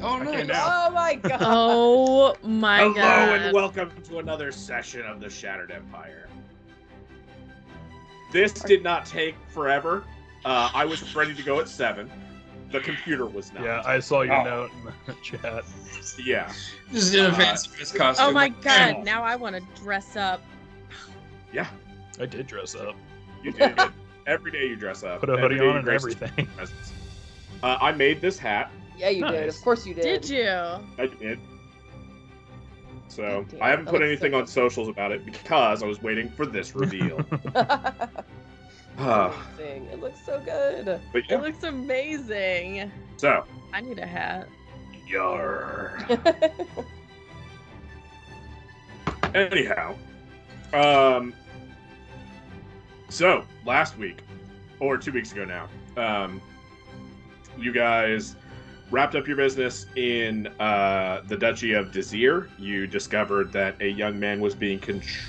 Oh, Okay, nice. now. Oh my god. Oh my Hello god. and welcome to another session of the Shattered Empire. This did not take forever. I was ready to go at 7. The computer was not. Yeah, I saw your note in the chat. Yeah. This is in a fancy dress costume. Oh my god, now I want to dress up. Yeah, I did dress up. you did. Every day you dress up. Put a Every hoodie day you on and grace everything. presents. I made this hat. Yeah, you did. Nice. Of course you did. Did you? I did. So, God damn, I haven't that put looks anything so on socials about it because I was waiting for this reveal. Amazing. It looks so good. But It yeah, looks amazing. so, I need a hat. yar. Anyhow, so last week, or 2 weeks ago now, you guys wrapped up your business in the Duchy of Desir. You discovered that a young man was being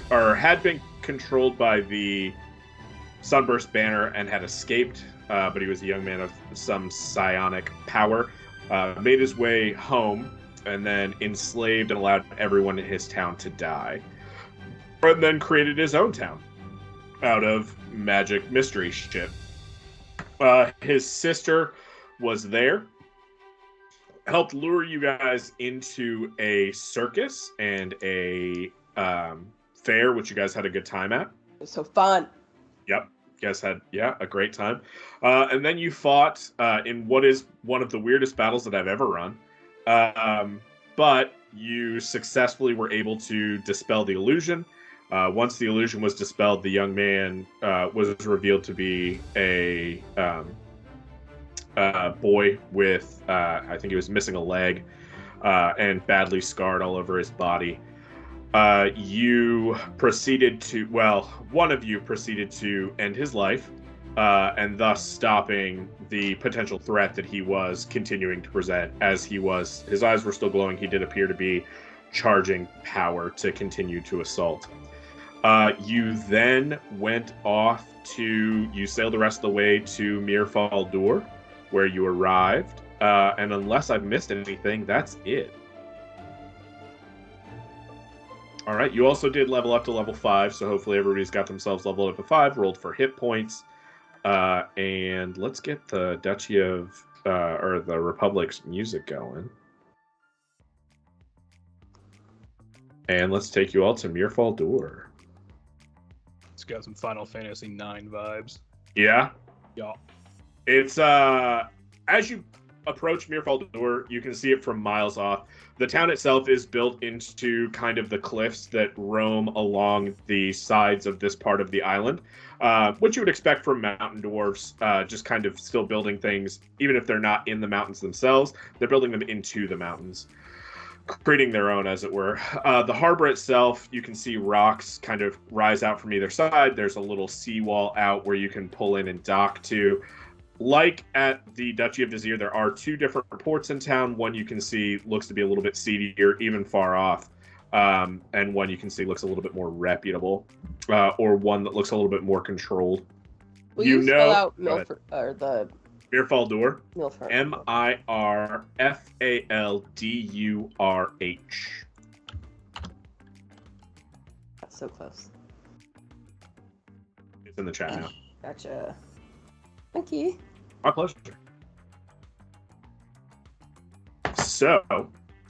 had been controlled by the Sunburst Banner and had escaped, but he was a young man of some psionic power. Made his way home and then enslaved and allowed everyone in his town to die. And then created his own town out of magic mystery shit. His sister was there, helped lure you guys into a circus and a fair, which you guys had a good time at. It was so fun. Yep. You guys had, a great time. And then you fought in what is one of the weirdest battles that I've ever run. But you successfully were able to dispel the illusion. Once the illusion was dispelled, the young man was revealed to be a boy with, I think he was missing a leg and badly scarred all over his body. You proceeded to, one of you proceeded to end his life, and thus stopping the potential threat that he was continuing to present. As his eyes were still glowing, he did appear to be charging power to continue to assault. You then went off you sailed the rest of the way to Mir Faldurh, where you arrived, and unless I've missed anything, that's it. All right, you also did level up to level 5, so hopefully everybody's got themselves leveled up to 5, rolled for hit points, and let's get the Duchy of, or the Republic's music going. And let's take you all to Mir Faldurh. It's got some Final Fantasy IX vibes. Yeah? Yeah. It's, as you approach Mir Faldurh, you can see it from miles off. The town itself is built into kind of the cliffs that roam along the sides of this part of the island, which you would expect from mountain dwarves, just kind of still building things, even if they're not in the mountains themselves, they're building them into the mountains, creating their own, as it were. The harbor itself, you can see rocks kind of rise out from either side. There's a little seawall out where you can pull in and dock to. Like at the Duchy of Desir, there are 2 different ports in town. One you can see looks to be a little bit seedier, even far off. And one you can see looks a little bit more reputable. Or one that looks a little bit more controlled. Will you spell out Go ahead. Milford, or the Mir Faldurh. Milford? Mirfaldurh. That's so close. It's in the chat now. Gotcha. Thank you. My pleasure. So,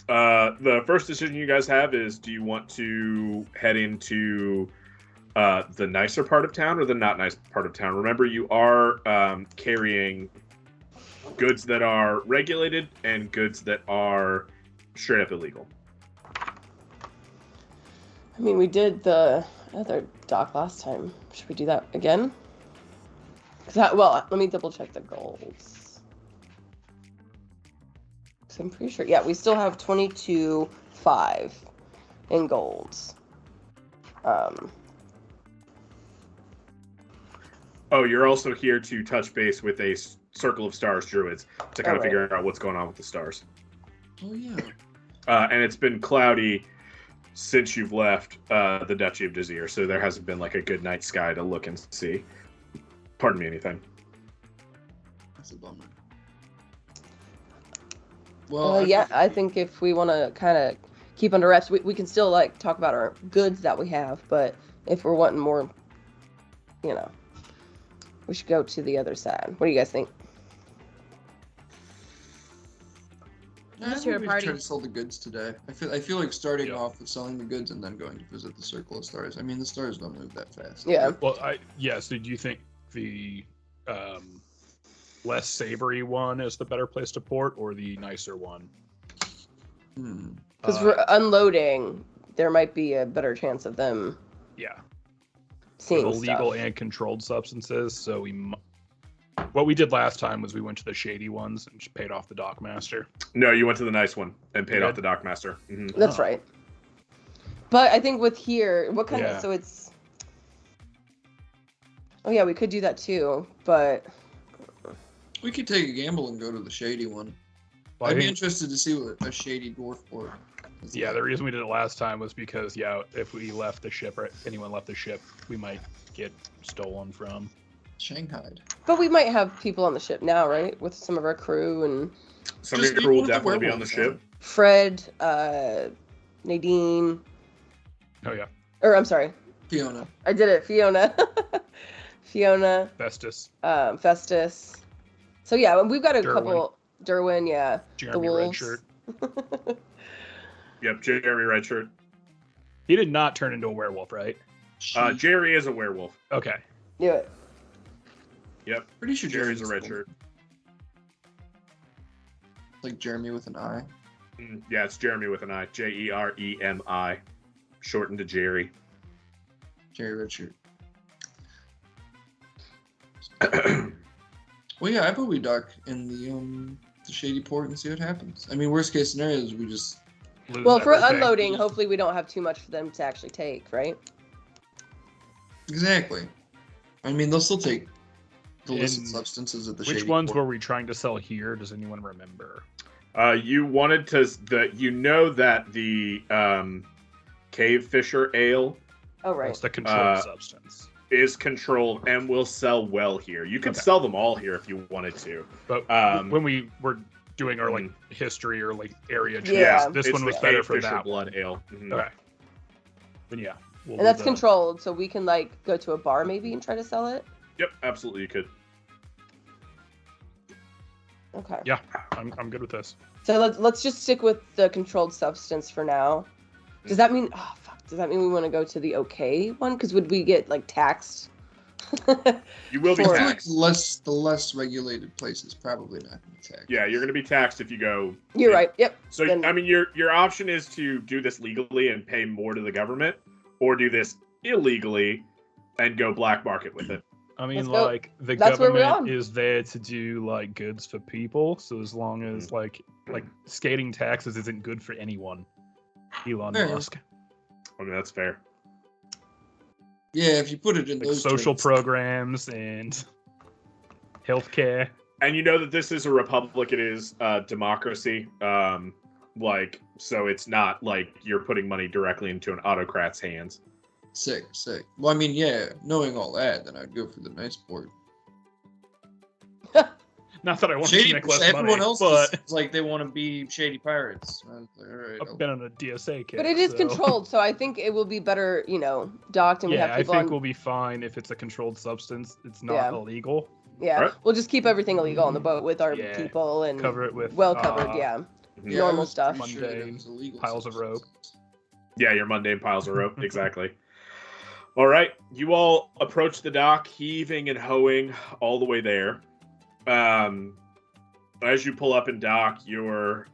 the first decision you guys have is, do you want to head into the nicer part of town or the not nice part of town? Remember, you are carrying goods that are regulated and goods that are straight up illegal. I mean, we did the other dock last time. Should we do that again? Let me double check the goals. So I'm pretty sure. Yeah, we still have 22.5 in golds. Oh, you're also here to touch base with a Circle of Stars druids to kind of right. figure out what's going on with the stars. Oh, yeah. And it's been cloudy since you've left the Duchy of Desir, so there hasn't been like a good night sky to look and see. Pardon me, anything. That's a bummer. Well, Yeah, I think if we want to kind of keep under wraps, we can still like talk about our goods that we have, but if we're wanting more, you know, we should go to the other side. What do you guys think? I Just think your we party. try to sell the goods today. I feel like starting Yeah. off with selling the goods and then going to visit the Circle of Stars. I mean, the stars don't move that fast. Yeah. Well, so do you think the less savory one is the better place to port, or the nicer one? Because for unloading, there might be a better chance of them Yeah. seeing Illegal stuff. and controlled substances. So what we did last time was we went to the shady ones and just paid off the dockmaster. No, you went to the nice one and paid You off did? the dockmaster. Mhm. That's Oh. right. But I think with here, what kind Yeah. of, so it's, oh yeah, we could do that too, but We could take a gamble and go to the shady one. Well, I I'd be think- interested to see what a shady dwarf port is Yeah, like. the reason we did it last time was because, if we left the ship, or anyone left the ship, we might get stolen from. Shanghai. we might have people on the ship now, right? With some of our crew and Some of Just your leave crew will one of the definitely be on the werewolves ship. Fred, Nadine, Oh, yeah. or I'm sorry, Fiona. I did it, Fiona. Fiona, Festus, Festus. So yeah, we've got a Derwin. couple, Derwin, yeah. Jeremy wolves. Redshirt. Yep, Jeremy Redshirt. He did not turn into a werewolf, right? Jerry is a werewolf. Okay. Do it. Yep, Pretty sure Jerry's a Jeremy's redshirt. Like Jeremy with an I. Yeah, it's Jeremy with an I. Jeremi. Shortened to Jerry. Jerry Redshirt. Well, yeah, I put we dock in the shady port and see what happens. I mean, worst case scenario is we just Lose Well, for everything. unloading, hopefully we don't have too much for them to actually take, right? exactly. I mean, they'll still take the illicit And substances at the Which shady ones port. were we trying to sell here? Does anyone remember? You wanted to that the Cave Fisher Ale Oh, right. That's the controlled Uh, substance. is controlled and will sell well here. You could Okay. sell them all here if you wanted to. But when we were doing our history or area checks, Yeah. this It's one was the better Cave for Fisher that Blood one. Ale. Mhm. Okay. Then yeah. We'll And that's do the- controlled, so we can like go to a bar maybe and try to sell it. Yep, absolutely you could. Okay. Yeah, I'm good with this. So let's just stick with the controlled substance for now. Does that mean? Oh fuck. Does that mean we want to go to the okay one? Because would we get like taxed? You will be I feel like taxed. the less regulated places probably not going to tax. Yeah, you're going to be taxed if you go. You're right. Yep. So Then- I mean, your option is to do this legally and pay more to the government, or do this illegally and go black market with it. I mean, Let's go. like the That's where we're government on. is there to do like goods for people. So as long as like skating taxes isn't good for anyone, Elon Fair. Musk. I mean, that's fair. Yeah, if you put it in Like those social terms. programs and healthcare. And you know that this is a republic. It is democracy. So it's not like you're putting money directly into an autocrat's hands. Sick. Well, I mean, yeah, knowing all that, then I'd go for the nice port. Not that I want Shady, to make less everyone money, else but is like they want to be shady pirates. I was like, all right, I've been on a DSA case. But it is so- controlled, so I think it will be better, docked, and we Yeah, have I people think on. we'll be fine if it's a controlled substance. It's not Yeah. illegal. Yeah, Alright. we'll just keep everything illegal on the boat with our Yeah. people and Cover it with well covered. Yeah, Mhm. Yeah, I normal was stuff. pretty sure that it Mundane was illegal piles of rope. substances. Yeah, your mundane piles of rope. Exactly. All right. You all approach the dock, heaving and hoeing all the way there. As you pull up and dock, your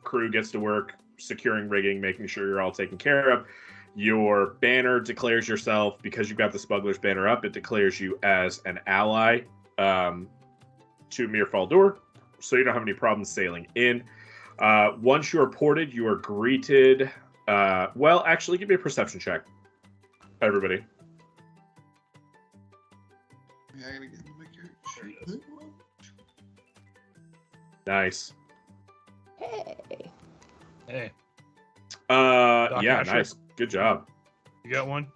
crew gets to work securing rigging, making sure you're all taken care of. Your banner declares yourself, because you've got the smuggler's banner up, it declares you as an ally to Mir Faldurh, so you don't have any problems sailing in. Once you are ported, you are greeted. Well, actually, give me a perception check, everybody. Yeah, I gotta get my character. Nice. Hey. Hey, Yeah, Asher. nice. Good job. you got one?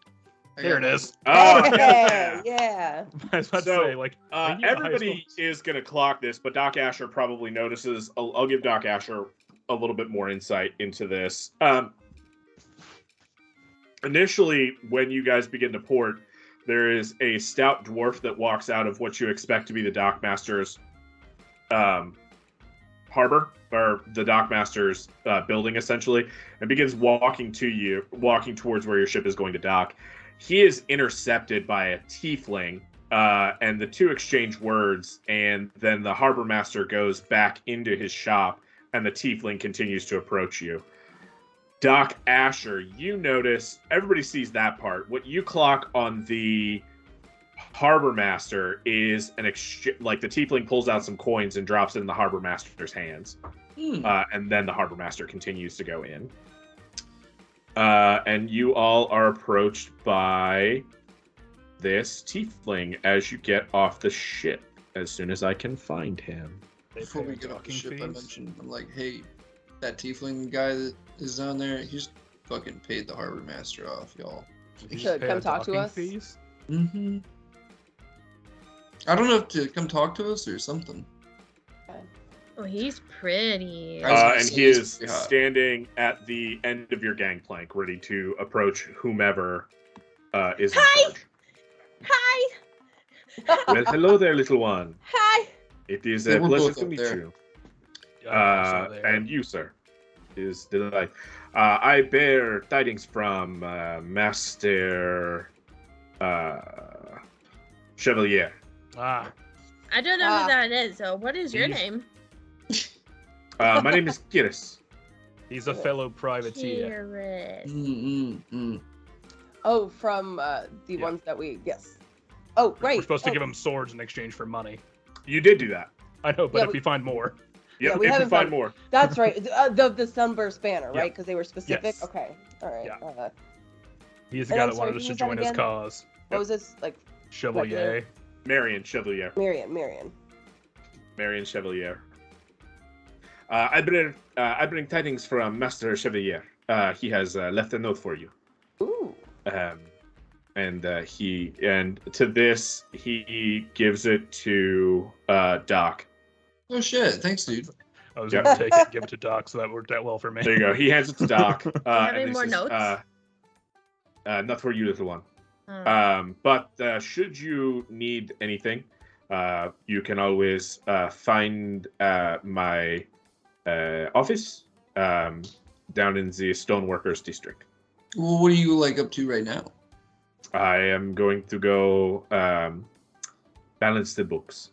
There it is. Oh, Hey, yeah. yeah. I was about So, to say, like, thank you, everybody high is going to clock this, but Doc Asher probably notices. I'll give Doc Asher a little bit more insight into this. Initially, when you guys begin to port, there is a stout dwarf that walks out of what you expect to be the Dockmaster's harbor, or the Dockmaster's building, essentially, and begins walking towards where your ship is going to dock. He is intercepted by a tiefling, and the two exchange words, and then the harbor master goes back into his shop, and the tiefling continues to approach you. Doc Asher, you notice, everybody sees that part. What you clock on the harbor master is like the tiefling pulls out some coins and drops it in the harbor master's hands. And then the harbor master continues to go in. And you all are approached by this tiefling as you get off the ship, as soon as I can find him. Before we get off the ship, I mentioned, I'm like, hey, that tiefling guy that is down there, he's fucking paid the harbor master off, y'all. You should come talk to us. Fees? Mm-hmm. I don't know if to come talk to us or something. Oh, he's pretty. And he is standing at the end of your gangplank, ready to approach whomever is in charge. Hi. Well, hello there, little one. Hi. It is Yeah, a we're pleasure both to up meet there. you. And And you, sir, is delight. I bear tidings from Master Chevalier. ah, I don't know who that is. So, what is your He's- name? My name is Kiris. he's a fellow privateer. Kieran. Oh, from the ones that we Oh, right. We're supposed to give him swords in exchange for money. You did do that. I know, but Yeah, if we find more, Yep, Yeah, we if you haven't find found- more. That's right. The Sunburst banner, Yeah. right? Because they were specific. Yes. Okay. All right. Yeah. He's the And guy I'm that sorry, wanted us who to was that join his again? cause. What was this like? Chevalier. Marion Chevalier. Marion. Marion Chevalier. I bring tidings from Master Chevalier. He has left a note for you. Ooh. And to this he gives it to Doc. Oh shit! Thanks, dude. I was Yep. going to take it, give it to Doc, so that worked out well for me. There you go. He hands it to Doc. have and any he more says, notes? Not for you, little one. Oh. But should you need anything, you can always find my office down in the Stoneworkers district. Well, what are you like up to right now? I am going to go balance the books.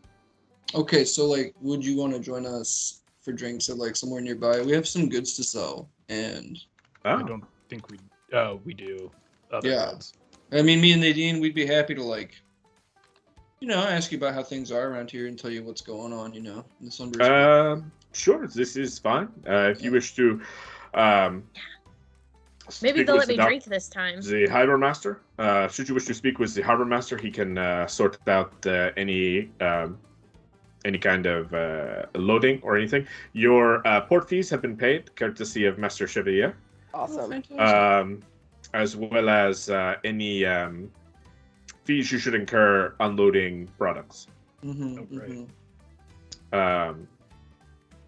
Okay, so like, would you want to join us for drinks at like somewhere nearby? We have some goods to sell, and I don't think we do. Other Yeah. goods. I mean, me and Nadine, we'd be happy to like, ask you about how things are around here and tell you what's going on, in the Sunburst. Sure, this is fine. If you wish to, Maybe speak they'll with let me the drink this time. The harbor master. Should you wish to speak with the harbor master, he can sort out any kind of loading or anything. Your port fees have been paid, courtesy of Master Chevalier, Awesome. as well as any fees you should incur unloading products. Mm-hmm, Oh,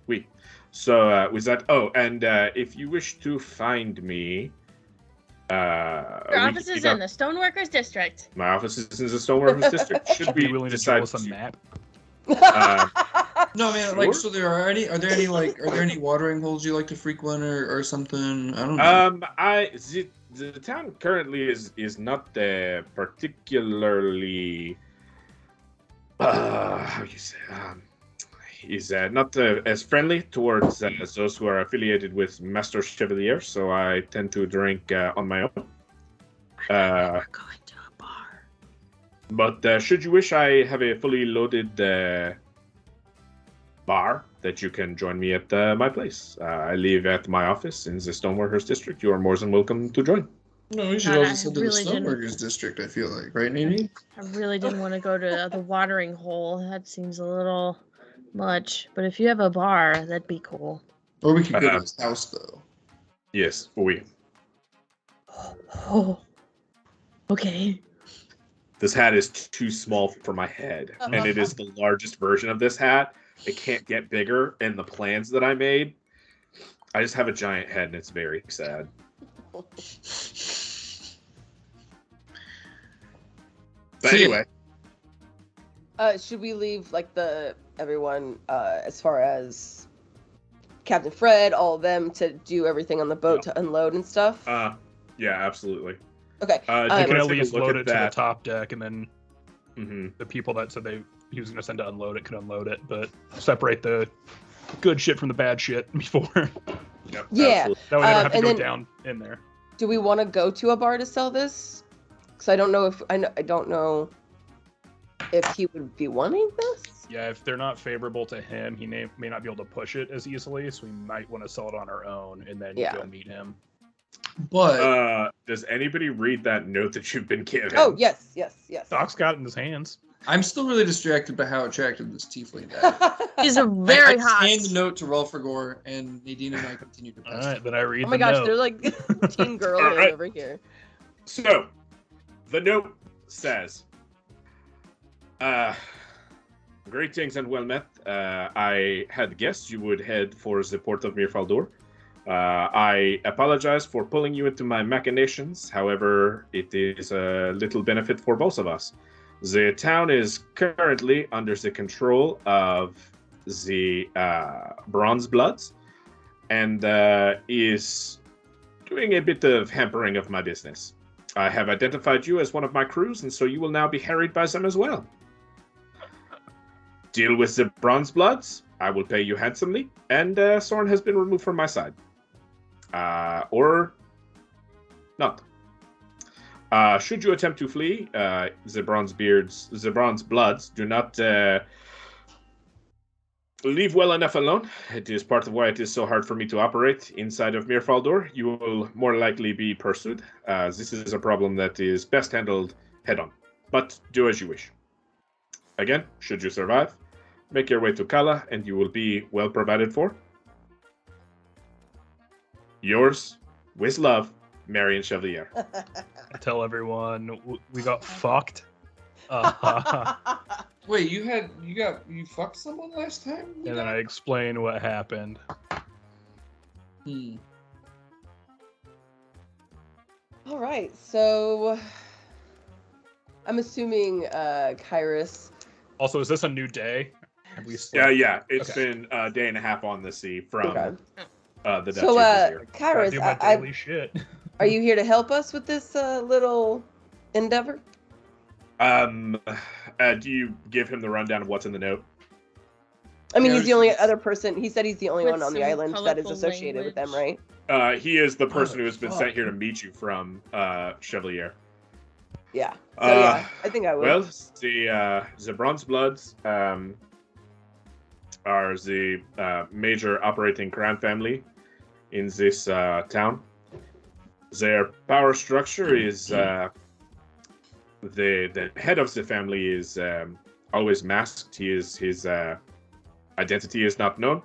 great. So with that, and if you wish to find me, Your office is in the Stoneworkers District. my office is in the Stoneworkers district. Should Be we willing to show decide us a to- map? No, man. Sure. Like, so are there any watering holes you like to frequent or something? I don't know. The town currently is not particularly how you say is not as friendly towards those who are affiliated with Master Chevalier. So I tend to drink on my own. We're going to a bar. But should you wish, I have a fully loaded bar that you can join me at my place. I live at my office in the Stoneworkers district. You are more than welcome to join. No, we should God, all I just head to the really didn't- Stoneworkers district. I feel like, right, Nadine? I really didn't want to go to the watering hole. That seems a little much. But if you have a bar, that'd be cool. Or we could go to his house though. Yes, we. Oh. Okay. This hat is too small for my head, and it is the largest version of this hat. It can't get bigger in the plans that I made. I just have a giant head, and it's very sad. But anyway. Should we leave like everyone as far as Captain Fred, all of them to do everything on the boat to unload and stuff? Yeah, absolutely. Okay. You can at least load it to the top deck, and then the people that said he was going to send to unload it could unload it, but separate the good shit from the bad shit before. Yep, yeah. absolutely. That way they don't have to go down in there. Do we want to go to a bar to sell this? Because I don't know if he would be wanting this. Yeah, if they're not favorable to him, he may not be able to push it as easily, so we might want to sell it on our own and then go meet him. But does anybody read that note that you've been given? Oh, yes. Doc's got it in his hands. I'm still really distracted by how attractive this tiefling is. He's a very hot. I hand the note to Rolfragor, and Nadine and I continue to pass. All right, then I read Oh my the gosh, note. they're like teen girls right. over here. So, the note says, greetings and well met. I had guessed you would head for the port of Mir Faldurh. I apologize for pulling you into my machinations. However, it is a little benefit for both of us. The town is currently under the control of the Bronze Bloods and is doing a bit of hampering of my business. I have identified you as one of my crews, and so you will now be harried by them as well. Deal with the Bronze Bloods. I will pay you handsomely, and Soren has been removed from my side. Or not. Should you attempt to flee, the Bronze Bloods do not leave well enough alone. It is part of why it is so hard for me to operate inside of Mir Faldurh. You will more likely be pursued. This is a problem that is best handled head-on, but do as you wish. Again, should you survive, make your way to Kala, and you will be well provided for. Yours, with love, Marion Chevalier. Tell everyone we got fucked. Wait, you fucked someone last time? And then I explain what happened. All right, so I'm assuming Kyrus. Also, is this a new day? Have we Yeah. It's been a day and a half on the sea from the Dutch. So, Kyrus, my daily shit. Are you here to help us with this little endeavor? Do you give him the rundown of what's in the note? I mean, he's the only other person. He said he's the only one on the some island that is colorful associated with them, right? He is the person who has been sent here to meet you from Chevalier. Yeah. So yeah, I think I would. Well, the Bronze Bloods are the major operating crime family in this town. Their power structure is the head of the family is always masked. His identity is not known.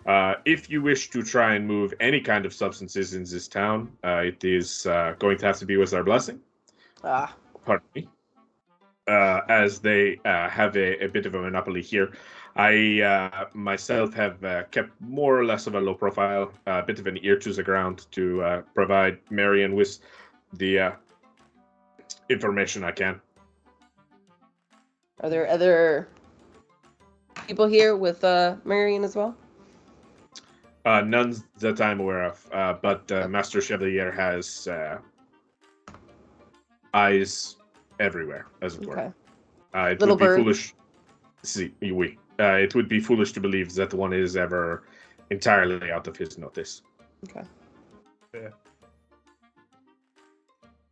If you wish to try and move any kind of substances in this town, it is going to have to be with our blessing. Pardon me. As they have a bit of a monopoly here. I myself have kept more or less of a low profile, a bit of an ear to the ground to provide Marion with the information I can. Are there other people here with Marion as well? None that I'm aware of, but Master Chevalier has eyes everywhere, as it were. It Little would be bird. foolish. It would be foolish to believe that one is ever entirely out of his notice. Okay. Yeah.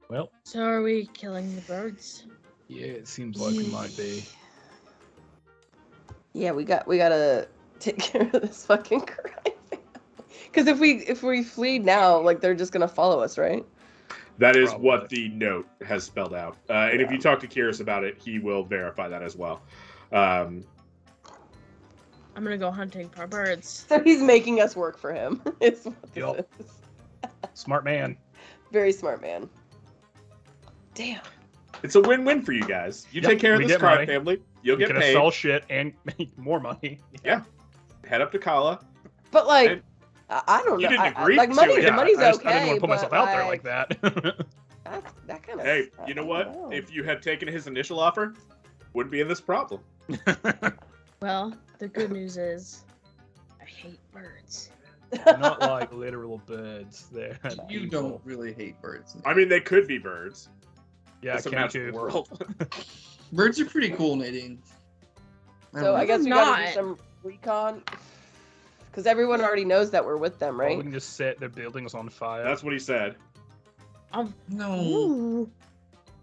Well. So are we killing the birds? Yeah, it seems like we might be. Yeah, we gotta take care of this fucking crime. Because if we flee now, like they're just gonna follow us, right? That is what the note has spelled out. And if you talk to Kyrus about it, he will verify that as well. I'm gonna go hunting for birds. So he's making us work for him. It's what this is. Smart man. Very smart man. Damn. It's a win-win for you guys. You take care of this crime family. You'll get paid. Sell shit and make more money. Yeah. Head up to Kala. But like, I don't know. You didn't agree like to money, it. money's I okay. didn't want to put myself out there like that. That kind of. Hey, you know what? If you had taken his initial offer, wouldn't be in this problem. Well, the good news is, I hate birds. Not like literal birds. You don't really hate birds. I mean, they could be birds. Yeah, It's a can't magical you? world. Birds are pretty cool, Nadine. So I guess we gotta do some recon, because everyone already knows that we're with them, Well, right? we can just set their buildings on fire. That's what he said. No. Ooh.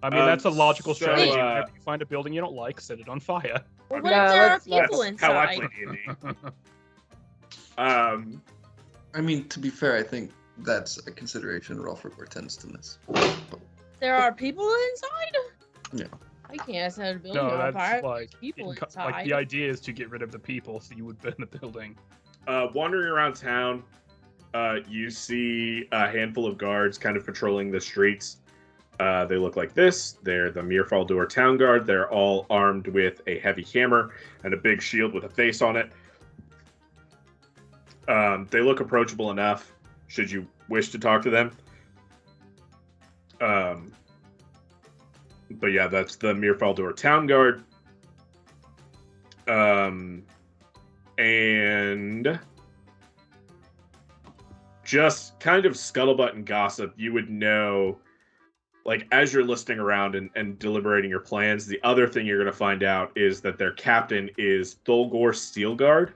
I mean, that's a logical so, strategy. If you find a building you don't like, set it on fire. Well, what No, if there are let's- people That's how I inside? play D&D. I mean, to be fair, I think that's a consideration Ralfrigor tends to miss. There are people inside? Yeah. I can't set a building No, on fire. that's like, People like inside. the idea is to get rid of the people, so you would burn the building. Wandering around town, you see a handful of guards kind of patrolling the streets. They look like this. They're the Mir Faldurh town guard. They're all armed with a heavy hammer and a big shield with a face on it. They look approachable enough, should you wish to talk to them. But yeah, that's the Mir Faldurh town guard. And just kind of scuttlebutt and gossip, you would know, like, as you're listening around and deliberating your plans, the other thing you're going to find out is that their captain is Thulgor Steelguard.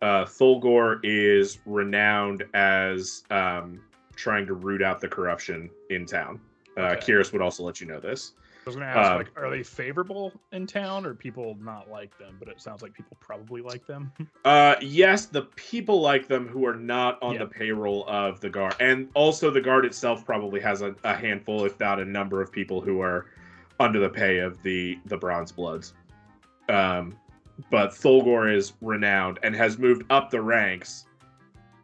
Thulgor is renowned as trying to root out the corruption in town. Okay. Kyrus would also let you know this. I was going to ask, like, are they favorable in town, or people not like them? But it sounds like people probably like them. Yes, the people like them who are not on the payroll of the guard. And also the guard itself probably has a handful, if not a number of people who are under the pay of the Bronze Bloods. But Thulgor is renowned and has moved up the ranks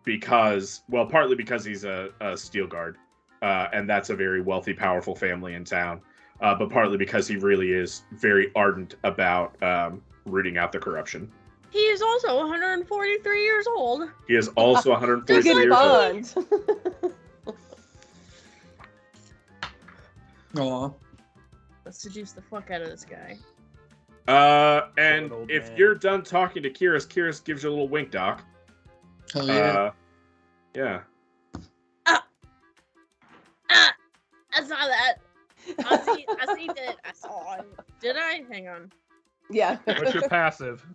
because, well, partly because he's a steel guard. And that's a very wealthy, powerful family in town. But partly because he really is very ardent about rooting out the corruption. He is also 143 years old. He is also 143 years old. Aw. Let's seduce the fuck out of this guy. And if you're done talking to Kyrus gives you a little wink, Doc. Hell yeah. Yeah. I saw that. I seen it. I saw it. Did I? Hang on. Yeah. What's your passive?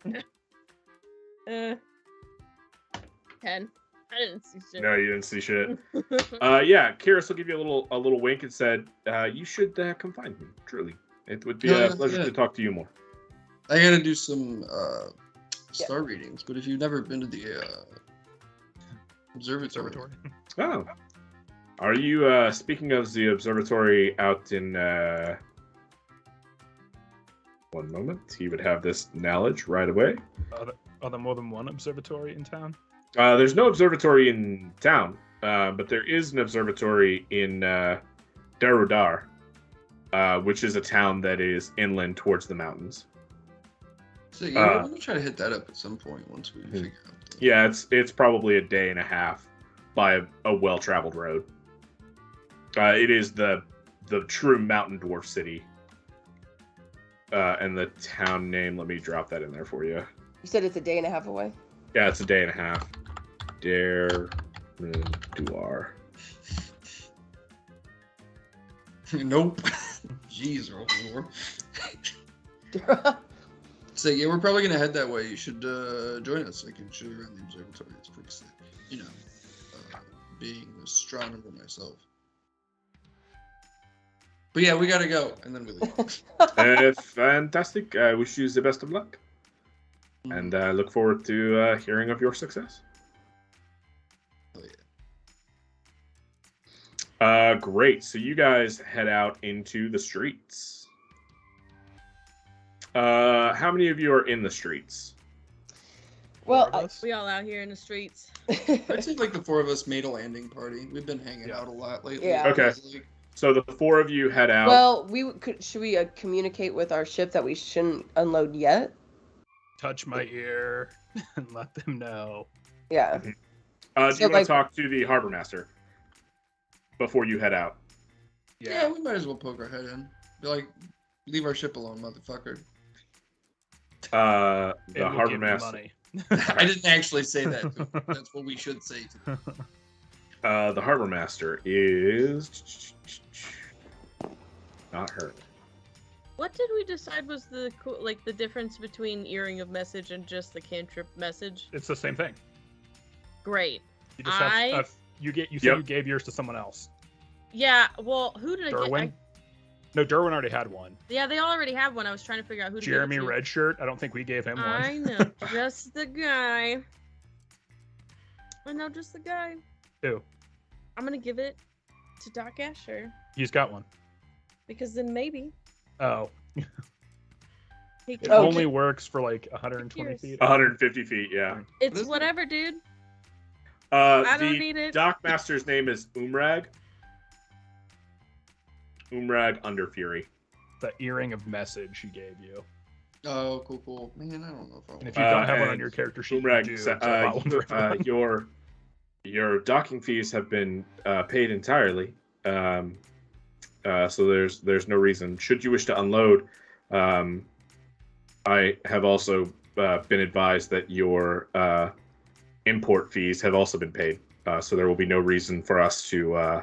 10. I didn't see shit. No, you didn't see shit. Yeah, Kyrus will give you a little wink and said, you should come find me, truly. It would be a pleasure to talk to you more. I gotta do some star readings, but if you've never been to the observatory. Oh. Are you, speaking of the observatory out in, one moment, he would have this knowledge right away. Are there more than one observatory in town? There's no observatory in town, but there is an observatory in Darudar, which is a town that is inland towards the mountains. So yeah, I'm gonna try to hit that up at some point once we figure out. Yeah, it's probably a day and a half by a well-traveled road. It is the true mountain dwarf city. And the town name, let me drop that in there for you. You said it's a day and a half away? Yeah, it's a day and a half. Darudar. Nope. Jeez, Ralfrigor. So yeah, we're probably gonna head that way. You should join us. I can show you around the observatory. It's pretty sick. You know, being an astronomer myself. But yeah, we gotta go, and then we leave. Fantastic. I wish you the best of luck. And I look forward to hearing of your success. Oh yeah. Great. So you guys head out into the streets. How many of you are in the streets? Well, we all out here in the streets. I'd say like the four of us made a landing party. We've been hanging out a lot lately. Yeah. Okay. So the four of you head out. Well, should we communicate with our ship that we shouldn't unload yet? Touch my ear and let them know. Yeah. Do you want to talk to the harbor master before you head out? Yeah, we might as well poke our head in. Be like, leave our ship alone, motherfucker. The harbor master. I didn't actually say that. But that's what we should say to them. The harbor master is not her. What did we decide was the difference between Earring of Message and just the cantrip message? It's the same thing. Great. You just have you gave yours to someone else. Yeah. Well, who did Derwin? I get? No, Derwin already had one. Yeah, they already have one. I was trying to figure out who to Jeremy give it to. Redshirt. I don't think we gave him one. I know, just the guy. I know, just the guy. Who? I'm gonna give it to Doc Asher. He's got one. Because then maybe. Oh. He It only works for like 120 feet. 150 feet, yeah. It's whatever, dude. I don't need it. Dock Master's name is Umrag. Umrag Under Fury. The Earring of Message he gave you. Oh, cool. Man, I don't know if I want. And if you don't have one on your character sheet, Umrag, you do. So I bought one for everyone. your docking fees have been paid entirely. So there's no reason. Should you wish to unload, I have also been advised that your import fees have also been paid. So there will be no reason for us to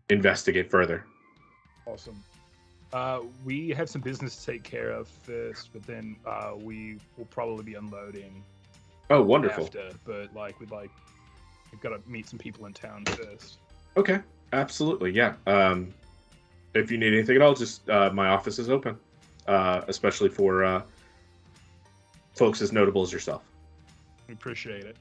investigate further. Awesome. We have some business to take care of first, but then we will probably be unloading. Oh, wonderful. After, but we've got to meet some people in town first. Okay, absolutely, yeah. If you need anything at all, just my office is open, especially for folks as notable as yourself. We appreciate it.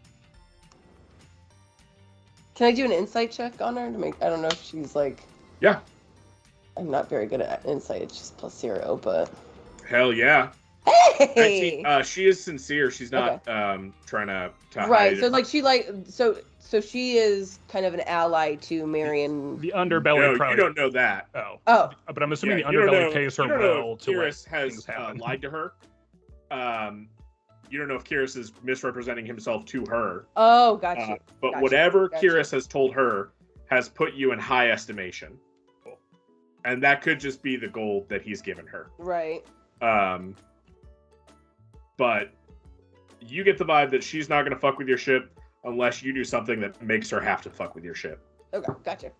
Can I do an insight check on her to make? I don't know if she's like. Yeah. I'm not very good at insight. It's just +0, but. Hell yeah. Hey. She is sincere. She's not trying to right. hide So like she so she is kind of an ally to Marion. The underbelly. No, probably... you don't know that. Oh. But I'm assuming the underbelly pays her well to Kyrus let has things happen. lied to her. You don't know if Kyrus is misrepresenting himself to her. Oh, gotcha. But whatever Kyrus has told her has put you in high estimation. Cool. And that could just be the gold that he's given her. Right. But you get the vibe that she's not going to fuck with your ship unless you do something that makes her have to fuck with your ship. Okay, gotcha.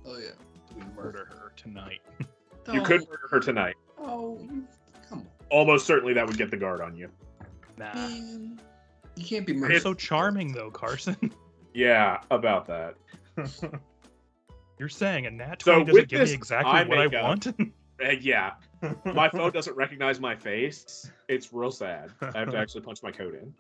Oh yeah. We murder her tonight. You could murder her tonight. Oh, come on. Almost certainly that would get the guard on you. Nah. Man, you can't be You're murdered. so charming though, Carson. Yeah, about that. You're saying a nat 20 doesn't give me exactly what I want? Yeah. My phone doesn't recognize my face. It's real sad. I have to actually punch my code in.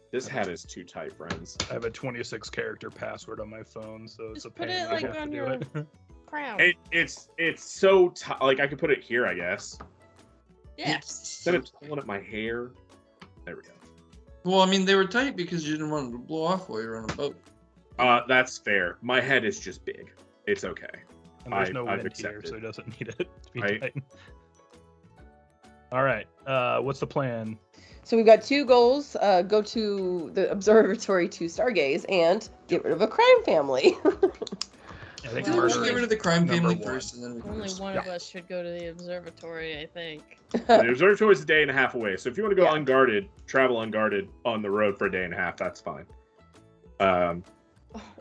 This hat is too tight, friends. I have a 26 character password on my phone, so it's Just a put pain. it I like have to on do your it. crown. It's so tight. Like I could put it here, I guess. Yeah. Instead of pulling at my hair. There we go. Well, I mean, they were tight because you didn't want them to blow off while you're on a boat. That's fair. My head is just big. It's okay. And there's no I've wind accepted. here, so it doesn't need it to be tight. All right. What's the plan? So we've got 2 goals. Go to the observatory to stargaze and get rid of a crime family. I think Well, We murder should is get rid of the crime number family one. first, and then we can Only just- one of us should go to the observatory, I think. The observatory is a day and a half away, so if you want to go Yeah. unguarded, travel unguarded on the road for a day and a half, that's fine.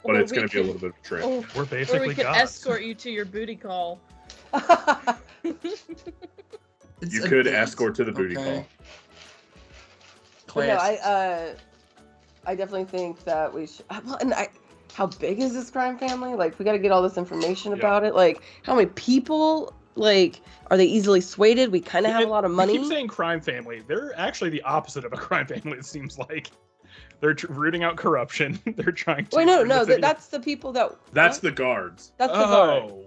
But it's going to be a little bit of a trip. We're Or basically we could gods. escort you to your booty call. It's You a could date, escort to the booty okay? But no, Class. I definitely think that we should. Well, and how big is this crime family? Like, we got to get all this information about it. Like, how many people? Like, are they easily swayed? We kind of have a lot of money. You keep saying crime family. They're actually the opposite of a crime family, it seems like. They're rooting out corruption. They're trying to... Wait, no, turn the city- that's the people that... That's what? the guards. That's the guard. Oh.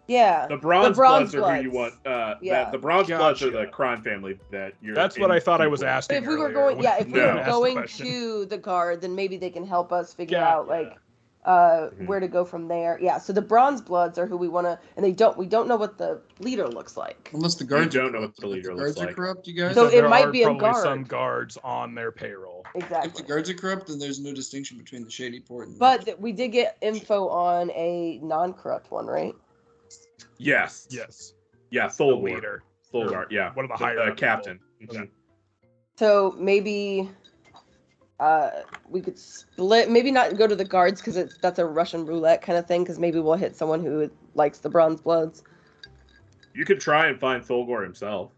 Yeah. The Bronze Bronze Bloods are who you Bloods. want. Yeah. The Bronze Bloods are Gotcha. the crime family that you're... That's what I thought I was in- asking But if we were earlier going, when- yeah, if we No. were asked the going question. to the guard, then maybe they can help us figure Yeah, out, yeah. like, where to go from there. Yeah, so the Bronze Bloods are who we want to, and we don't know what the leader looks like. Unless the guards don't know what the leader looks like. Guards are corrupt, you guys. So it there might are be a probably guard. some guards on their payroll. Exactly. If the guards are corrupt, then there's no distinction between the Shady Port and. But we did get info on a non-corrupt one, right? Yes. Yeah, The Thulgor. leader. Thulgor, yeah. One of the higher captain. people. Okay. So maybe we could split. Maybe not go to the guards because that's a Russian roulette kind of thing. Because maybe we'll hit someone who likes the Bronze Bloods. You could try and find Thulgor himself.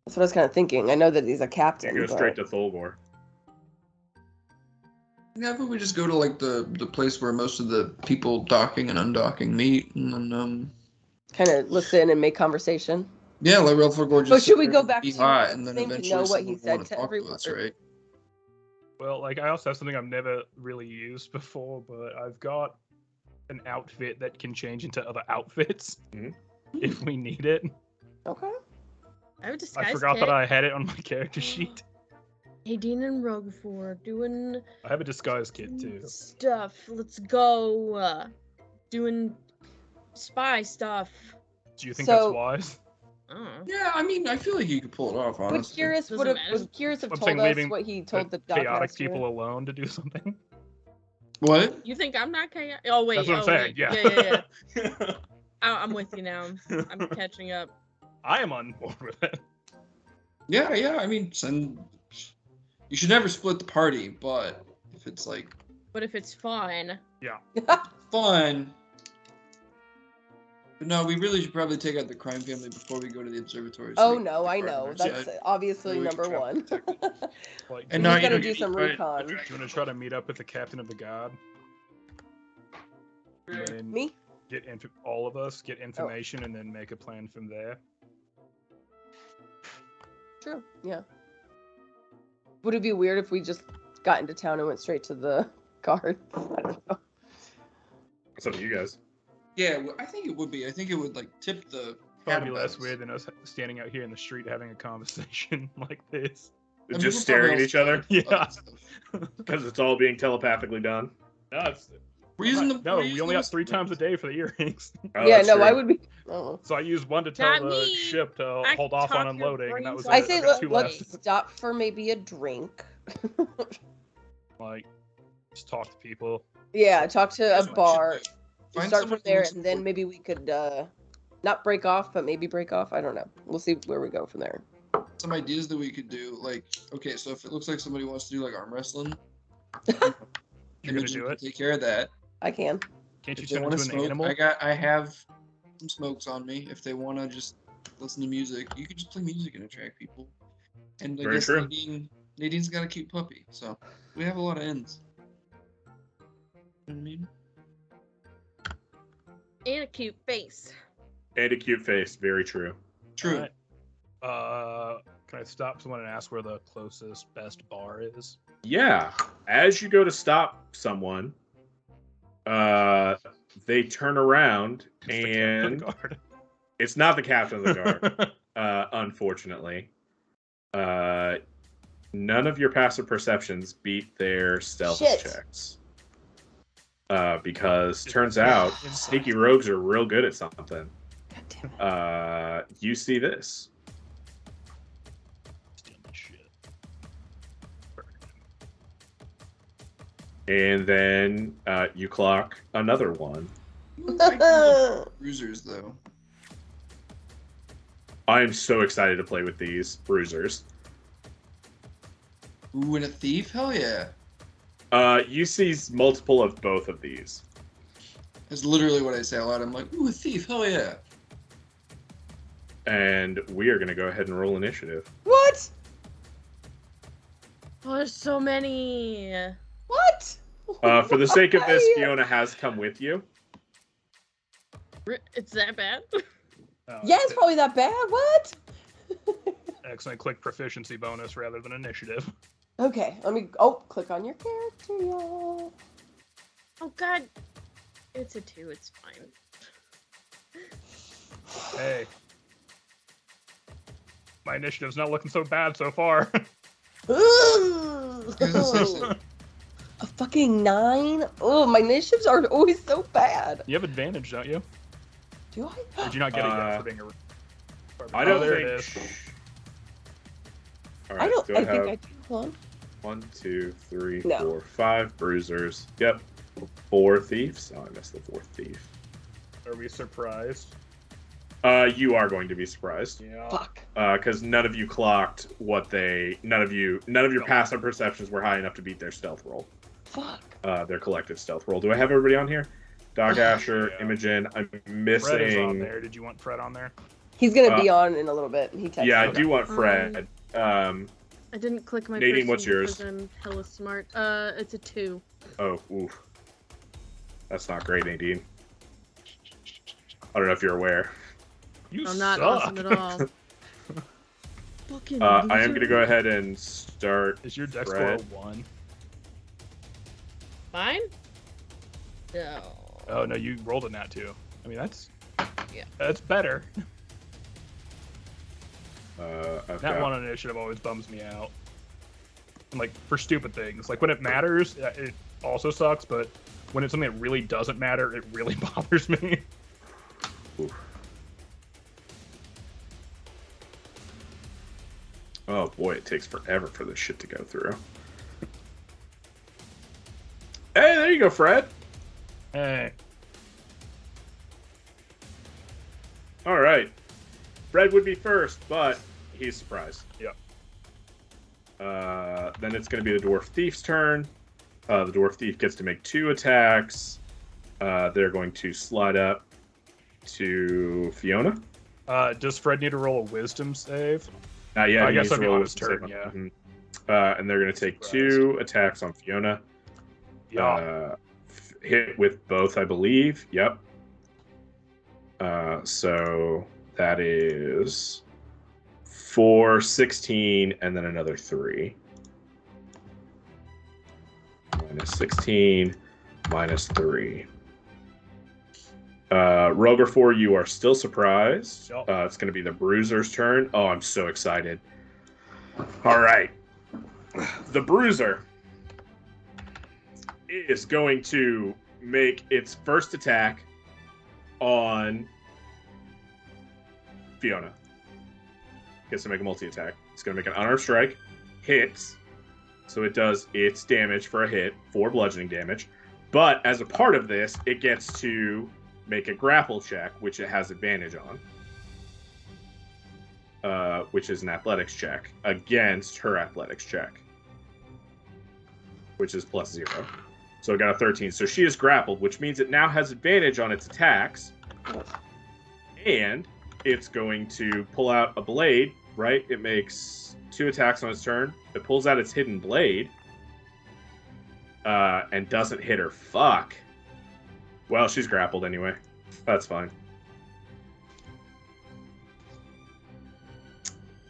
That's what I was kind of thinking. I know that he's a captain. You go straight to Thulgor. Yeah, but we just go to like the place where most of the people docking and undocking meet, and then kind of listen and make conversation. yeah, like Ralph Gorgeous. So should we go back be to hot, and then thing to eventually know what he someone will said wanna to talk everyone? us, right? Well, like I also have something I've never really used before, but I've got an outfit that can change into other outfits if we need it. Okay. I have a disguise I forgot kit. that I had it on my character sheet. Nadine and Roguefor doing I have a disguise kit too. stuff. Let's go. Doing spy stuff. Do you think So- that's wise? Oh. Yeah, I mean, I feel like you could pull it off. Would Honestly, Curious Doesn't would have matter. was Curious have I'm told saying us leaving what he told the chaotic Dockmaster? people alone to do something. What? You think I'm not chaotic? Oh wait. That's what I'm saying, wait. yeah. Yeah. I'm with you now. I'm catching up. I am on board with it. Yeah. I mean, you should never split the party, but if it's like But if it's fun, fun. But no, we really should probably take out the crime family before we go to the observatory. so Oh we can no, I keep our know. partners. That's Yeah. obviously we should number try to one. protect it. Like, And We no, just gotta you do some recon. do you want to try to meet up with the captain of the guard? And then Me? get all of us get information and then make a plan from there. True. Yeah. Would it be weird if we just got into town and went straight to the guard? I don't know. It's up to you guys. Yeah, well, I think it would be. I think it would like tip the. Probably less kettlebells. weird than us standing out here in the street having a conversation like this. I mean, Just we'll probably staring at all each other Yeah. other stuff. because it's all being telepathically done. No, it's, We're using the. no, we're we using only got those- 3 times a day for the earrings. Oh, Yeah, that's no, true. I would be. Oh. So I used one to tell Not the me. ship to I hold off talk on your unloading, and that was brains it. I I say got 2 let's left. stop for maybe a drink. Like, just talk to people. Yeah, talk to a That's what we bar. should do. You Find start someone from who there, wants and to then work. maybe we could not break off, but maybe break off. I don't know. We'll see where we go from there. Some ideas that we could do, like, okay, so if it looks like somebody wants to do like arm wrestling, You're gonna Imogen do can it? take care of that. I can. Can't you If they turn want into to an smoke, animal? I have some smokes on me. If they want to just listen to music, you can just play music and attract people. And I Very guess true. Nadine's got a cute puppy, so we have a lot of ends. You know what I mean? and a cute face. And a cute face. Very true. True. Alright. Can I stop someone and ask where the closest best bar is? Yeah. As you go to stop someone, they turn around It's the captain of and the guard. it's not the captain of the guard, unfortunately. None of your passive perceptions beat their stealth Shit. checks. Because turns out sneaky rogues are real good at something. God damn it. You see this. Steal my shit. And then you clock another one. Bruisers, though. I am so excited to play with these bruisers. Ooh, and a thief? Hell yeah. You see multiple of both of these. That's literally what I say out loud. I'm like, ooh, a thief? Hell yeah. And we are going to go ahead and roll initiative. What? Oh, there's so many. What? For the sake of this, Why? Fiona has come with you. It's that bad? Oh, Yeah, it's probably that bad. What? Excellent. Click proficiency bonus rather than initiative. Okay, let me. Click on your character, y'all. Oh god. It's a 2, it's fine. Hey. My initiative's not looking so bad so far. Ooh. Because it's like, A Fucking 9? Oh, my initiatives are always so bad. You have advantage, don't you? Do I? Or did you not get it yet for being a... I don't there think... it is. All right, I don't. do I have think I do. Hold on. 1, 2, 3, No. 4, 5 bruisers. Yep. 4 thieves. Oh, I missed the 4th thief. Are we surprised? You are going to be surprised. Yeah. Fuck. Because none of you clocked what they... None of your passive perceptions were high enough to beat their stealth roll. Fuck. Their collective stealth roll. Do I have everybody on here? Dog Asher, Yeah. Imogen. I'm Fred is missing... on there. Did you want Fred on there? He's gonna be on in a little bit. He texted Yeah, I me. do want Fred. I didn't click my Nadine, person what's yours? because I'm hella smart. It's a 2. Oh, oof. That's not great, Nadine. I don't know if you're aware. You I'm not suck. awesome at all. Fucking I am loser. going to go ahead and start Is your dex Fred. score 1? Mine? No. Oh, no, you rolled a nat 2. I mean, Yeah. That's better. Okay. That one on initiative always bums me out. And, like, for stupid things. Like, when it matters, it also sucks, but when it's something that really doesn't matter, it really bothers me. Oof. Oh boy, it takes forever for this shit to go through. Hey, there you go, Fred. Hey. All right. Fred would be first, but he's surprised. Yep. Then it's going to be the Dwarf Thief's turn. The Dwarf Thief gets to make 2 attacks. They're going to slide up to Fiona. Does Fred need to roll a wisdom save? Not yet. I he guess needs that'd to be roll on a his wisdom turn, save. yeah. Mhm. And they're going to take 2 attacks on Fiona. Yeah. Hit with both, I believe. Yep. So that is 4, 16, and then another 3. Minus 16, minus 3. Roger 4, you are still surprised. Yep. It's going to be the Bruiser's turn. Oh, I'm so excited. All right. The Bruiser is going to make its first attack on Fiona. Gets to make a multi-attack. It's going to make an unarmed strike. Hits. So it does its damage for a hit, 4 bludgeoning damage. But as a part of this, it gets to make a grapple check, which it has advantage on. Which is an athletics check against her athletics check, which is +0. So it got a 13. So she is grappled, which means it now has advantage on its attacks. And it's going to pull out a blade, right? It makes 2 attacks on its turn. It pulls out its hidden blade. And doesn't hit her. Fuck. Well, she's grappled anyway. That's fine.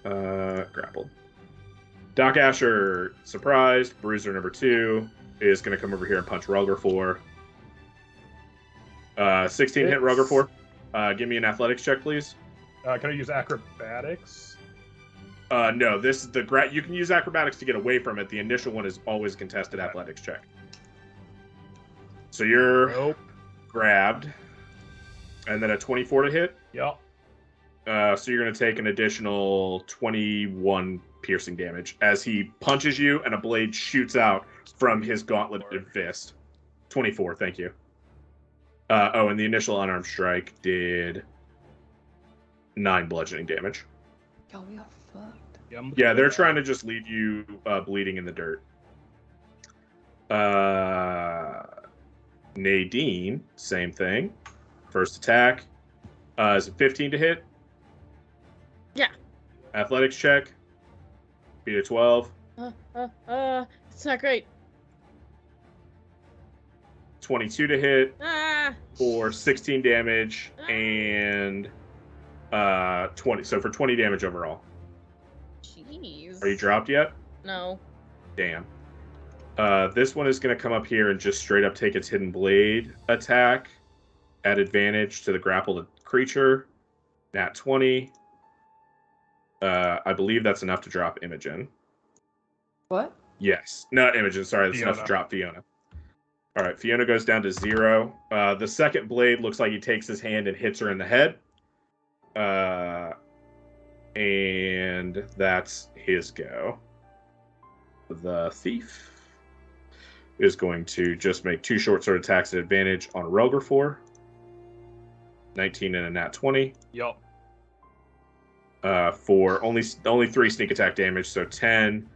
Grappled. Doc Asher, surprised. Bruiser number 2 is going to come over here and punch Rugger 4. 16 hit Rugger 4. Give me an athletics check, please. Can I use acrobatics? No, this is the you can use acrobatics to get away from it. The initial one is always contested athletics check. So you're grabbed, and then a 24 to hit. Yep. So you're going to take an additional 21 piercing damage as he punches you, and a blade shoots out from his gauntleted fist. 24, thank you. And the initial unarmed strike did 9 bludgeoning damage. Oh, we are fucked. Yeah, they're trying to just leave you bleeding in the dirt. Nadine, same thing. First attack. Is it 15 to hit? Yeah. Athletics check. Beat a 12. It's not great. 22 to hit Ah. for 16 damage and 20. So for 20 damage overall. Jeez. Are you dropped yet? No. Damn. This one is going to come up here and just straight up take its hidden blade attack at advantage to the grappled creature. Nat 20. I believe that's enough to drop Imogen. What? Yes. Not Imogen, sorry. That's enough to Fiona. drop Fiona. All right, Fiona goes down to 0. The second blade looks like he takes his hand and hits her in the head. And that's his go. The thief is going to just make 2 short sword attacks at advantage on Relgrafor. 19 and a nat 20. Yup. For only 3 sneak attack damage, so 10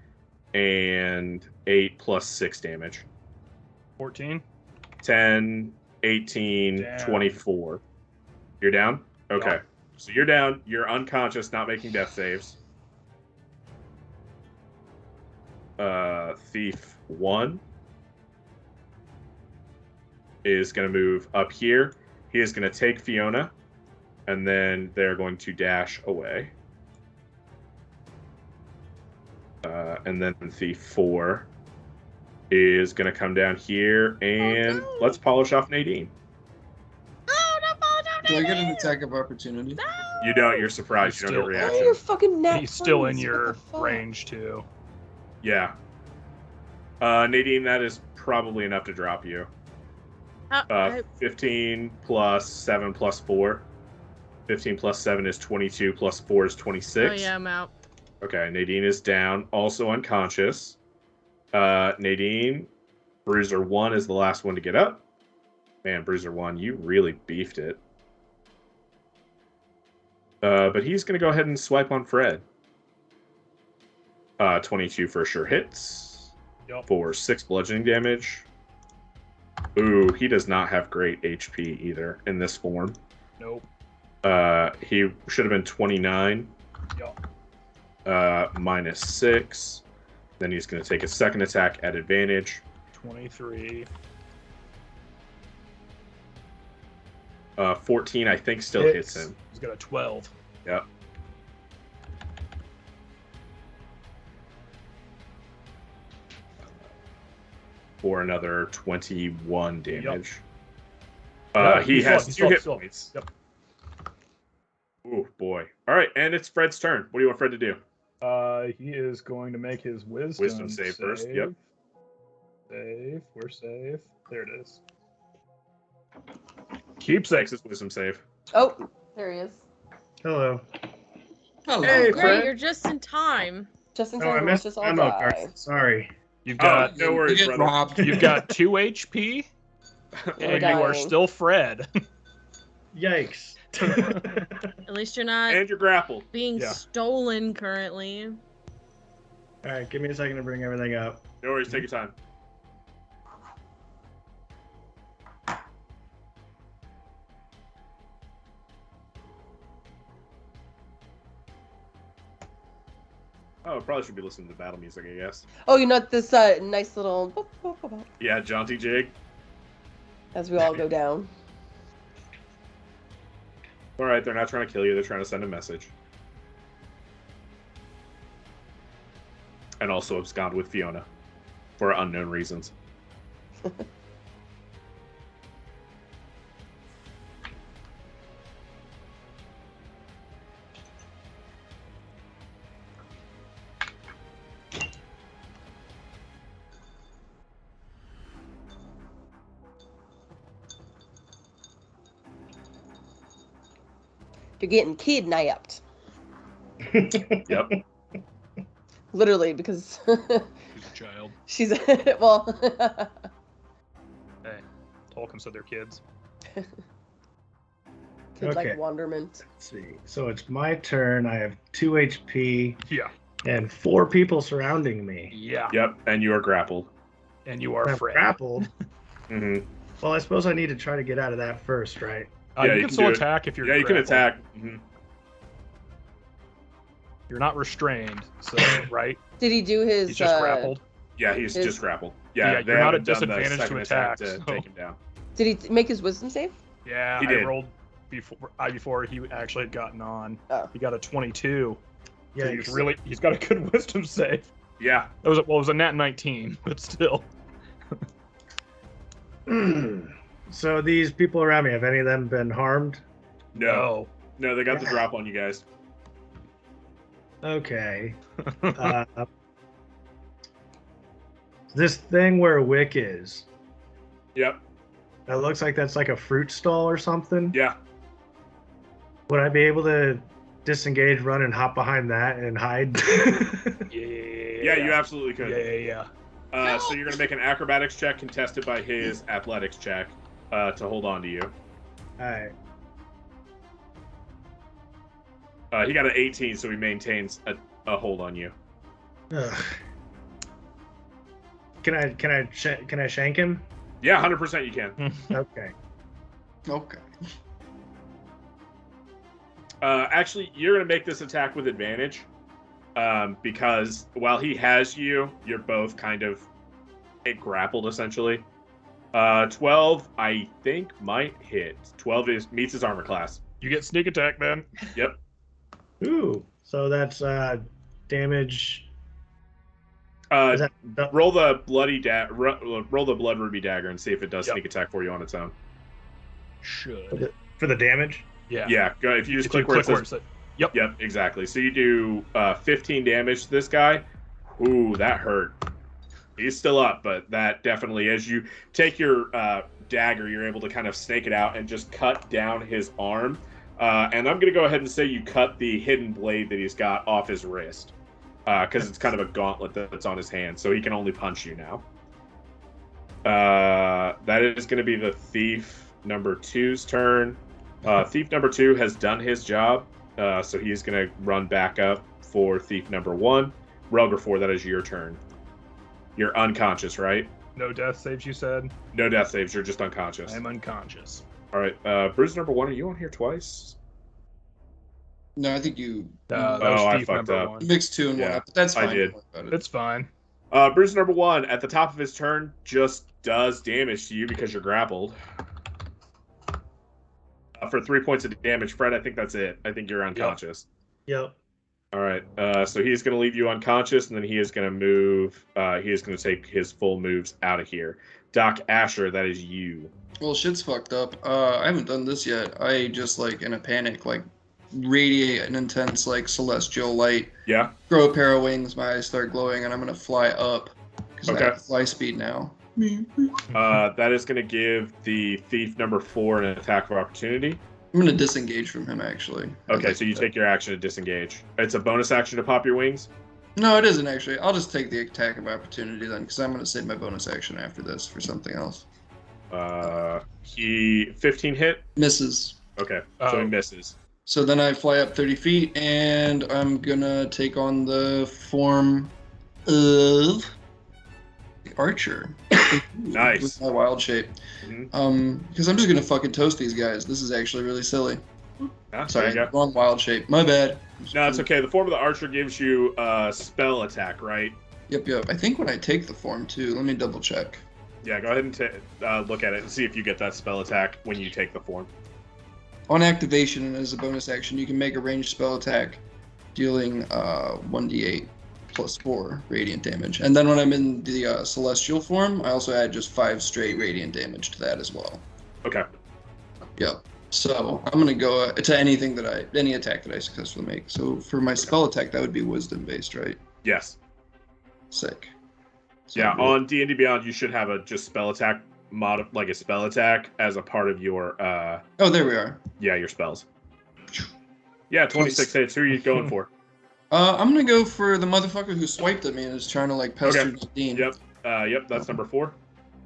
and 8 plus 6 damage. 14. 10, 18, Damn. 24. You're down? Okay. Yep. So you're down. You're unconscious, not making death saves. Thief 1 is going to move up here. He is going to take Fiona, and then they're going to dash away. And then Thief 4 is going to come down here, and let's polish off Nadine. Do I get an attack of opportunity? No! You don't. You're surprised. He's You don't get still- Oh, reaction. you're fucking net. He's still in 20s. your What the fuck? range too. Yeah. Nadine, that is probably enough to drop you. 15 plus 7 plus 4. 15 plus 7 is 22, plus 4 is 26. Oh yeah, I'm out. Okay, Nadine is down, also unconscious. Nadine, Bruiser 1 is the last one to get up. Man, Bruiser 1, you really beefed it. But he's going to go ahead and swipe on Fred. 22 for sure hits. Yep. For 6 bludgeoning damage. Ooh, he does not have great HP either in this form. Nope. He should have been 29. Yup. Minus 6. Then he's going to take a second attack at advantage. 23. 14, I think, still hits him. He's got a 12. Yep. For another 21 damage. No, He has 2 hit still. points. Yep. Oh boy. All right, and it's Fred's turn. What do you want Fred to do? He is going to make his wisdom save first, yep. Save. We're safe. There it is. Keepsake. Makes his wisdom save. Oh, there he is. Hello. Hello. Hey, Great, Fred. you're just in time. Just in Oh, I time, missed let's just all ammo die. card. Sorry. You've got no worries, You get brother. robbed. you've got 2 HP, and you are dying. still Fred. Yikes. At least you're not And you're grappled. being Yeah. stolen currently. All right, give me a second to bring everything up. No worries, take your time. Oh, probably should be listening to battle music, I guess. Oh, you know this nice little boop, boop, boop, boop, Yeah, jaunty jig. as we all go down. All right, they're not trying to kill you. They're trying to send a message. And also abscond with Fiona for unknown reasons. You're getting kidnapped. Yep. Literally, because He's a child. she's well. Hey, Tolkien said they're kids. Kids Okay. like wonderment. Let's see. So it's my turn. I have 2 HP Yeah. and 4 people surrounding me. Yeah. Yep, and you are grappled. And you are I'm Fred. grappled. Mm-hmm. Well, I suppose I need to try to get out of that first, right? You Yeah, you can can still do it. attack if you're Yeah, you can grappled. attack. Mm-hmm. You're not restrained, so right? Did he do his? He's just grappled. Yeah, he's His- just grappled. Yeah, Yeah, they you're not haven't at done the disadvantage to second attack attack, to so- take him down. Did he make his wisdom save? Yeah, He did. I rolled before he actually had gotten on. Oh. He got a 22. Yeah. So he's got a good wisdom save. Yeah. It was a nat 19, but still. So these people around me, have any of them been harmed? No, they got the drop on you guys. Okay. This thing where Wick is, Yep. That looks like that's like a fruit stall or something. Yeah. Would I be able to disengage, run, and hop behind that and hide? Yeah, you absolutely could. Yeah. So you're going to make an acrobatics check contested by his athletics check to hold on to you. Alright. He got an 18, so he maintains a hold on you. Ugh. Can I shank him? Yeah, 100% you can. Okay. Okay. Actually, you're going to make this attack with advantage because while he has you, you're both kind of grappled, essentially. 12, I think, might hit. 12 meets his armor class. You get sneak attack, man. Yep. Ooh. So that's damage. Roll the roll the blood ruby dagger and see if it does Yep. sneak attack for you on its own. Should. For the damage? Yeah. Yeah. Go if you just If you click where it says. says. Yep. Yep. Exactly. So you do 15 damage to this guy. Ooh, that hurt. He's still up, but that definitely, as you take your dagger, you're able to kind of snake it out and just cut down his arm. And I'm going to go ahead and say you cut the hidden blade that he's got off his wrist. Because it's kind of a gauntlet that's on his hand, so he can only punch you now. That is going to be the thief number 2's turn. Thief number 2 has done his job, so he's going to run back up for thief number 1. Relgar 4, that is your turn. You're unconscious, right? No death saves, you said? No death saves, you're just unconscious. I'm unconscious. All right, Bruiser number 1, are you on here twice? No, I think you That was I thief fucked number up. 1. mixed 2 and 1 up, but that's I fine. did. Don't worry about it. It's fine. Bruiser number 1, at the top of his turn, just does damage to you because you're grappled. For 3 points of damage. Fred, I think that's it. I think you're unconscious. Yep. All right, so he's going to leave you unconscious, and then he is going to move. He is going to take his full moves out of here. Doc Asher, that is you. Well, shit's fucked up. I haven't done this yet. I just, like, in a panic, like, radiate an intense, like, celestial light. Yeah? Grow a pair of wings, my eyes start glowing, and I'm gonna fly up. Because I Okay. have fly speed now. That is going to give the thief number 4 an attack of opportunity. I'm gonna disengage from him, actually. Okay, so you take your action to disengage. It's a bonus action to pop your wings? No, it isn't, actually. I'll just take the attack of opportunity then, because I'm gonna save my bonus action after this for something else. He 15 hit? Misses. Okay, so he Oh. misses. So then I fly up 30 feet, and I'm gonna take on the form of the archer. Nice. With my wild shape. Mhm. Because I'm just gonna fucking toast these guys. This is actually really silly. Yeah, Sorry, there you go. wrong wild shape. My bad. No, it's okay. The form of the archer gives you a spell attack, right? Yep. I think when I take the form too, let me double check. Yeah, go ahead and look at it and see if you get that spell attack when you take the form. On activation and as a bonus action, you can make a ranged spell attack, dealing 1d8 plus 4 radiant damage. And then when I'm in the celestial form, I also add just 5 straight radiant damage to that as well. Okay. Yep. So I'm gonna go to any attack that I successfully make. So for my spell attack, that would be wisdom based, right? Yes. Sick. So Yeah, we'll- on D&D Beyond, you should have a just spell attack like a spell attack as a part of your Oh, there we are. your spells. Yeah, 26 hits. Who are you going for? I'm gonna go for the motherfucker who swiped at me and is trying to like pester Okay. Dean. Yep, that's number 4.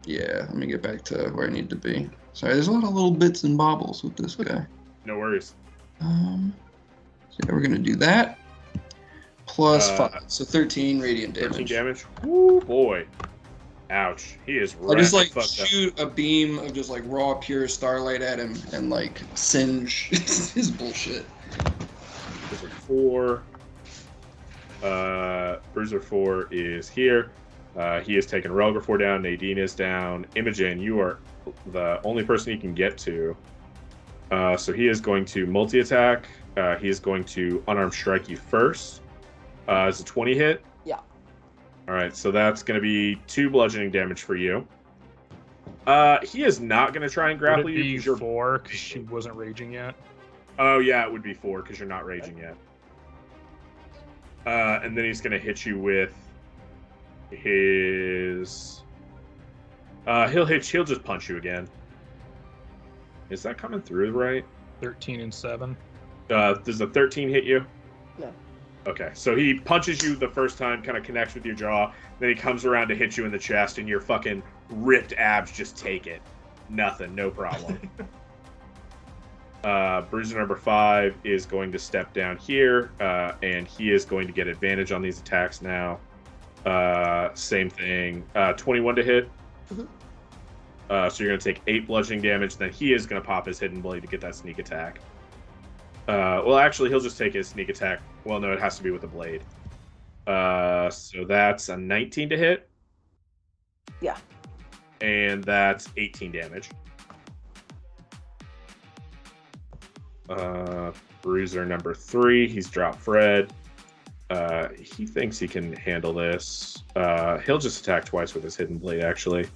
Yeah, let me get back to where I need to be. Sorry, there's a lot of little bits and bobbles with this guy. No worries. So yeah, we're gonna do that. Plus 5, so 13 radiant 13 damage. damage. Woo, boy. Ouch. He is I just like fucked up. shoot a beam of just like raw pure starlight at him and like singe his bullshit. Bruiser 4. Bruiser 4 is here. He has taken Relgar 4 down. Nadine is down. Imogen, you are the only person he can get to. So he is going to multi-attack. He is going to unarmed strike you first. Is a 20 hit? Yeah. All right, so that's going to be 2 bludgeoning damage for you. He is not going to try and Would grapple it you. be 'Cause 4 because she wasn't raging yet? Oh, yeah, it would be 4 because you're not raging yet. And then he's going to hit you with his He'll just punch you again. Is that coming through right? 13 and 7. Does a 13 hit you? No. Okay, so he punches you the first time, kind of connects with your jaw, then he comes around to hit you in the chest, and your fucking ripped abs just take it. Nothing, no problem. Bruiser number 5 is going to step down here, and he is going to get advantage on these attacks now. Same thing. 21 to hit. Mm-hmm. So you're going to take 8 bludgeoning damage. Then he is going to pop his hidden blade to get that sneak attack. Well, actually, he'll just take his sneak attack. Well, no, it has to be with a blade. So that's a 19 to hit. Yeah. And that's 18 damage. Bruiser number 3, he's dropped Fred. He thinks he can handle this. He'll just attack twice with his hidden blade, actually.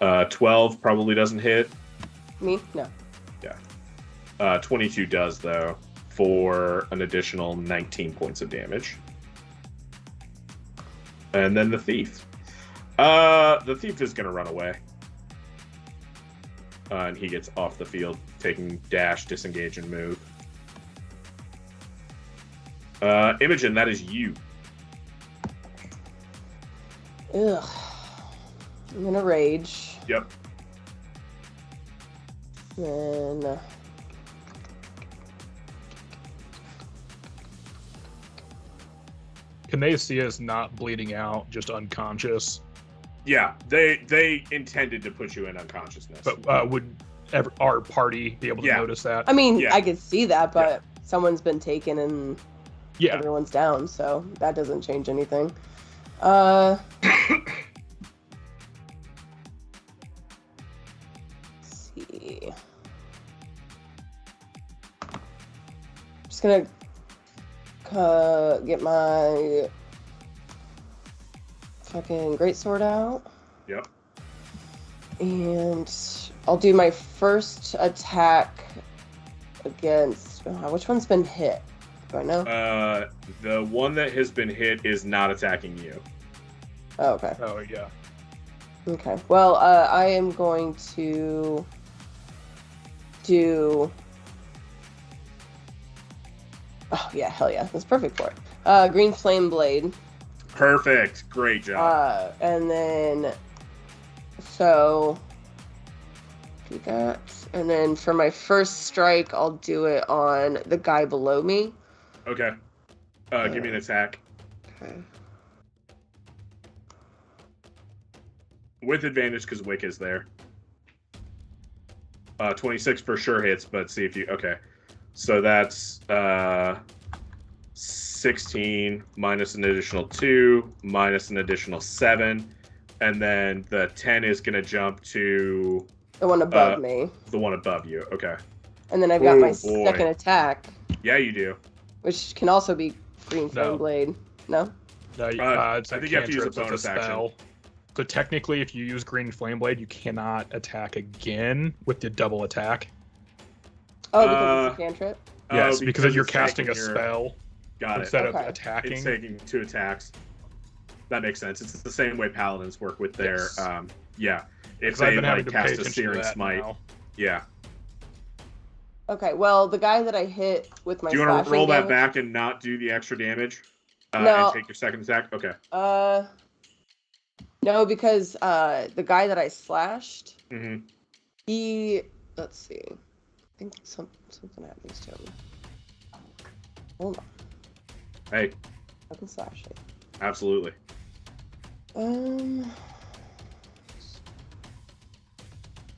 12 probably doesn't hit. Me? No. Yeah. 22 does, though, for an additional 19 points of damage. And then the thief. The thief is going to run away. And he gets off the field, taking dash, disengage, and move. Imogen, that is you. Ugh. I'm gonna rage. Yep. Then Can they see us not bleeding out, just unconscious? Yeah, they intended to put you in unconsciousness. But would our party be able to notice that? I mean, Yeah. I could see that, but someone's been taken and everyone's down, so that doesn't change anything. Let's see. Just gonna get my fucking greatsword out. Yep. And I'll do my first attack against... which one's been hit? Do I know? The one that has been hit is not attacking you. Oh, okay. Oh, yeah. Okay. Well, I am going to do... Oh, yeah, hell yeah. That's perfect for it. Green Flame Blade. Perfect. Great job. And then... So... Do that. And then for my first strike, I'll do it on the guy below me. Okay. Give me an attack. Okay. With advantage, because Wick is there. 26 for sure hits, but see if you... Okay. So that's 16 minus an additional 2, minus an additional 7. And then the 10 is going to jump to... The one above me. The one above you, okay. And then I've got my second attack. Yeah, you do. Which can also be Green Flame Blade. No? No, it's I think you have to use a cantrip, bonus it's a spell. action. So technically, if you use Green Flame Blade, you cannot attack again with the double attack. Oh, because it's a cantrip? Yes, because you're it's casting a taking your- spell Got it. instead of Okay. attacking. It's taking 2 attacks. That makes sense. It's the same way paladins work with their... Yes. Yeah. If 'Cause I've they been having like to pay cast a attention to Searing that Smite. now. Yeah. Okay, well, the guy that I hit with my Do you want to slashing roll that damage- back and not do the extra damage? No. And take your second attack? Okay. No, because the guy that I slashed, Mm-hmm. he... Let's see. I think something happens to him. Hold on. Hey, I can slash it. absolutely.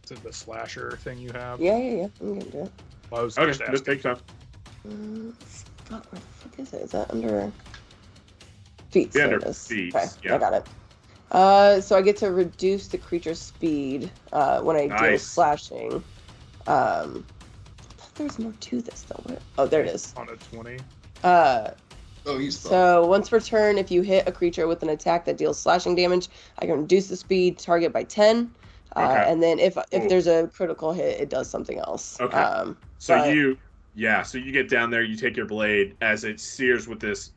Is it the slasher thing you have? Yeah. I'm gonna do it. Well, I was Okay, just just asking. take time. Fuck, where the fuck is it? Is that under feats? Yeah, There under it is. feats, Okay, yeah. I got it. So I get to reduce the creature's speed when I deal Nice. slashing. I thought there was more to this though. Oh, there it is. On a 20. Oh, he's fucked. So once per turn, if you hit a creature with an attack that deals slashing damage, I can reduce the speed target by 10. Okay. And then if Ooh. there's a critical hit, it does something else. Okay. So but- Yeah, so you get down there, you take your blade as it sears with this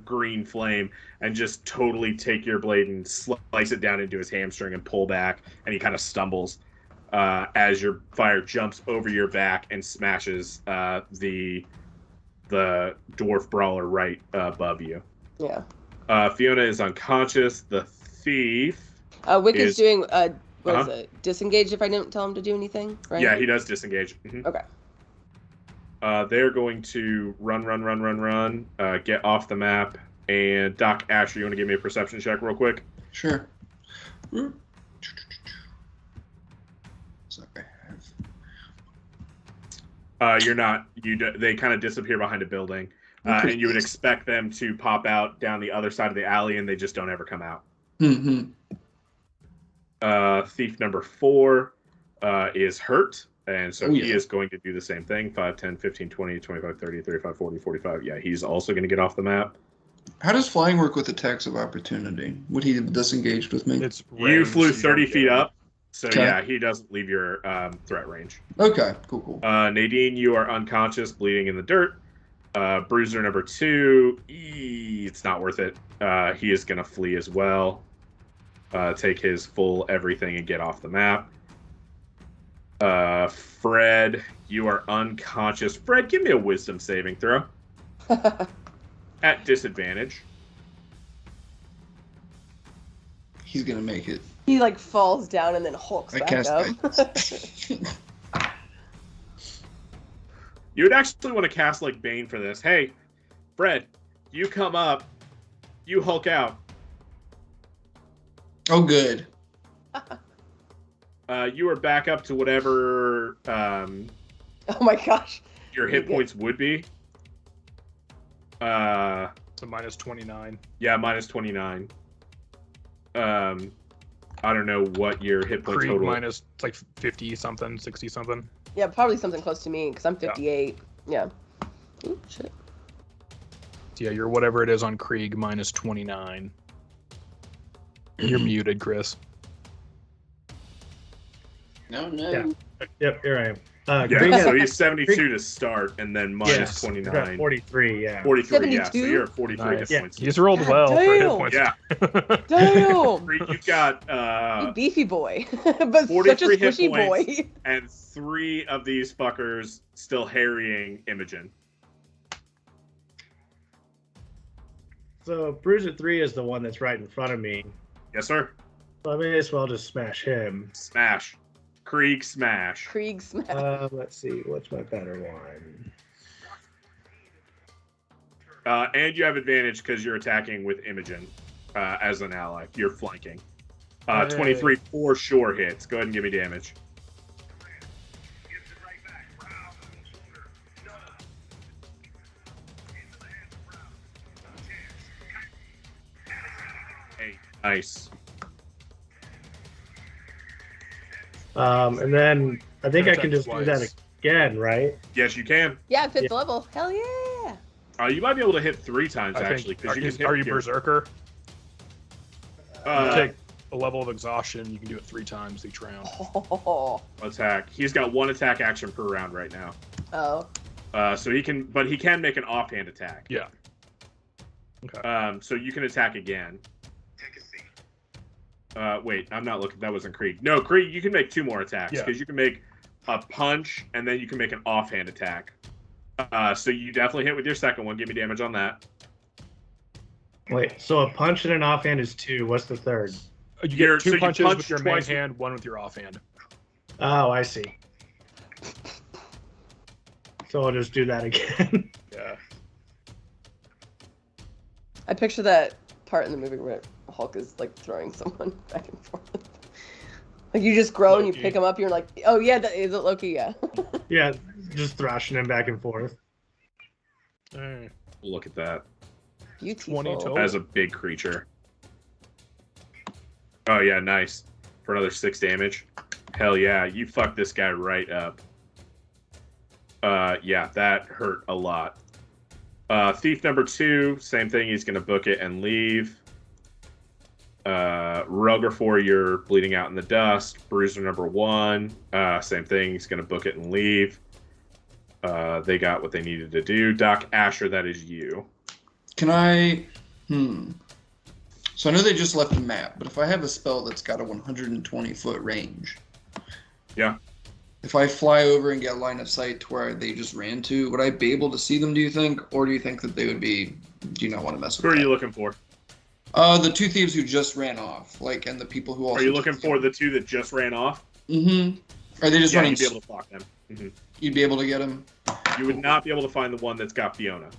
green flame, and just totally take your blade and slice it down into his hamstring and pull back, and he kind of stumbles as your fire jumps over your back and smashes the dwarf brawler right above you. Yeah. Fiona is unconscious. The thief. Wick is doing what Uh-huh. is it? Disengage if I didn't tell him to do anything, right? Yeah, he does disengage. Mhm. Okay. They're going to run, get off the map. And Doc Asher, you want to give me a perception check real quick? Sure. Sorry. You're not. They kind of disappear behind a building, and you would expect them to pop out down the other side of the alley, and they just don't ever come out. Mm-hmm. Thief number 4 is hurt, and so he yeah. is going to do the same thing. 5, 10, 15, 20, 25, 30, 35, 40, 45. Yeah, he's also going to get off the map. How does flying work with attacks of opportunity? Would he have disengaged with me? It's You range, flew so 30 don't feet get up, so Okay. yeah, he doesn't leave your threat range. Okay, cool. Nadine, you are unconscious, bleeding in the dirt. Bruiser number 2, it's not worth it. He is going to flee as well. Take his full everything and get off the map. Fred, you are unconscious. Fred, give me a wisdom saving throw. At disadvantage. He's gonna make it. He like falls down and then hulks I back cast up. You would actually want to cast like Bane for this. Hey, Fred, you come up, you Hulk out. Oh, good. You are back up to whatever Oh my gosh. your hit points would be. So minus 29. Yeah, minus 29. I don't know what your hit point Krieg total. minus it's like 50 something, 60 something. Yeah, probably something close to me because I'm 58. Yeah. Ooh, shit. So yeah, you're whatever it is on Krieg minus 29. You're muted, Chris. No. Yeah. Yep, here I am. Yeah, Krieg so has- he's 72 to start, and then minus yes, I got 29. 43, yeah. 43, yeah. So 72? you're at 43 Nice. hit Yeah. points. He's rolled God well for hit damn. points. Yeah. Damn. You've got You beefy boy. But such a 43 hit squishy points. boy. and 3 of these fuckers still harrying Imogen. So Bruiser 3 is the one that's right in front of me. Yes, sir. So I may as well just smash him. Smash. Krieg smash. Krieg smash. Let's see, what's my better one? And you have advantage because you're attacking with Imogen as an ally. You're flanking. 23 for sure hits. Go ahead and give me damage. Hey, nice. And then I think I Attack can just do that twice. again, right? Yes, you can. Yeah, 5th level. Hell yeah. You might be able to hit 3 times I actually. think, Because you can hit are you your- Berserker? You Uh, take a level of exhaustion, you can do it 3 times each round. Oh. attack. He's got 1 attack action per round right now. So he can, but he can make an offhand attack. Yeah. Okay. So you can attack again. Wait, I'm not looking. That wasn't Krieg. No, Krieg, you can make 2 more attacks Yeah. because you can make a punch and then you can make an offhand attack. So you definitely hit with your second one. Give me damage on that. Wait, so a punch and an offhand is 2. What's the third? You You're- get 2 so you punches punch with your main twice with- hand, 1 with your offhand. Oh, I see. So I'll just do that again. Yeah. I picture that part in the movie where Hulk is like throwing someone back and forth. Like you just grow and you Loki. pick him up. You're like, oh yeah, is it Loki? Yeah. Yeah, just thrashing him back and forth. Look at that. Beautiful. 20 total. As a big creature. Oh yeah, nice. For another 6 damage. Hell yeah, you fucked this guy right up. Yeah, that hurt a lot. Thief number 2, same thing. He's gonna book it and leave. Rugger 4, you're bleeding out in the dust. Bruiser number 1, same thing. He's gonna book it and leave. They got what they needed to do. Doc Asher, that is you. Can I... So I know they just left a map, but if I have a spell that's got a 120-foot range... Yeah. If I fly over and get line of sight to where they just ran to, would I be able to see them, do you think? Or do you think that they would be... Do you not want to mess with Who are that? you looking for? The two thieves who just ran off, and the people who also... Are you looking for the two that just ran off? Mm-hmm. Are they just running... You'd be able to block them. Mm-hmm. You'd be able to get them? You would not be able to find the one that's got Fiona.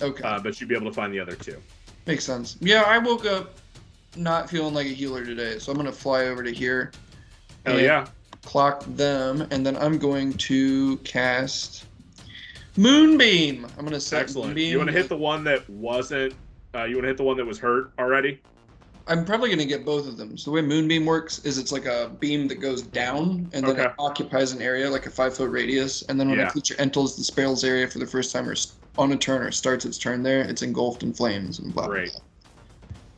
Okay. But you'd be able to find the other two. Makes sense. Yeah, I woke up not feeling like a healer today, so I'm going to fly over to here. Hell yeah. Clock them, and then I'm going to cast Moonbeam. I'm going to set Excellent. Moonbeam. You want to hit the one that wasn't... you want to hit the one that was hurt already? I'm probably going to get both of them. So the way Moonbeam works is it's like a beam that goes down, and then it occupies an area, like a 5-foot radius, and then when a creature enters the spell's area for the first time or on a turn or starts its turn there, it's engulfed in flames and blah, blah, blah.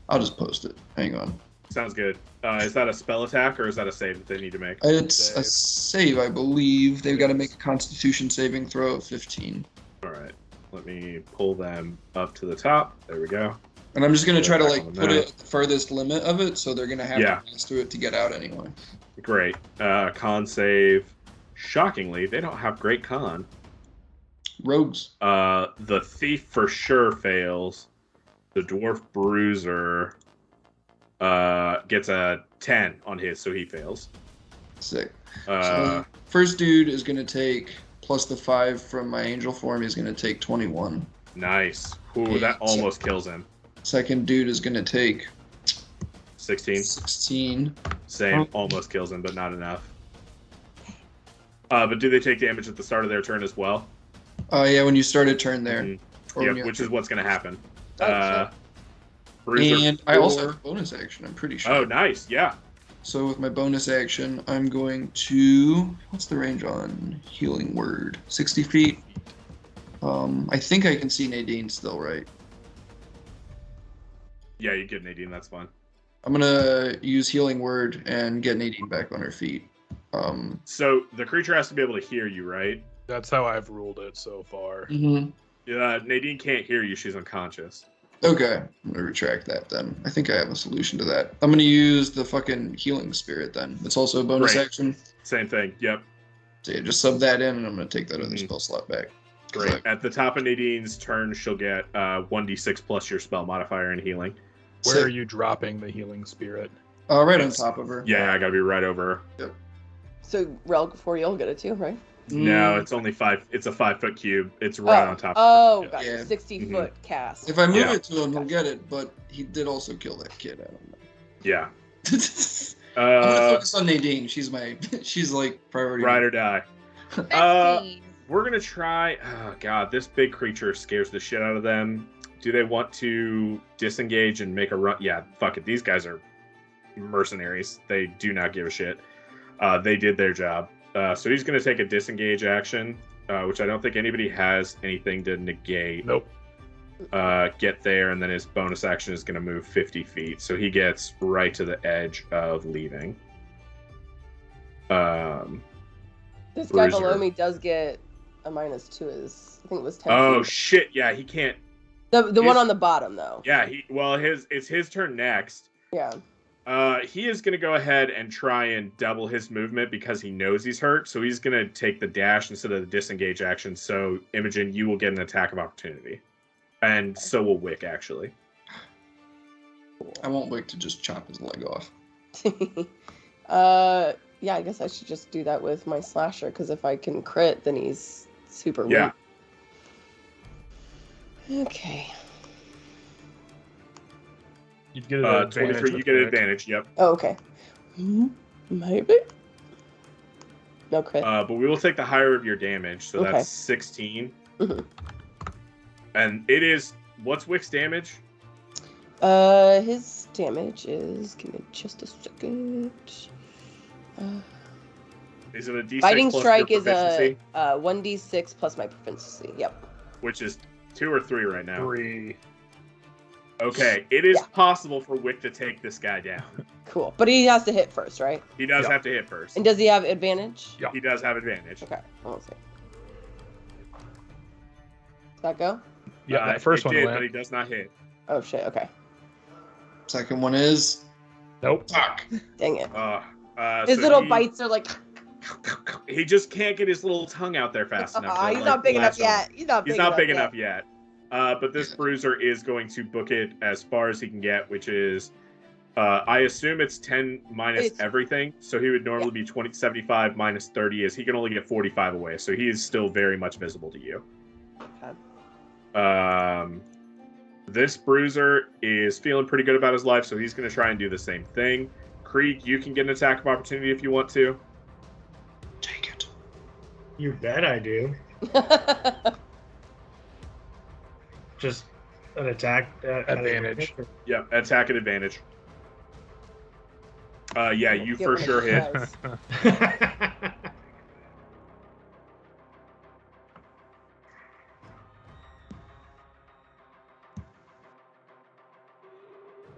I'll just post it. Hang on. Sounds good. Is that a spell attack, or is that a save that they need to make? It's a save, I believe. They've got to make a Constitution saving throw of 15. All right. Let me pull them up to the top. There we go. And I'm just going to try to put it at the furthest limit of it, so they're going to have to pass through it to get out anyway. Great. Con save. Shockingly, they don't have great con. Rogues. The thief for sure fails. The dwarf bruiser gets a 10 on his, so he fails. Sick. So first dude is going to take, plus the 5 from my angel form, he's going to take 21. Nice. Ooh, that almost kills him. Second dude is going to take 16. 16. Same. Almost kills him, but not enough. But do they take damage at the start of their turn as well? Yeah, when you start a turn there. Mm-hmm. Yeah, which is what's going to happen. And I also have a bonus action, I'm pretty sure. Oh, nice. Yeah. So with my bonus action, I'm going to... What's the range on Healing Word? 60 feet? I think I can see Nadine still, right? Yeah, you get Nadine. That's fine. I'm going to use Healing Word and get Nadine back on her feet. So the creature has to be able to hear you, right? That's how I've ruled it so far. Mm-hmm. Yeah, Nadine can't hear you. She's unconscious. Okay, I'm going to retract that then. I think I have a solution to that. I'm going to use the fucking Healing Spirit then. It's also a bonus action. Same thing, yep. So yeah, just sub that in and I'm going to take that other spell slot back. Great. At the top of Nadine's turn, she'll get 1d6 plus your spell modifier in healing. Where are you dropping the Healing Spirit? Right on top of her. Yeah, I gotta be right over her. Yep. So Relg for you'll get it too, right? No, it's only 5. It's a 5-foot cube. It's right on top. Oh, of got it. 60-foot cast. If I move it to him, he'll get it. But he did also kill that kid. I don't know. Yeah. I'm gonna focus on Nadine. She's like priority. Ride or die. We're gonna try. Oh god, this big creature scares the shit out of them. Do they want to disengage and make a run? Yeah, fuck it. These guys are mercenaries. They do not give a shit. They did their job. So he's going to take a disengage action, which I don't think anybody has anything to negate. Nope. Get there, and then his bonus action is going to move 50 feet. So he gets right to the edge of leaving. This guy below me does get a -2 to his, I think it was 10 Oh, feet. shit. Yeah, he can't. The one on the bottom, though. Yeah, it's his turn next. Yeah. He is going to go ahead and try and double his movement because he knows he's hurt. So he's going to take the dash instead of the disengage action. So, Imogen, you will get an attack of opportunity. And so will Wick, actually. I want Wick to just chop his leg off. Yeah, I guess I should just do that with my slasher, because if I can crit, then he's super weak. Yeah. Okay. You get an advantage. 23, you get an advantage, yep. Oh, okay. Maybe? No crit. But we will take the higher of your damage, so Okay. that's 16. Mm-hmm. And it is... What's Wick's damage? His damage is... Give me just a second. Is it a D6 Fighting plus Strike your is proficiency? a 1d6 plus my proficiency. Yep. Which is 2 or 3 right now? 3. Okay, it is possible for Wick to take this guy down. Cool. But he has to hit first, right? He does have to hit first. And does he have advantage? Yeah. He does have advantage. Okay. Let's see. Does that go? Yeah, that first one did, went. but he does not hit. Oh shit. Okay. Second one is. Nope. Fuck. Dang it. His So little bites are like. He just can't get his little tongue out there fast enough. To, He's like, not big enough latch on. yet. He's not big enough yet. But this bruiser is going to book it as far as he can get, which is, I assume it's 10 minus everything. So he would normally be 20, 75 minus 30 is he can only get 45 away. So he is still very much visible to you. Okay. This bruiser is feeling pretty good about his life, so he's going to try and do the same thing. Krieg, you can get an attack of opportunity if you want to. Take it. You bet I do. Just an attack advantage. Yeah, attack at advantage. Yeah, you for sure hit.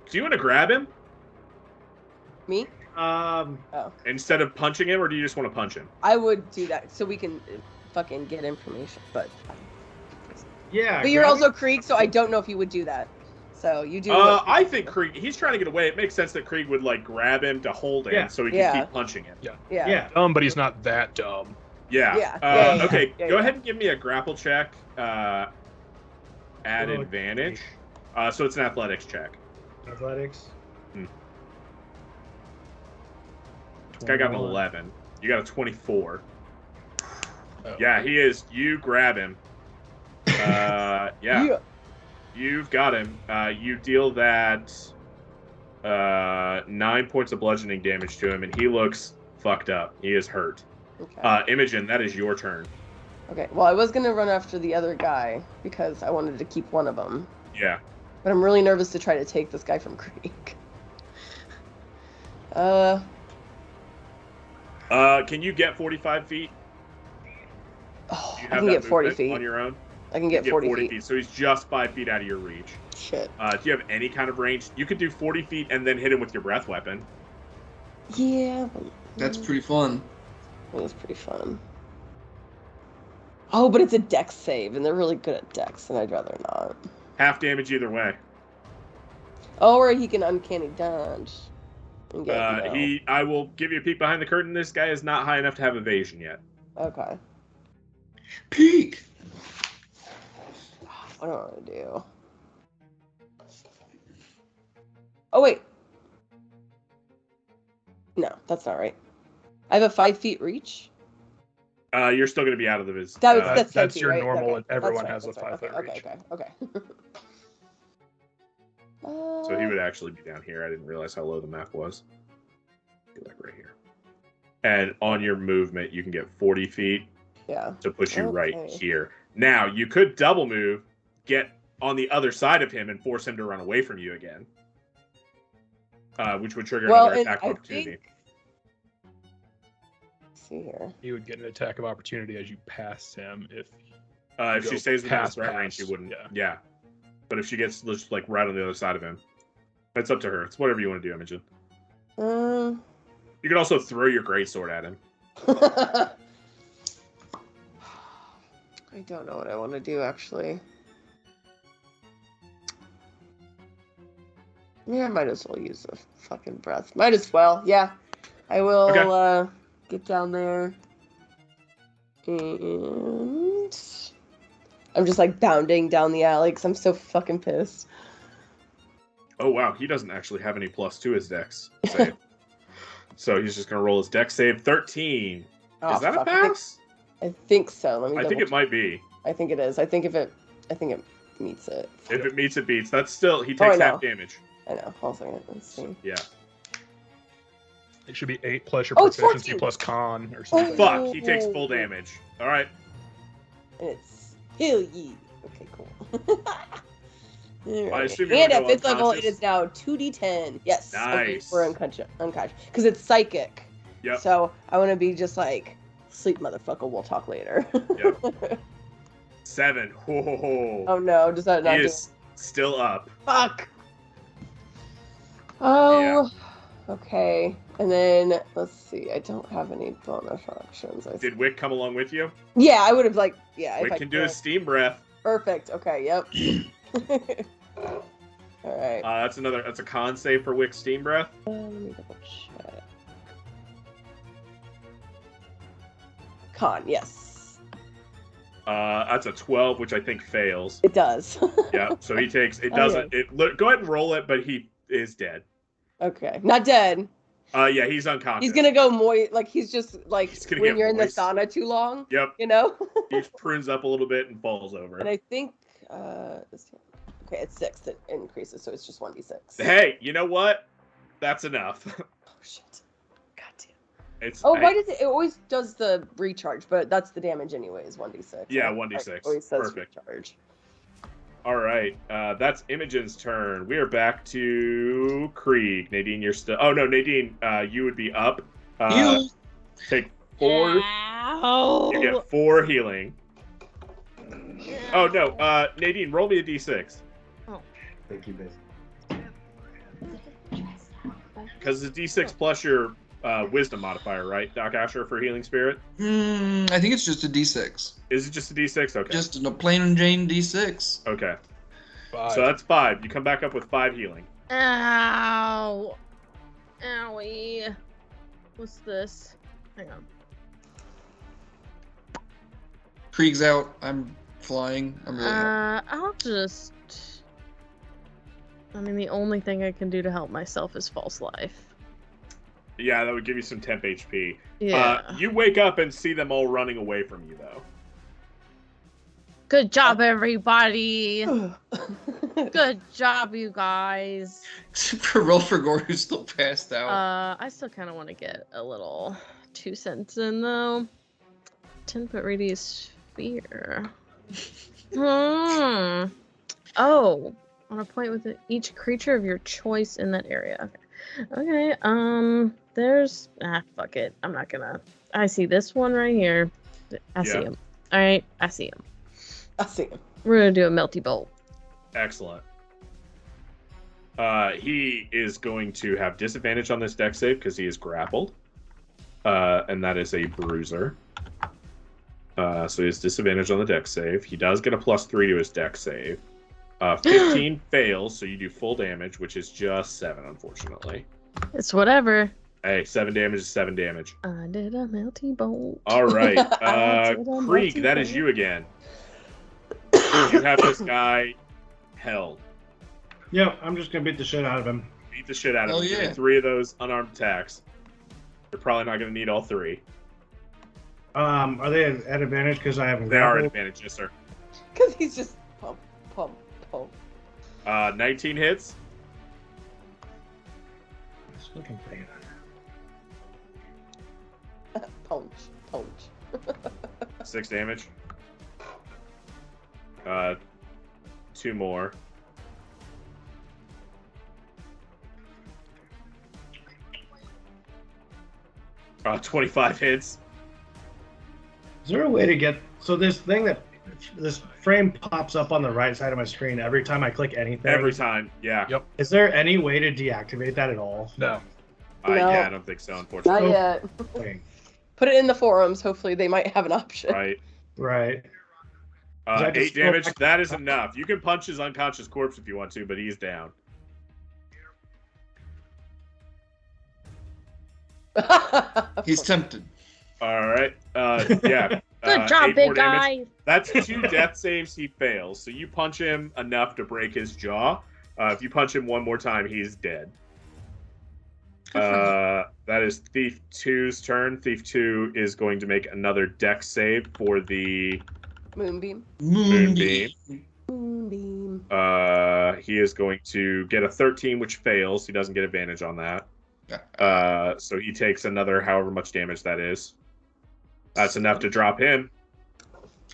Do you want to grab him? Me? Instead of punching him, or do you just want to punch him? I would do that so we can fucking get information, but. Yeah. But you're also Krieg, so I don't know if you would do that. So you do. I think Krieg. He's trying to get away. It makes sense that Krieg would like grab him to hold him, so he can keep punching him. Yeah. Dumb, but he's not that dumb. Yeah. Okay. Go ahead and give me a grapple check. At advantage. So it's an athletics check. Athletics. This guy got an 11. You got a 24. Oh. Yeah, he is. You grab him. Yeah. You've got him. You deal that 9 points of bludgeoning damage to him, and he looks fucked up. He is hurt. Okay. Imogen, that is your turn. Okay. Well, I was gonna run after the other guy because I wanted to keep one of them. Yeah. But I'm really nervous to try to take this guy from Krieg. Can you get 45 feet? Oh, You I have can that get 40 movement feet. on your own. I can get 40 feet. So he's just 5 feet out of your reach. Shit. Do you have any kind of range? You could do 40 feet and then hit him with your breath weapon. Yeah. That's pretty fun. That's pretty fun. Oh, but it's a dex save, and they're really good at dex, and I'd rather not. Half damage either way. Oh, or he can uncanny dodge. And get, I will give you a peek behind the curtain. This guy is not high enough to have evasion yet. Okay. Peek. What do I want to do? Oh, wait. No, that's not right. I have a 5 feet reach. You're still going to be out of the biz. That's 10 that's feet, your right? normal, Okay. and everyone That's has a right. 5 foot reach. Okay. So he would actually be down here. I didn't realize how low the map was. Like right here. And on your movement, you can get 40 feet to push you right here. Now, you could double move, get on the other side of him, and force him to run away from you again. Which would trigger another attack opportunity. See here. You would get an attack of opportunity as you pass him if she stays within his threat range, pass. she wouldn't. Yeah. But if she gets just like right on the other side of him, it's up to her. It's whatever you want to do, Imogen. You can also throw your greatsword at him. I don't know what I want to do, actually. Yeah, I might as well use the fucking breath. Might as well, yeah. I will get down there. And I'm just like bounding down the alley because I'm so fucking pissed. Oh, wow. He doesn't actually have any plus to his dex save. So he's just going to roll his dex save. 13. Oh, is that fuck. a pass? I think so. I think it might be. I think it is. I think it meets it. If it meets, it beats. That's still, he takes half damage. I know. Hold on a second. Let's see. Yeah. It should be 8 plus your proficiency plus con or something. Fuck, he takes full damage. All right. And it's hell yeah. Okay, cool. Right. I assume And at 5th level, it is now 2d10. Yes. Nice. Okay, we're unconscious. Because it's psychic. Yep. So I want to be just like, sleep, motherfucker. We'll talk later. Yep. 7. Whoa. Oh no, does that not He do is still up. Fuck. Oh. Yeah. Okay. And then, let's see. I don't have any bonus actions. Did Wick come along with you? Yeah, I would have Wick can do his steam breath. Perfect. Okay. Yep. All right. That's a con save for Wick Steam Breath. Let me double check. Con, yes. That's a 12, which I think fails. It does. Yeah, so he takes it. Doesn't yes. it? Go ahead and roll it, but he is dead. Okay, not dead. Yeah, he's unconscious. He's gonna go moist, like he's just like He's gonna when get you're moist. in the sauna too long. Yep. You know. He prunes up a little bit and falls over. And I think, okay, it's 6 that increases, so it's just 1d6. Hey, you know what? That's enough. Oh shit! God damn. Why does it always does the recharge? But that's the damage anyways. 1d6. Yeah, right? 1d6. Like, always says Perfect. Recharge. All right, that's Imogen's turn. We are back to Krieg. Nadine, you're still. Oh no, Nadine, you would be up. Heal. Take 4. Ow. You get 4 healing. Oh no, Nadine, roll me a d6. Thank you, Biz. Because it's d6 plus your wisdom modifier, right, Doc Asher, for healing spirit? I think it's just a D6. Is it just a d6? Okay. Just a plain and Jane D6. Okay. 5. So that's 5. You come back up with 5 healing. Ow. Owie. What's this? Hang on. Krieg's out. I'm flying. I'm really I'll just... I mean, the only thing I can do to help myself is false life. Yeah, that would give you some temp HP. Yeah. You wake up and see them all running away from you, though. Good job, everybody. Good job, you guys. For roll for Gore, who's still passed out. I still kind of want to get a little 2 cents in, though. 10-foot radius sphere. Oh. On a point with each creature of your choice in that area. Okay. There's fuck it. I'm not gonna. I see this one right here. I see him. All right, I see him. I see him. We're gonna do a melty bolt. Excellent. He is going to have disadvantage on this dex save because he is grappled, and that is a bruiser. So he has disadvantage on the dex save. He does get a +3 to his dex save. 15 fails, so you do full damage, which is just 7, unfortunately. It's whatever. Hey, 7 damage is 7 damage. I did a melty bolt. All right, I did a Krieg, melty that is bolt. you again. You have this guy held. Yeah, I'm just gonna beat the shit out of him. Beat the shit out of Oh, him. Give me yeah. 3 of those unarmed attacks. You're probably not going to need all 3. Are they at advantage because I haven't? They are at grappled? advantage, yes, sir. Because he's just pump, pump, pump. 19 hits. It's looking bad. Punch, punch. 6 damage. 2 more. Uh, 25 hits. Is there a way to get this frame pops up on the right side of my screen every time I click anything? Every time, yeah. Yep. Is there any way to deactivate that at all? No. No. Yeah, I don't think so, Not unfortunately. yet. Okay. Put it in the forums. Hopefully they might have an option. Right. Right. I just 8 damage. feel like- That is enough. You can punch his unconscious corpse if you want to, but he's down. He's tempted. All right. Yeah. Good job, 8 more big damage. guy. That's 2 death saves he fails. So you punch him enough to break his jaw. If you punch him one more time, he's dead. That is Thief 2's turn. Thief 2 is going to make another dex save for the Moonbeam. Moonbeam. Moonbeam. He is going to get a 13, which fails. He doesn't get advantage on that. So he takes another however much damage that is. That's enough to drop him.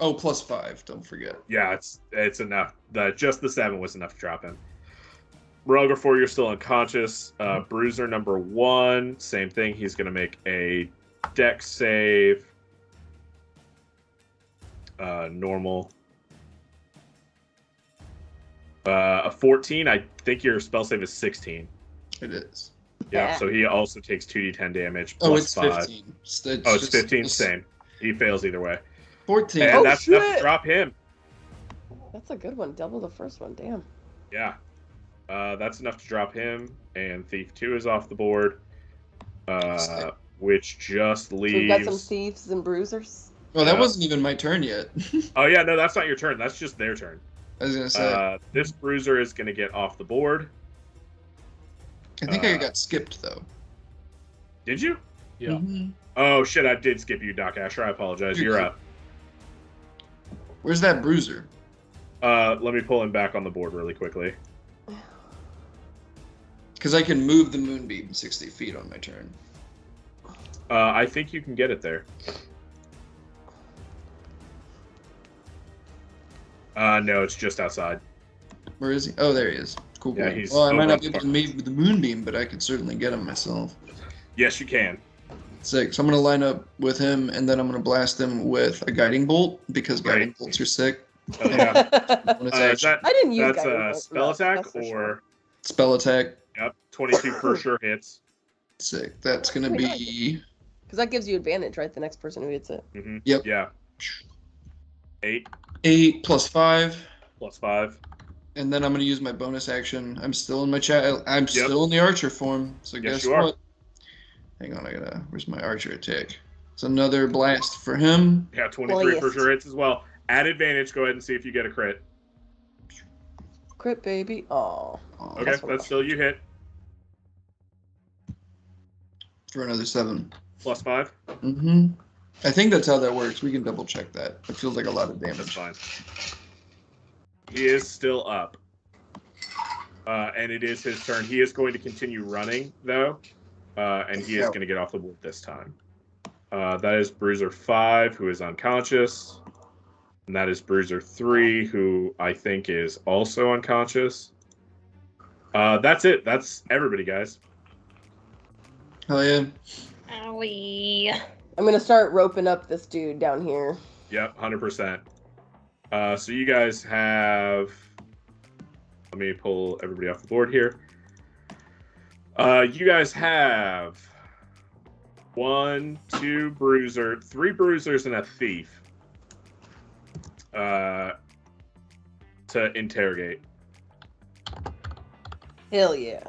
Oh, +5. Don't forget. Yeah, it's enough. Just the 7 was enough to drop him. Relgar, you're still unconscious. Bruiser number 1, same thing. He's going to make a dex save. Normal. A 14. I think your spell save is 16. It is. Yeah, so he also takes 2d10 damage. Oh, plus it's 5. 15. It's 15. Same. He fails either way. 14. And Oh, that's enough to shit. drop him. That's a good one. Double the first one. Damn. Yeah. That's enough to drop him, and Thief 2 is off the board. Which just leaves... So we've got some thieves and bruisers. Oh, that wasn't even my turn yet. Oh, yeah, no, that's not your turn. That's just their turn. I was gonna say. This bruiser is going to get off the board. I think I got skipped, though. Did you? Yeah. Mm-hmm. Oh, shit, I did skip you, Doc Asher. I apologize. You're up. Where's that bruiser? Let me pull him back on the board really quickly. Because I can move the moonbeam 60 feet on my turn. I think you can get it there. No, it's just outside. Where is he? Oh, there he is. Cool. Yeah, cool. he's Well, I might over not be able to move with the moonbeam, but I could certainly get him myself. Yes, you can. Sick. So I'm gonna line up with him, and then I'm gonna blast him with a guiding bolt because guiding bolts are sick. Oh, yeah. Is that, I didn't use that's guiding a bolt. spell No, attack that's for or sure. spell attack? Yep, 22 for sure hits. Sick. That's gonna be Because that gives you advantage, right? The next person who hits it. Mm-hmm. Yep. Yeah. 8 8 plus 5, plus 5. and then I'm gonna use my bonus action. I'm still in my chat. I'm still in the archer form. So Yes, guess you are. what? Hang on, where's my archer attack? It's another blast for him. Yeah, 23 for Blast. sure hits as well. Add advantage. Go ahead and see if you get a crit. Crit, baby. Oh. Okay, that's still you hit. For another 7. Plus 5. Mm-hmm. I think that's how that works. We can double check that. It feels like a lot of That's damage. fine. He is still up. And it is his turn. He is going to continue running, though. And he is going to get off the board this time. That is Bruiser 5, who is unconscious. And that is Bruiser 3, who I think is also unconscious. That's it. That's everybody, guys. Hell yeah. Owie. I'm going to start roping up this dude down here. Yep, 100%. So you guys have... Let me pull everybody off the board here. You guys have 1, 2 bruiser, 3 bruisers, and a thief to interrogate. Hell yeah.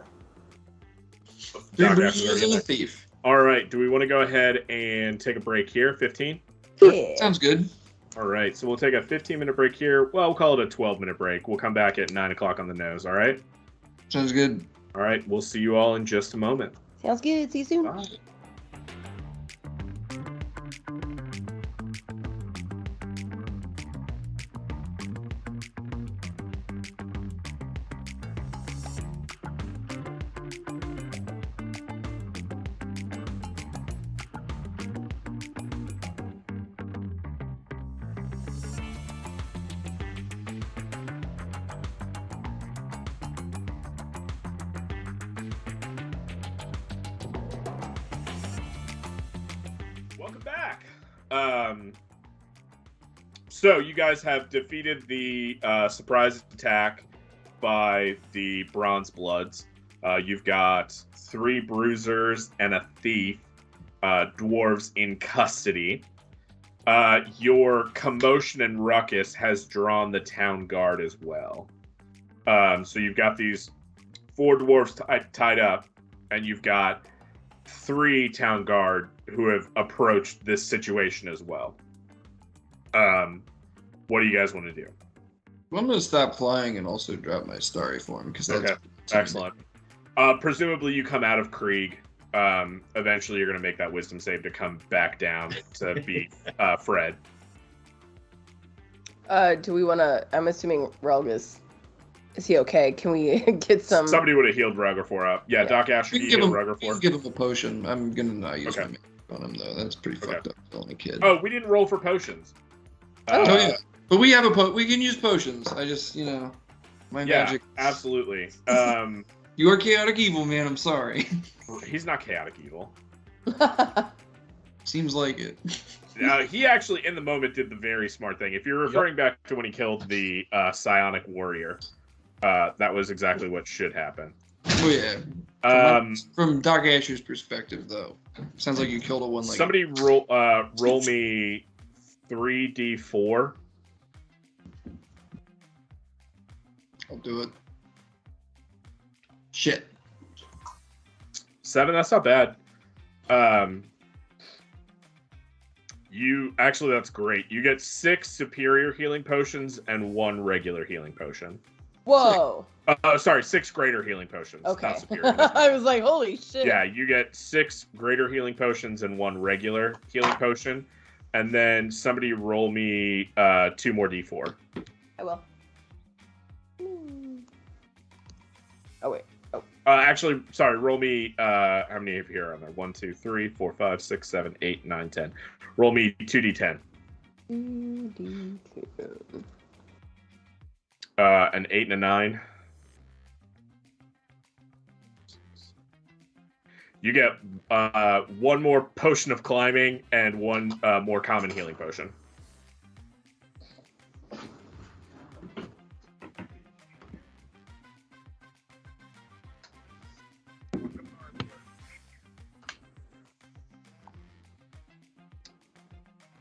3 Doc, bruisers and a thief. All right, do we want to go ahead and take a break here? 15? Yeah. Sounds good. All right, so we'll take a 15-minute break here. Well, we'll call it a 12-minute break. We'll come back at 9 o'clock on the nose, all right? Sounds good. All right, we'll see you all in just a moment. Sounds good. See you soon. Bye. Welcome back. So you guys have defeated the surprise attack by the Bronze Bloods. You've got 3 bruisers and a thief, dwarves in custody. Your commotion and ruckus has drawn the town guard as well. So you've got these 4 dwarves tied up, and you've got 3 town guard who have approached this situation as well. What do you guys want to do? Well, I'm going to stop flying and also drop my starry form because that's Okay, excellent. Presumably you come out of Krieg. Eventually you're going to make that wisdom save to come back down to beat Fred. Do we want to... I'm assuming Relg is he okay? Can we get some... Somebody would have healed Ruggerfor up. Yeah, Doc Asher, We you can heal give him, we can Ruggerfor. give him a potion. I'm going to not use Okay. my magic on him, though. That's pretty fucked up. He's only a kid. Oh, we didn't roll for potions. Oh, yeah. But we have we can use potions. I just, my Yeah, magic. absolutely. You are chaotic evil, man. I'm sorry. He's not chaotic evil. Seems like it. He actually, in the moment, did the very smart thing. If you're referring back to when he killed the psionic warrior, that was exactly what should happen. Oh, yeah. From Doc Asher's perspective, though, sounds like you killed a one. Like Somebody roll me 3d4. I'll do it. Shit. 7, that's not bad. That's great. You get 6 superior healing potions and 1 regular healing potion. Whoa. Sorry, 6 greater healing potions. Okay. Not superior. I was like, holy shit. Yeah, you get 6 greater healing potions and 1 regular healing potion. And then somebody roll me 2 more d4. I will. Oh, wait. Oh. Actually, sorry, roll me, how many of you are on there? 1, 2, 3, 4, 5, 6, 7, 8, 9, 10. Roll me 2d10. 2d10. An 8 and a 9. You get 1 more potion of climbing and 1 more common healing potion.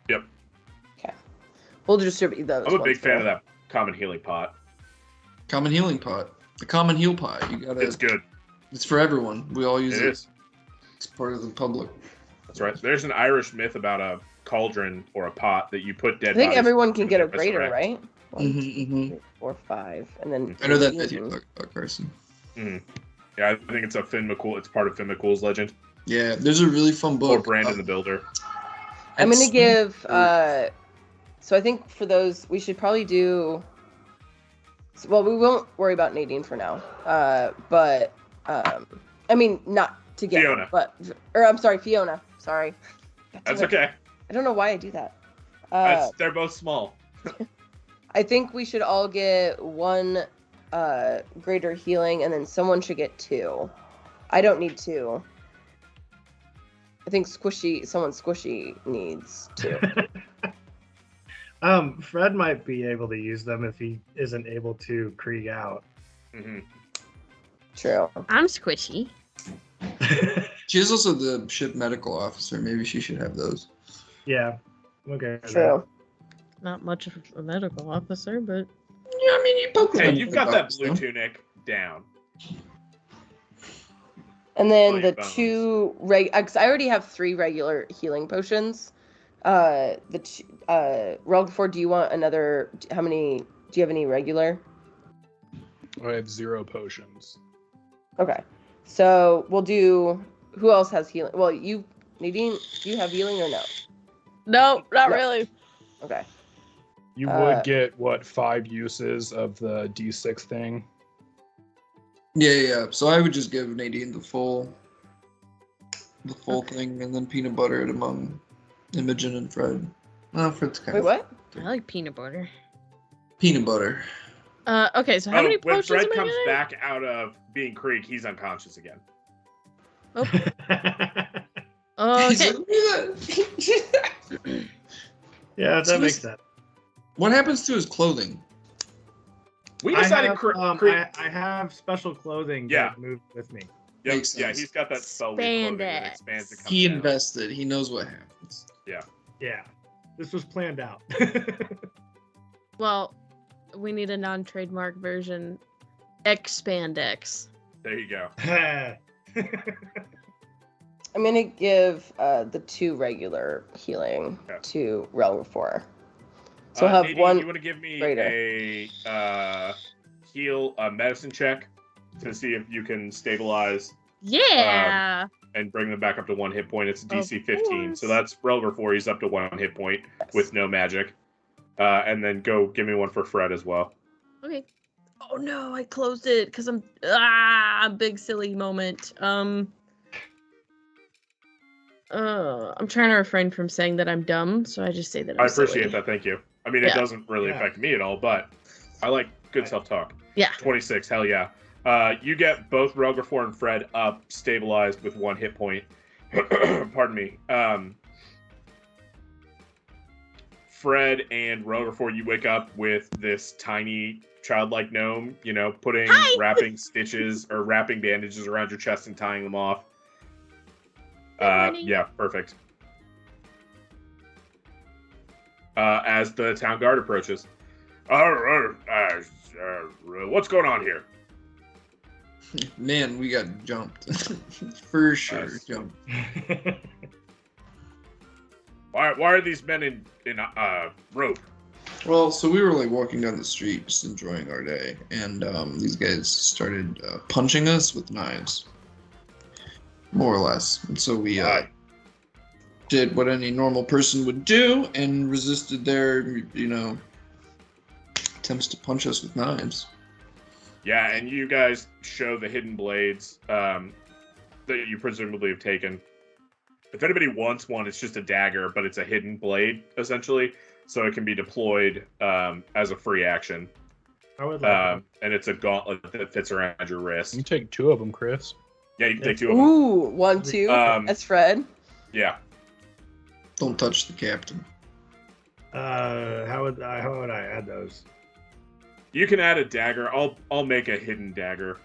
Yep. Okay. We'll distribute those. I'm a big fan of that common healing pot. Common healing pot. The common heal pot. You gotta. It's good. It's for everyone. We all use it. It is. It's part of the public. That's right. There's an Irish myth about a cauldron or a pot that you put dead I think bodies everyone can in get a and greater, resurrect. right? 1, 2, Mm-hmm. 3, 4, 5, and then. I know that myth you talk about, Carson. Yeah, I think it's a Finn McCool. It's part of Finn McCool's legend. Yeah, there's a really fun book. Or Brandon the Builder. I'm going to It's- give. So I think for those, we should probably do. Well, we won't worry about Nadine for now. But. I mean, not together. Fiona. But. Or I'm sorry, Fiona. Sorry. That's okay. I don't know why I do that. They're both small. I think we should all get 1 greater healing, and then someone should get 2. I don't need 2. I think someone squishy needs 2. Fred might be able to use them if he isn't able to Krieg out. Mm-hmm. True. I'm squishy. She's also the ship medical officer. Maybe she should have those. Yeah. Okay. True. Not much of a medical officer, but Yeah, I mean, you poke Hey, them you've in got the that box, blue though. tunic down. And then Oh, the bones. 2 because I already have 3 regular healing potions. Relgfor, do you want another? How many? Do you have any regular? I have 0 potions. Okay, so we'll do. Who else has healing? Well, you, Nadine, do you have healing or no? no, not No. really. Okay. You would get, 5 uses of the D6 thing? Yeah. So I would just give Nadine the full thing, and then peanut butter it among Imogen and Fred. Oh, Fred's kind Wait, of what? I like peanut butter. peanut butter. Okay, so how many when potions Fred am I comes getting? back out of being Krieg, he's unconscious again. Oh, He's okay. like, "Look at that." Yeah, So that makes this- sense. What happens to his clothing? We I decided have, Krieg. I have special clothing Yeah. that moved with me. Yep, Makes yeah, sense. he's got that spell weave clothing that Spandex. expands and comes He down. invested. He knows what happens. Yeah. This was planned out. Well, we need a non-trademark version. Expandex. There you go. I'm gonna give the 2 regular healing Okay. to Relgfor. So I'll have Nadine, 1. You want to give me greater. a medicine check to see if you can stabilize Yeah. and bring them back up to 1 hit point. It's a DC Of 15, so course. that's Relver 4. He's up to 1 hit point with no magic. And then go give me one for Fred as well. Okay. Oh no, I closed it because I'm big silly moment. I'm trying to refrain from saying that I'm dumb, so I just say that I'm I appreciate silly. that. Thank you. I mean, it Yeah. doesn't really Yeah. affect me at all, but I like good self-talk. Yeah. 26, hell yeah. You get both Relger 4 and Fred up, stabilized with 1 hit point. Pardon me. Fred and Relger 4, you wake up with this tiny childlike gnome, wrapping stitches or wrapping bandages around your chest and tying them off. morning. Yeah, perfect. As the town guard approaches. What's going on here? Man, we got jumped. For sure, jumped. Why are these men in rope? Well, so we were like walking down the street, just enjoying our day, and these guys started punching us with knives, more or less. And so we did what any normal person would do and resisted their, attempts to punch us with knives. Yeah, and you guys show the hidden blades that you presumably have taken. If anybody wants one, it's just a dagger, but it's a hidden blade, essentially. So it can be deployed as a free action. I would like and it's a gauntlet that fits around your wrist. You can take 2 of them, Chris. Yeah, you can take 2 of them. Ooh, 1, 2. That's Fred. Yeah. Don't touch the captain. how would I add those? You can add a dagger. I'll make a hidden dagger.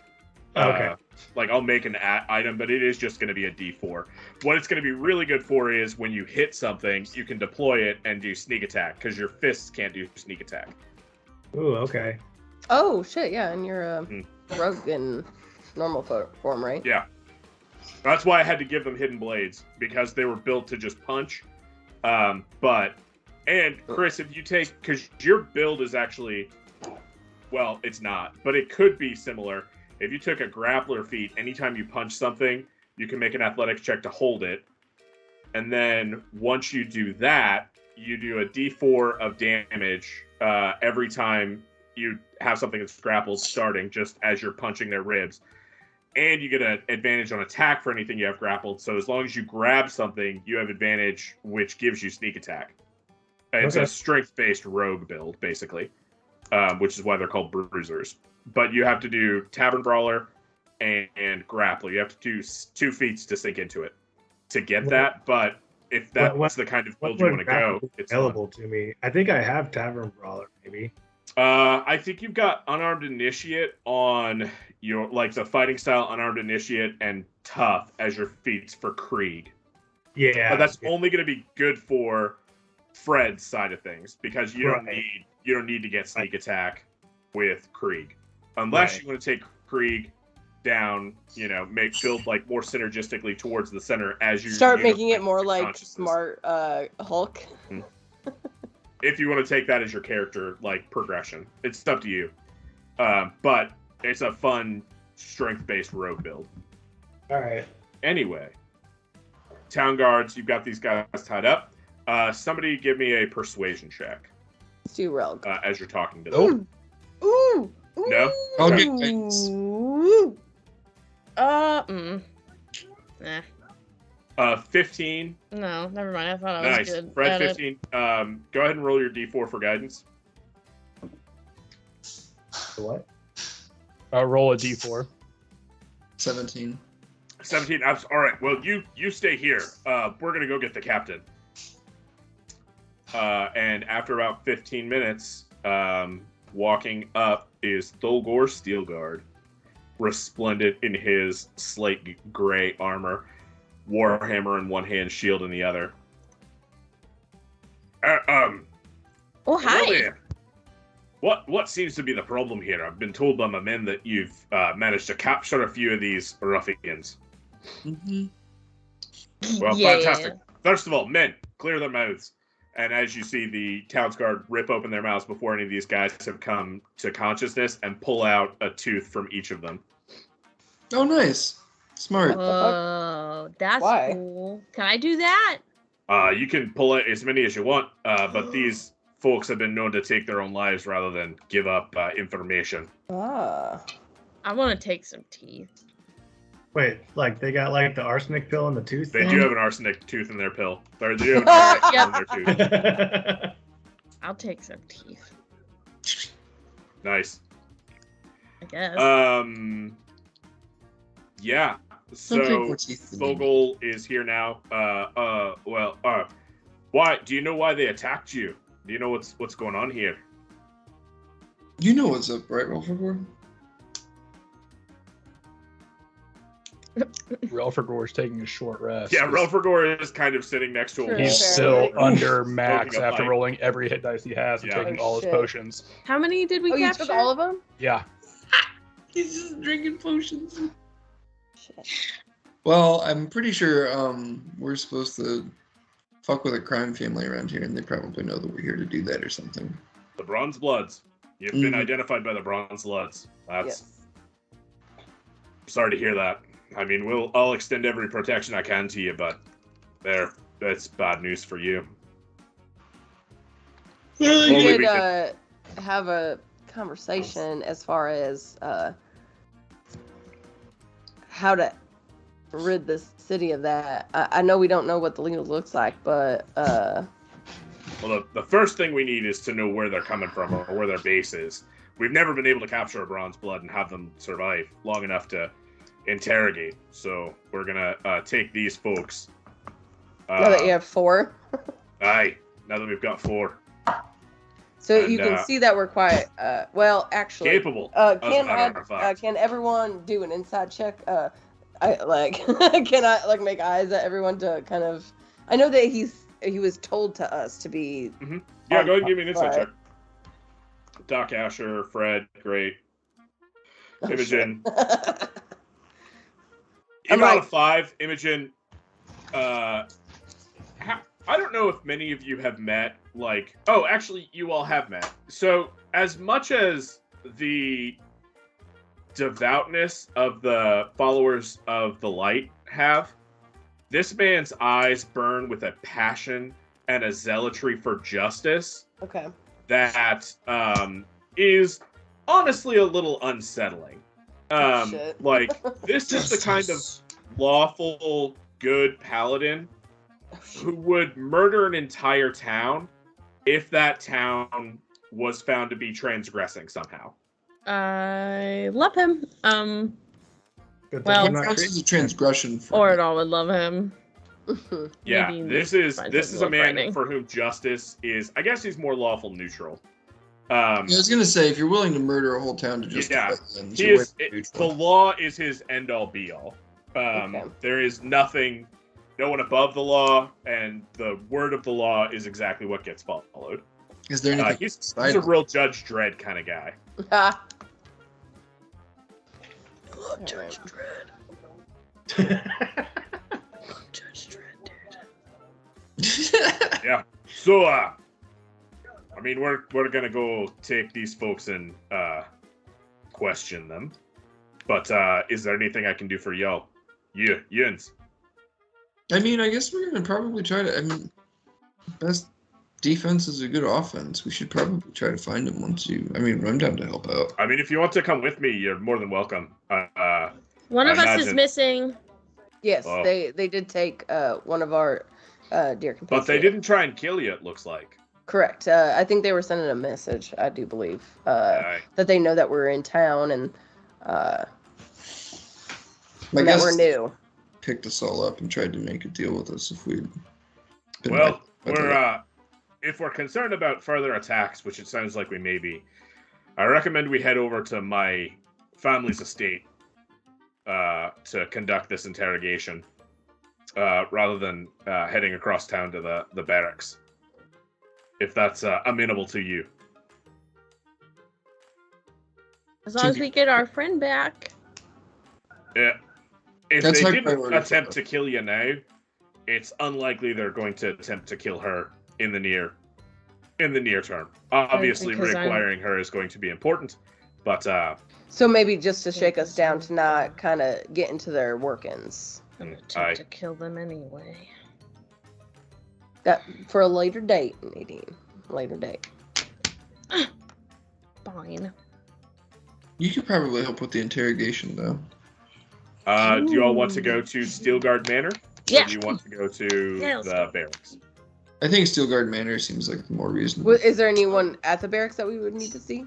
Okay. I'll make an item, but it is just going to be a D4. What it's going to be really good for is when you hit something, you can deploy it and do sneak attack, because your fists can't do sneak attack. Ooh, okay. Oh, shit, yeah, and you're a rogue in normal form, right? Yeah. That's why I had to give them hidden blades, because they were built to just punch. And Chris, if you take, because your build is actually, well, it's not, but it could be similar. If you took a grappler feat, anytime you punch something, you can make an athletics check to hold it. And then once you do that, you do a D4 of damage every time you have something that's grappled starting, just as you're punching their ribs. And you get an advantage on attack for anything you have grappled. So as long as you grab something, you have advantage, which gives you sneak attack. And it's a strength-based rogue build, basically, which is why they're called bruisers. But you have to do Tavern Brawler and Grappler. You have to do 2 feats to sink into it to get that. But if that's the kind of build you want to go, it's available to me. I think I have Tavern Brawler, maybe. I think you've got Unarmed Initiate on your, the fighting style Unarmed Initiate and Tough as your feats for Krieg. Yeah. But that's only going to be good for Fred's side of things, because you don't need to get sneak attack with Krieg. Unless you want to take Krieg down, build more synergistically towards the center as you start making it more like smart Hulk. If you want to take that as your character progression, it's up to you. But it's a fun strength-based rogue build. All right. Anyway, town guards, you've got these guys tied up. Somebody give me a persuasion check. Let's do rogue. As you're talking to them. Ooh. No? I'll get things. Nah. 15. No, never mind. I thought I was good. Fred, 15. Go ahead and roll your D4 for guidance. What? Roll a D4. 17. 17. All right. Well, you stay here. We're gonna go get the captain. And after about 15 minutes, walking up is Thulgor Steelguard, resplendent in his slate gray armor, warhammer in one hand, shield in the other. Oh, hi. There. What seems to be the problem here? I've been told by my men that you've managed to capture a few of these ruffians. Mm-hmm. Well, fantastic. First of all, men, clear their mouths. And as you see the townsguard rip open their mouths before any of these guys have come to consciousness and pull out a tooth from each of them. Oh, nice. Smart. Oh, that's cool. Can I do that? You can pull it as many as you want, but these folks have been known to take their own lives rather than give up information. Ah. I want to take some teeth. Wait, they got the arsenic pill in the tooth? They do have an arsenic tooth in their pill. Or they do have an arsenic pill in their tooth. I'll take some teeth. Nice. I guess. Yeah. So Vogel is here now. Why? Do you know why they attacked you? Do you know what's going on here? You know what's up, right, Wolfenborg? Relfragor is taking a short rest. Yeah, Relfragor is kind of sitting next to a Sure. wall. He's Fair still enough. under max Smoking a after pipe. rolling every hit dice he has and Yeah. taking Oh, all his shit. potions. How many did we Oh, you capture? took all of them? Yeah. He's just drinking potions. Shit. Well, I'm pretty sure we're supposed to fuck with a crime family around here, and they probably know that we're here to do that or something. The Bronze Bloods. You've been Mhm. identified by the Bronze Bloods. That's Yes. sorry to hear that. I mean, I'll extend every protection I can to you, but that's bad news for you. We Only did we have a conversation as far as how to rid the city of that. I know we don't know what the leader looks like, but Well, the first thing we need is to know where they're coming from or where their base is. We've never been able to capture a Bronze Blood and have them survive long enough to interrogate. So we're gonna take these folks. now that you have 4, Aye, now that we've got 4. so And, you can see that we're quite well. Actually, Capable, as a matter of fact. can everyone do an inside check? I like can I like make eyes at everyone to kind of? I know that he was told to us to be. Yeah, go ahead and give me an insight Right. check. Doc Asher, Fred, great. Oh, Imogen. shit. Even I'm out like- of 5, Imogen, I don't know if many of you have met, like, oh, actually, you all have met. So, as much as the devoutness of the followers of the light have, this man's eyes burn with a passion and a zealotry for justice Okay. that is honestly a little unsettling. Shit. Like, this is the kind of lawful, good paladin who would murder an entire town if that town was found to be transgressing somehow. I love him. Good thing Well- I'm What not counts as a transgression for Or it all would love him. Yeah, Maybe this finds is it a a little man frightening. for whom justice is, I guess he's more lawful neutral. I was gonna say, if you're willing to murder a whole town to justify Yeah, the ends, he you're is, way the neutral. law is his end all be all. Okay. There is nothing, no one above the law, and the word of the law is exactly what gets followed. Is there anything He's outside a of- real Judge Dredd kind of guy. Ah. Judge Dredd. Judge Dredd, dude. Yeah. So, I mean, we're gonna go take these folks and question them. But is there anything I can do for y'all? Yeah, Jens. I mean, I guess we're gonna probably try to. I mean, best defense is a good offense. We should probably try to find him once you. I mean, I'm down to help out. I mean, if you want to come with me, you're more than welcome. One of I us is imagine. missing. Yes, Oh. they did take one of our dear compatriots. but they didn't try and kill you, it looks like. Correct. I think they were sending a message. I do believe Aye. that they know that we're in town and I that guess we're new. picked us all up and tried to make a deal with us if we'd been Well, right by the we're if we're concerned about further attacks, which it sounds like we may be, I recommend we head over to my family's estate to conduct this interrogation, rather than heading across town to the barracks. If that's amenable to you. As long as we get our friend back. Yeah. If That's they high didn't priority for attempt us. to kill you now, it's unlikely they're going to attempt to kill her in the near term. Obviously, because I'm- reacquiring her is going to be important, but So maybe just to shake us down to not kind of get into their workings. I'm gonna Aye. attempt to kill them anyway. That for a later date, Nadine. Later date. Fine. You could probably help with the interrogation, though. do you all want to go to Steelguard Manor? Yeah. Or do you want to go to Yeah, let's the go. barracks? I think Steelguard Manor seems like the more reasonable. Is there anyone at the barracks that we would need to see?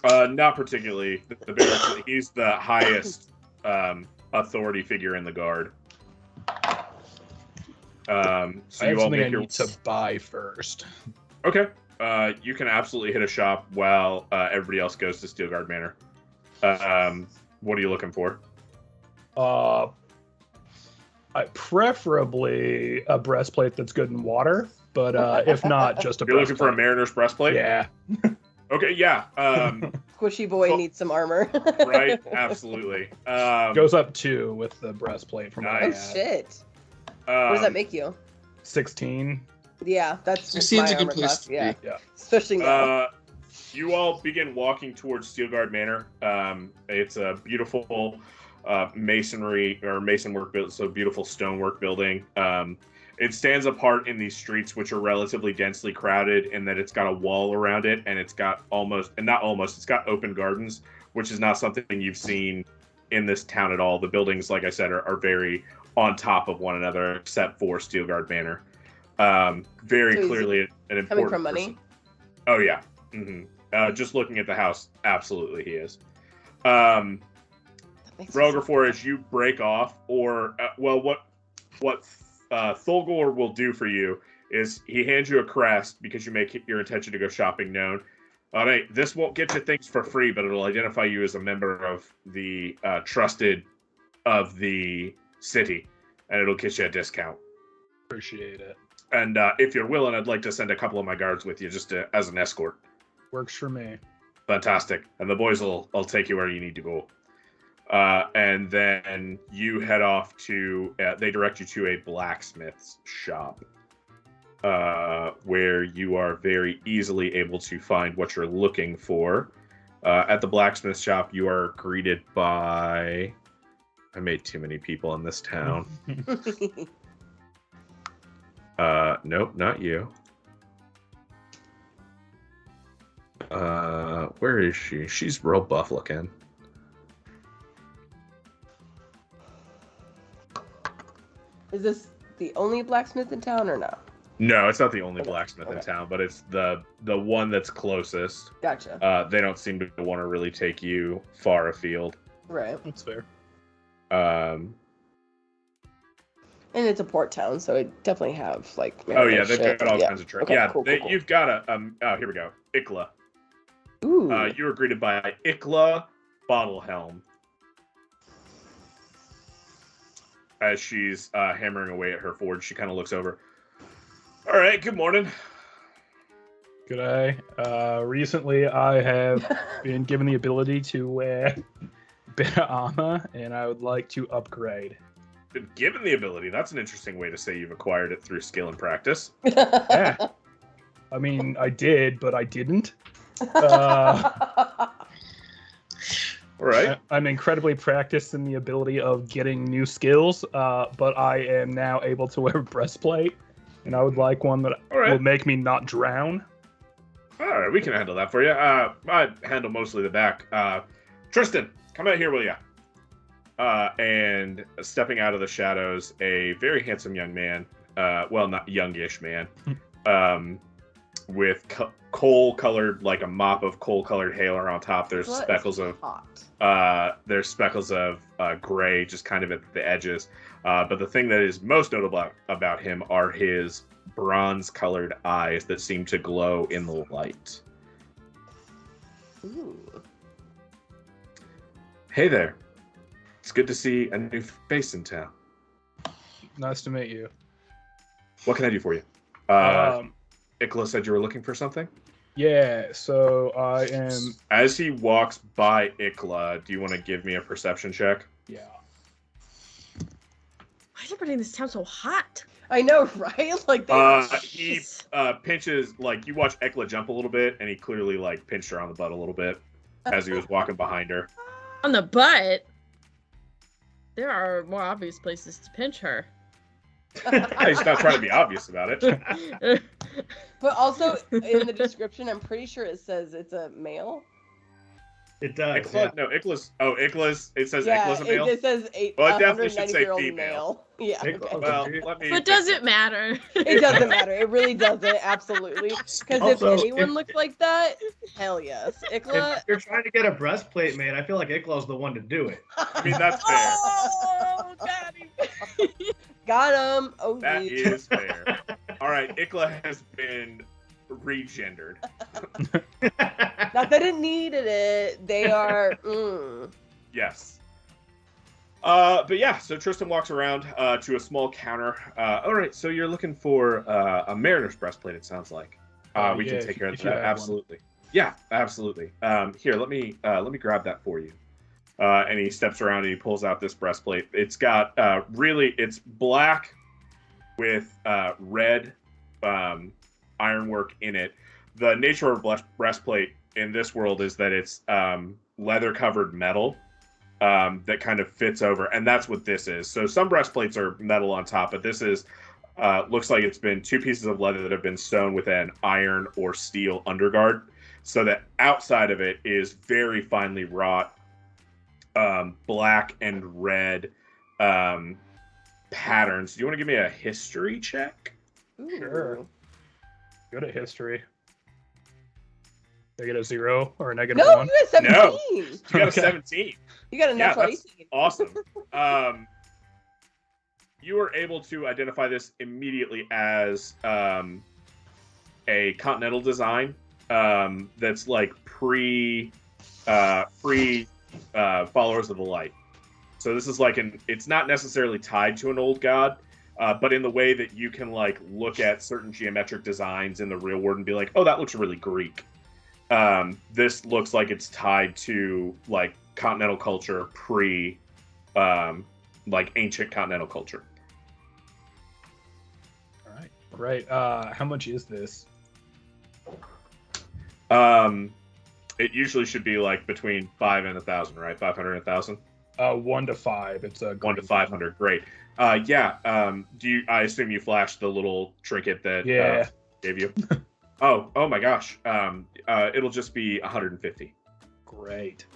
Not particularly. The barracks, he's the highest authority figure in the guard. So I you have all something I make your need to buy first. Okay. You can absolutely hit a shop while everybody else goes to Steelguard Manor. What are you looking for? Preferably a breastplate that's good in water, but if not, just a You're looking for a breastplate. mariner's breastplate? Yeah. Okay, yeah. Squishy boy needs some armor. Right, absolutely. Goes up 2 with the breastplate from what I Oh Nice. had. shit. What does that make you? 16. Yeah, that's 16's my a good armor place class. to Yeah. be. Yeah. Especially now. You all begin walking towards Steelguard Manor. It's a beautiful masonry or mason work build, so beautiful stonework building. It stands apart in these streets, which are relatively densely crowded, in that it's got a wall around it, and it's got it's got open gardens, which is not something you've seen in this town at all. The buildings, like I said, are very on top of one another, except for Steelguard Manor. Very So clearly an important Coming from money? person. Oh yeah. Just looking at the house, absolutely he is. That makes sense. Relgrafor, as you break off, or what Thulgor will do for you is he hands you a crest because you make your intention to go shopping known. All right, this won't get you things for free, but it'll identify you as a member of the trusted of the city, and it'll get you a discount. Appreciate it. And if you're willing, I'd like to send a couple of my guards with you just as an escort. Works for me. Fantastic. And the boys will take you where you need to go. And then you head off to, they direct you to a blacksmith's shop, where you are very easily able to find what you're looking for. At the blacksmith shop, you are greeted by, I made too many people in this town. Nope, not you. Where is she? She's real buff looking. Is this the only blacksmith in town or no? No, it's not the only Okay, blacksmith in okay. town, but it's the one that's closest. Gotcha. They don't seem to want to really take you far afield. Right. That's fair. And it's a port town, so it definitely have like. Oh yeah, they've shit. got all Yeah. kinds of trade. Okay, Yeah, cool. you've got a oh, here we go. Ikla. Ooh. You were greeted by Ikla Bottlehelm as she's hammering away at her forge. She kind of looks over. All right, good morning. Good day. Recently, I have been given the ability to wear better armor, and I would like to upgrade. Been given the ability. That's an interesting way to say you've acquired it through skill and practice. Yeah. I mean, I did, but I didn't. All right. I'm incredibly practiced in the ability of getting new skills, but I am now able to wear a breastplate, and I would like one that All right. will make me not drown. All right, we can handle that for you. I handle mostly the back. Tristan, come out here, will ya? And stepping out of the shadows, a very handsome young man, well, not youngish man, with coal-colored, like a mop of coal-colored hair on top. There's What speckles is of hot? there's speckles of gray just kind of at the edges. But the thing that is most notable about him are his bronze-colored eyes that seem to glow in the light. Ooh. Hey there. It's good to see a new face in town. Nice to meet you. What can I do for you? Um, Ikla said you were looking for something? yeah, so I am. As he walks by Ikla, do you want to give me a perception check? Yeah. Why is everybody in this town so hot? I know, right? Like they. He Jeez. pinches, like, you watch Ikla jump a little bit, and he clearly, like, pinched her on the butt a little bit as he was walking behind her. On the butt? There are more obvious places to pinch her. He's not trying to be obvious about it. But also in the description, I'm pretty sure it says it's a male. It does. Ikla, no, Ikla's, it says Yeah, Ikla's a male? it says Well, it definitely should say 190-year-old female. male. Yeah. Ikla- Okay. Well, let me... But does it matter? It doesn't matter. It really doesn't. Absolutely. Because if Also, anyone if- looks like that, hell yes. Ikla. If you're trying to get a breastplate made, I feel like Ikla's the one to do it. I mean, that's fair. Oh, God. Got him. Oh, That geez. is fair. All right, Ikla has been regendered. Not that it needed it. They are. Yes. But yeah, so Tristan walks around to a small counter. All right, so you're looking for a mariner's breastplate, it sounds like. We can take care of that. Absolutely. Yeah, absolutely. Here, let me grab that for you. And he steps around and he pulls out this breastplate. It's got it's black with red ironwork in it. The nature of a breastplate in this world is that it's leather-covered metal that kind of fits over, and that's what this is. So some breastplates are metal on top, but this is looks like it's been 2 pieces of leather that have been sewn with an iron or steel underguard, so that outside of it is very finely wrought black and red patterns. Do you want to give me a history check? Ooh. Sure. Good at history. Did I get a 0 or a -1? No, you got 17. No. You got a 17. You got a natural 18. Awesome. You were able to identify this immediately as a continental design that's like pre followers of the light. So this is like it's not necessarily tied to an old god, but in the way that you can like look at certain geometric designs in the real world and be like, oh, that looks really Greek. This looks like it's tied to like continental culture like ancient continental culture. All right. Right. How much is this? It usually should be like between 5 and 1,000, right? 500 and 1,000. 1 to 5. It's a 1 to 500. Great. Yeah. I assume you flashed the little trinket that gave you. Oh my gosh. It'll just be 150. Great.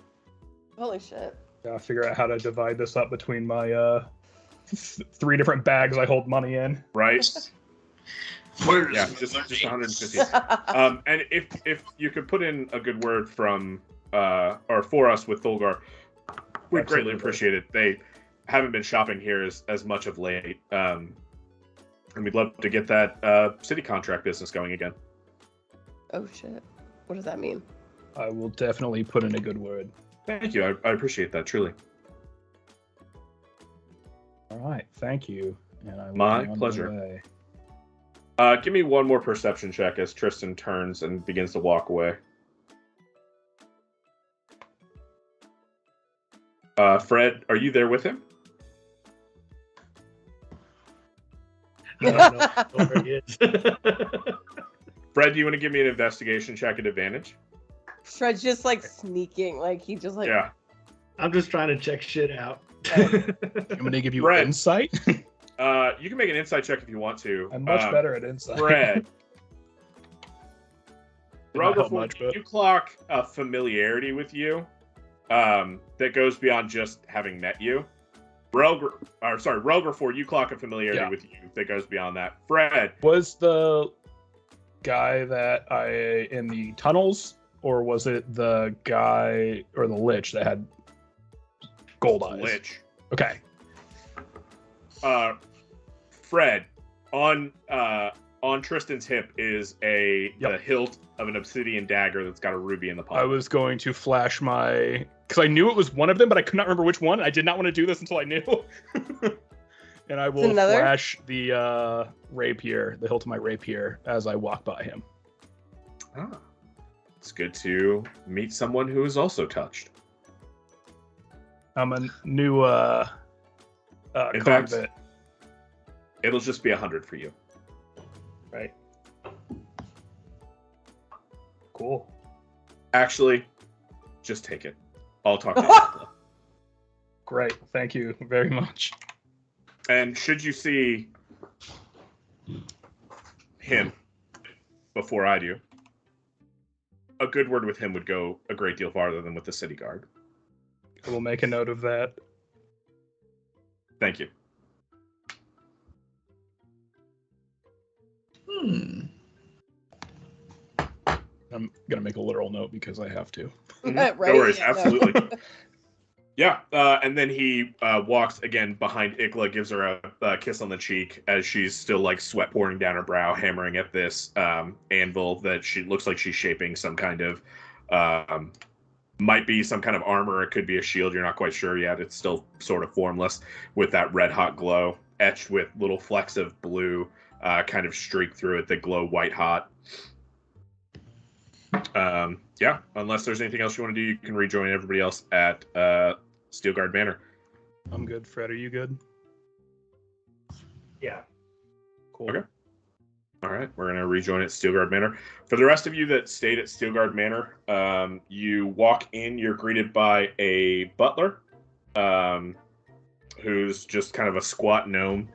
Holy shit. Gotta figure out how to divide this up between my 3 different bags I hold money in. Right. Yeah, just 150. And if you could put in a good word from or for us with Thulgar, we'd greatly appreciate it. They haven't been shopping here as much of late, and we'd love to get that city contract business going again. Oh shit. What does that mean? I will definitely put in a good word. Thank you. I appreciate that, truly. All right. Thank you. And I will My be on pleasure. way. Give me one more perception check as Tristan turns and begins to walk away. Fred, are you there with him? I don't know where he is. Fred, do you want to give me an investigation check at advantage? Fred's just like sneaking, like he just like. Yeah. I'm just trying to check shit out. I'm going to give you Fred. insight. You can make an insight check if you want to. I'm much better at insight. Fred. Not Roger, much, but you clock a familiarity with you that goes beyond just having met you. Roger, you clock a familiarity with you that goes beyond that. Fred. Was the guy that in the tunnels, or was it the guy or the lich that had gold eyes? Lich. Okay. Fred, on Tristan's hip is the hilt of an obsidian dagger that's got a ruby in the palm. I was going to flash my, because I knew it was one of them, but I could not remember which one. I did not want to do this until I knew. And I will flash the rapier, the hilt of my rapier, as I walk by him. Ah, it's good to meet someone who is also touched. I'm a new In convent. fact, it'll just be 100 for you. Right. Cool. Actually, just take it. I'll talk to you. Great. Thank you very much. And should you see him before I do, a good word with him would go a great deal farther than with the city guard. I will make a note of that. Thank you. I'm gonna make a literal note because I have to. Right? No worries, Yeah, absolutely. Yeah, and then he walks again behind Ikla, gives her a kiss on the cheek as she's still like sweat pouring down her brow, hammering at this anvil that she looks like she's shaping some kind of might be some kind of armor. It could be a shield. You're not quite sure yet. It's still sort of formless with that red hot glow etched with little flecks of blue kind of streak through it that glow white hot. Yeah, unless there's anything else you want to do, you can rejoin everybody else at Steelguard Manor. I'm good. Fred, are you good? Yeah. Cool. Okay. All right, we're going to rejoin at Steelguard Manor. For the rest of you that stayed at Steelguard Manor, you walk in, you're greeted by a butler, who's just kind of a squat gnome.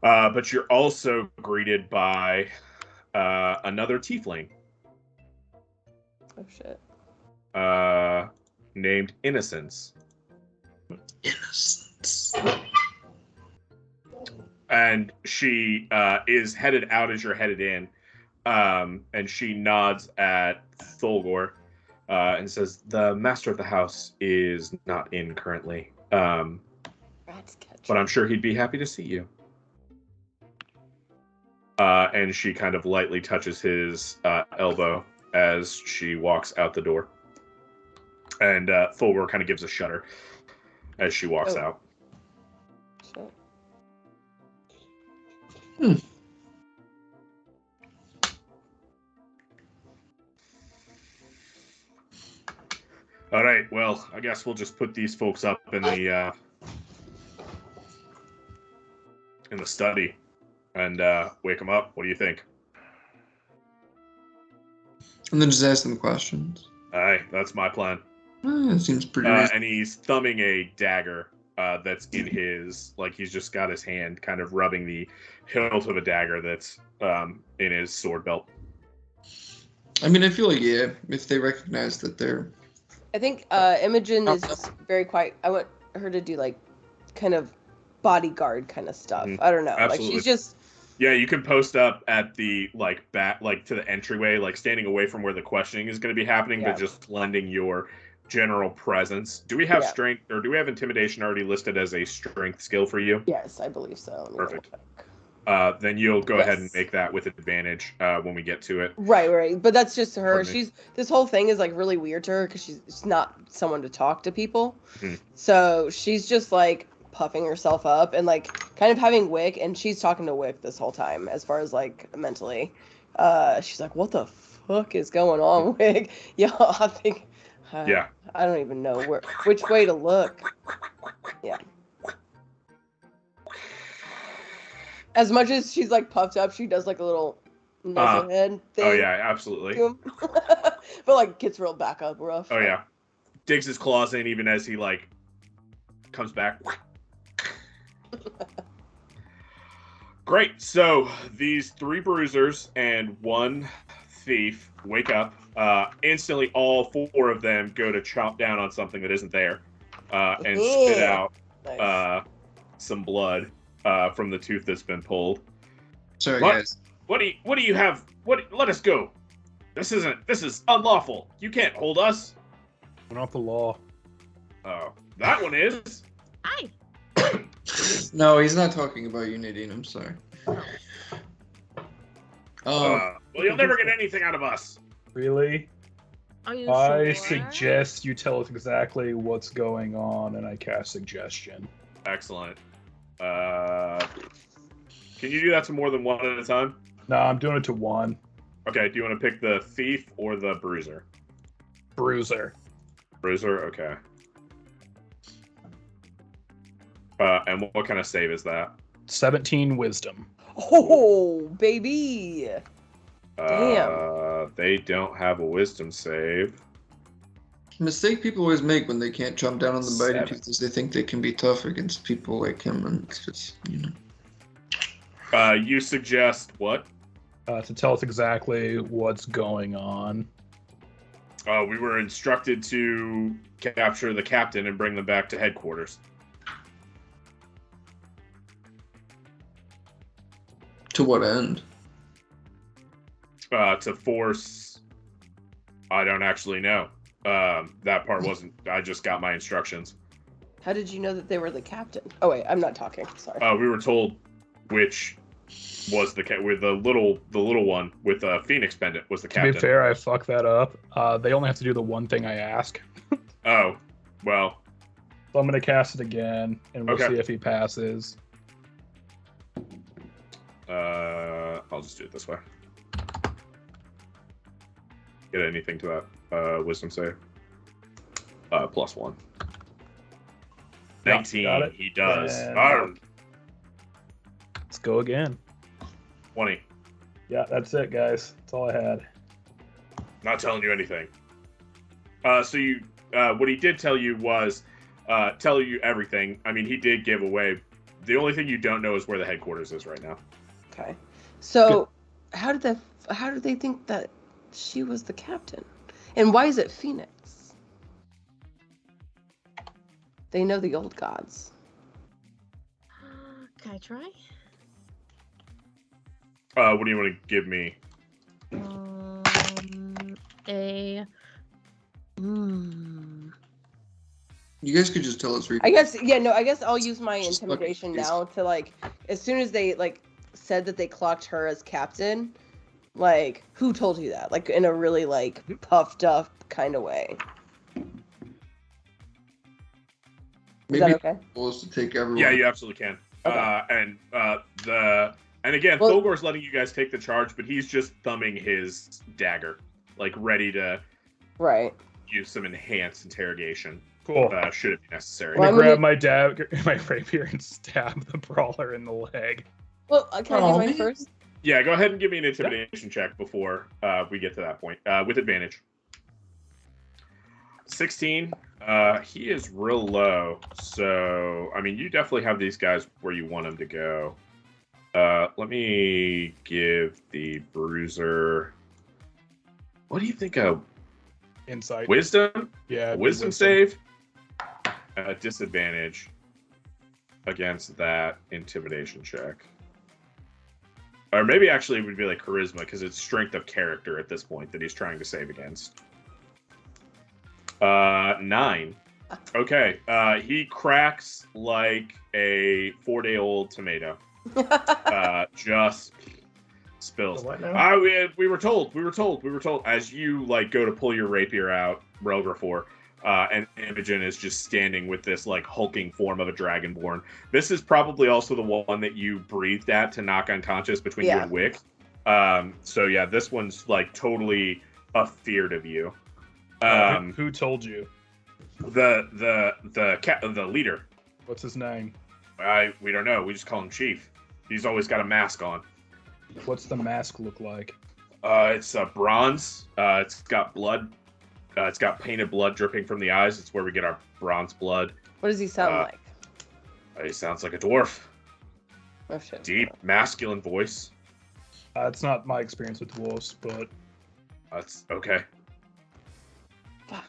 But you're also greeted by another tiefling. Oh, shit. Named Innocence. Innocence. And she is headed out as you're headed in. And she nods at Thulgor and says, "The master of the house is not in currently. But I'm sure he'd be happy to see you." And she kind of lightly touches his elbow as she walks out the door. And Thulgor kind of gives a shudder as she walks out. Shit. All right, well, I guess we'll just put these folks up in the study and wake them up. What do you think? And then just ask them questions. Aye, that's my plan. It seems pretty reasonable. And he's thumbing a dagger that's in his, like he's just got his hand kind of rubbing the hilt of a dagger that's in his sword belt. I mean, I feel like, yeah, if they recognize that they're... I think Imogen is just very quiet. I want her to do, like, kind of bodyguard kind of stuff. Mhm. I don't know. Absolutely. Like, she's just... Yeah, you can post up at the, like, back, like, to the entryway, like, standing away from where the questioning is going to be happening, Yeah. but just lending your general presence. Do we have strength, or do we have intimidation already listed as a strength skill for you? Yes, I believe so. Let me Perfect. double check. Then you'll go ahead and Yes. make that with advantage when we get to it. Right. But that's just her. Pardon me. This whole thing is, like, really weird to her because she's not someone to talk to people. Hmm. So she's just, like, puffing herself up and, like, kind of having Wick, and she's talking to Wick this whole time as far as, like, mentally. She's like, what the fuck is going on, Wick? Yeah, I think... Yeah. I don't even know which way to look. Yeah. As much as she's, like, puffed up, she does, like, a little nuzzlehead thing. Oh, yeah, absolutely. To him. But, like, gets real back up rough. Oh, yeah. Digs his claws in even as he, like, comes back. Great. So, these 3 bruisers and 1 thief wake up. Instantly, all 4 of them go to chomp down on something that isn't there and spit out Nice. some blood from the tooth that's been pulled. Sorry, What? guys. What do you have? Let us go. This is unlawful. You can't hold us. We're not the law. Oh, that one is. Hi. No, he's not talking about you, Nadine. I'm sorry. Well, you'll never get anything out of us. Really? Are you I sure? suggest you tell us exactly what's going on, and I cast suggestion. Excellent. Can you do that to more than one at a time? No, I'm doing it to 1. Okay, do you want to pick the thief or the bruiser? Bruiser. Bruiser, okay. And what kind of save is that? 17 wisdom. Oh, baby. Damn. They don't have a wisdom save. Mistake people always make when they can't jump down on the biting 7. tooth is they think they can be tough against people like him, and it's just, you know. You suggest what? To tell us exactly what's going on. We were instructed to capture the captain and bring them back to headquarters. To what end? To force... I don't actually know. That part wasn't... I just got my instructions. How did you know that they were the captain? Oh, wait, I'm not talking. Sorry. We were told which was with the little one with a Phoenix pendant was the captain. To be fair, I fucked that up. They only have to do the one thing I ask. Oh, well. So I'm gonna cast it again, and we'll see if he passes. I'll just do it this way. Get anything to that wisdom save? +1. 19. Got it. He does. And let's go again. 20. Yeah, that's it, guys. That's all I had. Not telling you anything. So you, what he did tell you was, tell you everything. I mean, he did give away. The only thing you don't know is where the headquarters is right now. Okay. So, how did they think that she was the captain? And why is it Phoenix? They know the old gods. Can I try? What do you want to give me? You guys could just tell us. I guess I'll use my intimidation now to, like, as soon as they, like, said that they clocked her as captain, like, who told you that? Like, in a really, like, puffed up kind of way. Is that okay? Supposed to take everyone. Yeah, you absolutely can. Okay. And again, Thulgor's letting you guys take the charge, but he's just thumbing his dagger, like ready to use some enhanced interrogation. Cool. Should it be necessary. I'm gonna grab my dagger, my rapier, and stab the brawler in the leg. Well, can I do mine first? Yeah, go ahead and give me an intimidation check before we get to that point, with advantage. 16. He is real low, so I mean, you definitely have these guys where you want them to go. Let me give the bruiser. What do you think of insight? Wisdom? Yeah. Wisdom save. Disadvantage against that intimidation check. Or maybe actually it would be like charisma because it's strength of character at this point that he's trying to save against. 9. Okay. He cracks like a 4-day-old tomato. Just spills. What now? We were told as you like go to pull your rapier out, Relgrafor, and Imogen is just standing with this like hulking form of a dragonborn. This is probably also the one that you breathed at to knock unconscious between you and Wick. So yeah, this one's like totally afeared of you. Who told you? The leader. What's his name? We don't know. We just call him Chief. He's always got a mask on. What's the mask look like? It's bronze. It's got blood. It's got painted blood dripping from the eyes. It's where we get our bronze blood. What does he sound like? He sounds like a dwarf. Oh shit. Deep, masculine voice. It's not my experience with dwarves, but that's okay. Fuck.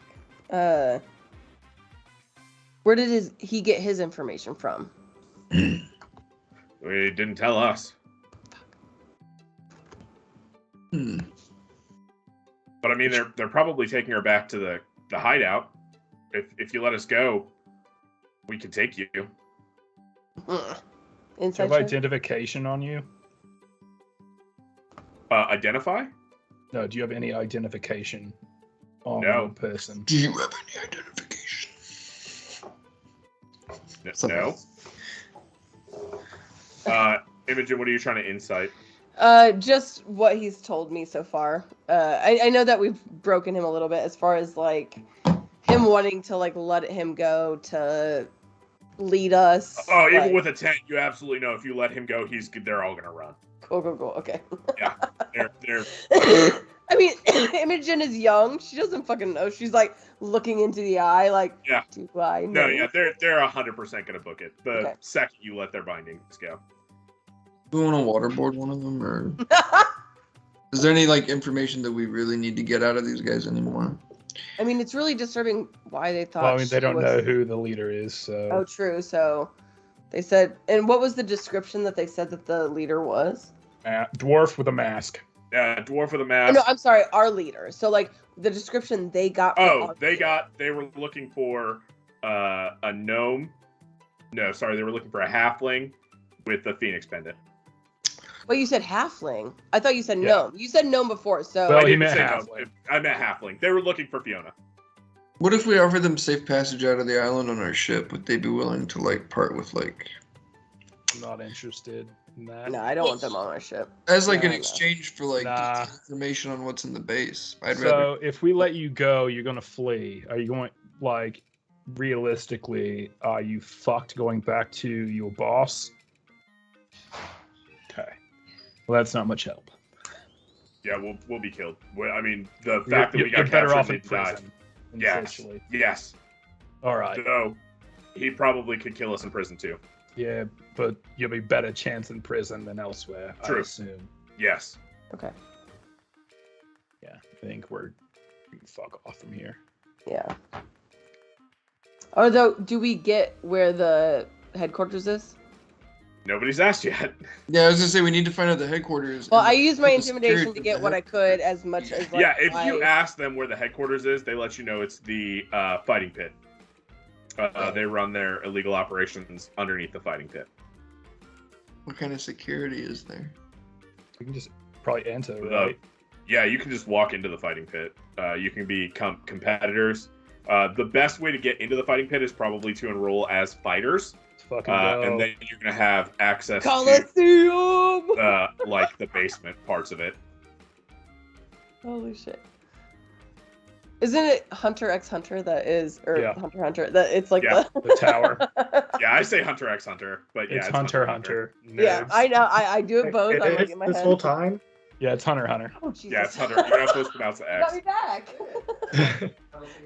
Where did he get his information from? He didn't tell us. But I mean, they're probably taking her back to the hideout. If you let us go, we can take you. Do you have identification on you? Identify? No. Do you have any identification on the person? Do you have any identification? No. Imogen, what are you trying to insight? Just what he's told me so far. I know that we've broken him a little bit as far as like him wanting to like let him go to lead us. Oh, even like, with a tent, you absolutely know if you let him go, they're all gonna run. Cool. Okay. Yeah, they're. I mean, Imogen is young. She doesn't fucking know. She's like looking into the eye, like, yeah. Do I know? No, yeah, they're 100% gonna book it the second you let their bindings go. Do we want to waterboard one of them, or is there any like information that we really need to get out of these guys anymore? I mean, it's really disturbing why they thought. Well, I mean, they don't know who the leader is, so. Oh, true. So they said, and what was the description that they said that the leader was? Dwarf with a mask. Dwarf with a mask. No, I'm sorry, our leader. So like the description they got. They were looking for a gnome. No, sorry, they were looking for a halfling with a phoenix pendant. Well, you said halfling. I thought you said Yeah. gnome. You said gnome before, so. Well, I he didn't meant say halfling. no. I meant halfling. They were looking for Fiona. What if we offer them safe passage out of the island on our ship? Would they be willing to like part with like I'm not interested in that. No, I don't want them on our ship. as like an No. exchange for like Nah. information on what's in the base? I'd So rather. if we let you go, you're gonna flee. Are you going like realistically? Are you fucked going back to your boss? Okay. Well, that's not much help. Yeah, we'll be killed. Well, I mean, the fact that we You're got better captured off in and died. prison. Yes. Essentially. Yes. All right. So he probably could kill us in prison too. Yeah, but you'll be better chance in prison than elsewhere. I True. assume. Yes. Okay. Yeah, I think we can fuck off from here. Yeah. Although, do we get where the headquarters is? Nobody's asked yet. Yeah, I was gonna say we need to find out the headquarters. Well, and I used my the security intimidation to of get the what I headquarters. could, as much as like. Yeah, if you I- ask them where the headquarters is, they let you know it's the fighting pit. They run their illegal operations underneath the fighting pit. What kind of security is there? We can just probably enter, The- right? Yeah, you can just walk into the fighting pit. You can become competitors. The best way to get into the fighting pit is probably to enroll as fighters, Let's fucking go. and then you're gonna have access to Coliseum! like the basement parts of it. Holy shit. Isn't it Hunter x Hunter that is, or Yeah. Hunter x Hunter, that it's like Yeah, the... the tower. Yeah, I say Hunter x Hunter, but yeah, it's Hunter Hunter. Yeah, Nerds. I know, I do it both. It I'm like is in my this head. whole time. Yeah, it's Hunter Hunter. Oh, Jesus. Yeah, it's Hunter. You're not supposed to pronounce the You got X. me back.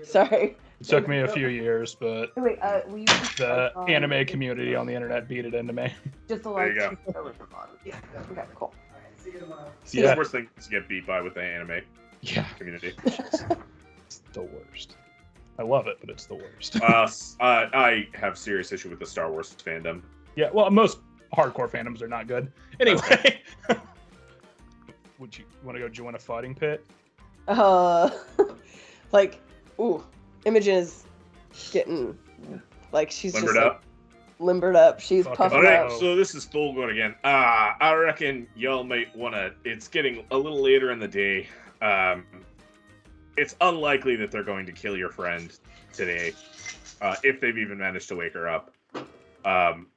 Sorry. It took me a few years, but Wait, will you the anime community on the internet beat it into me. just a There you like over the bottom. Yeah. Okay, cool. It's Yeah. the worst thing to get beat by with the anime Yeah, community. it's the worst. I love it, but it's the worst. I have serious issue with the Star Wars fandom. Yeah, well, most hardcore fandoms are not good. Anyway, would you want to go join a fighting pit? Like, ooh, Imogen is getting, like, she's Limbered just like, up. limbered up. She's Fucking puffing All right, up. so this is Thulgor again. I reckon y'all might wanna. It's getting a little later in the day. It's unlikely that they're going to kill your friend today, if they've even managed to wake her up.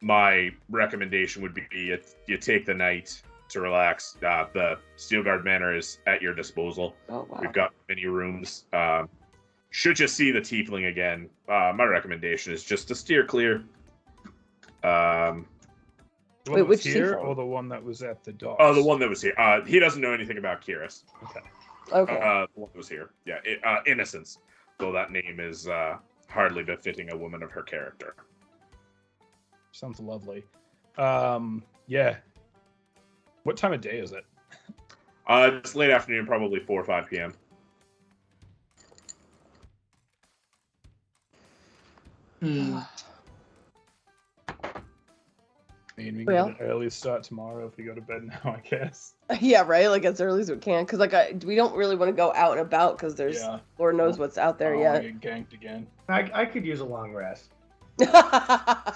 My recommendation would be you take the night to relax. The Steelguard Manor is at your disposal. Oh, wow. We've got many rooms. Should you see the tiefling again, my recommendation is just to steer clear. The one Wait, that was which here seafoam? or the one that was at the docks? Oh, the one that was here. He doesn't know anything about Kiris. Okay. Okay. The one that was here. Yeah, Innocence. Though that name is hardly befitting a woman of her character. Sounds lovely. Yeah. What time of day is it? It's late afternoon, probably 4 or 5 p.m. Hmm. I mean, we can Well. get an early start tomorrow if we go to bed now, I guess. Yeah, right. Like as early as we can, because like we don't really want to go out and about because there's Yeah. Lord knows what's out there I don't yet. wanna get ganked again. I could use a long rest. I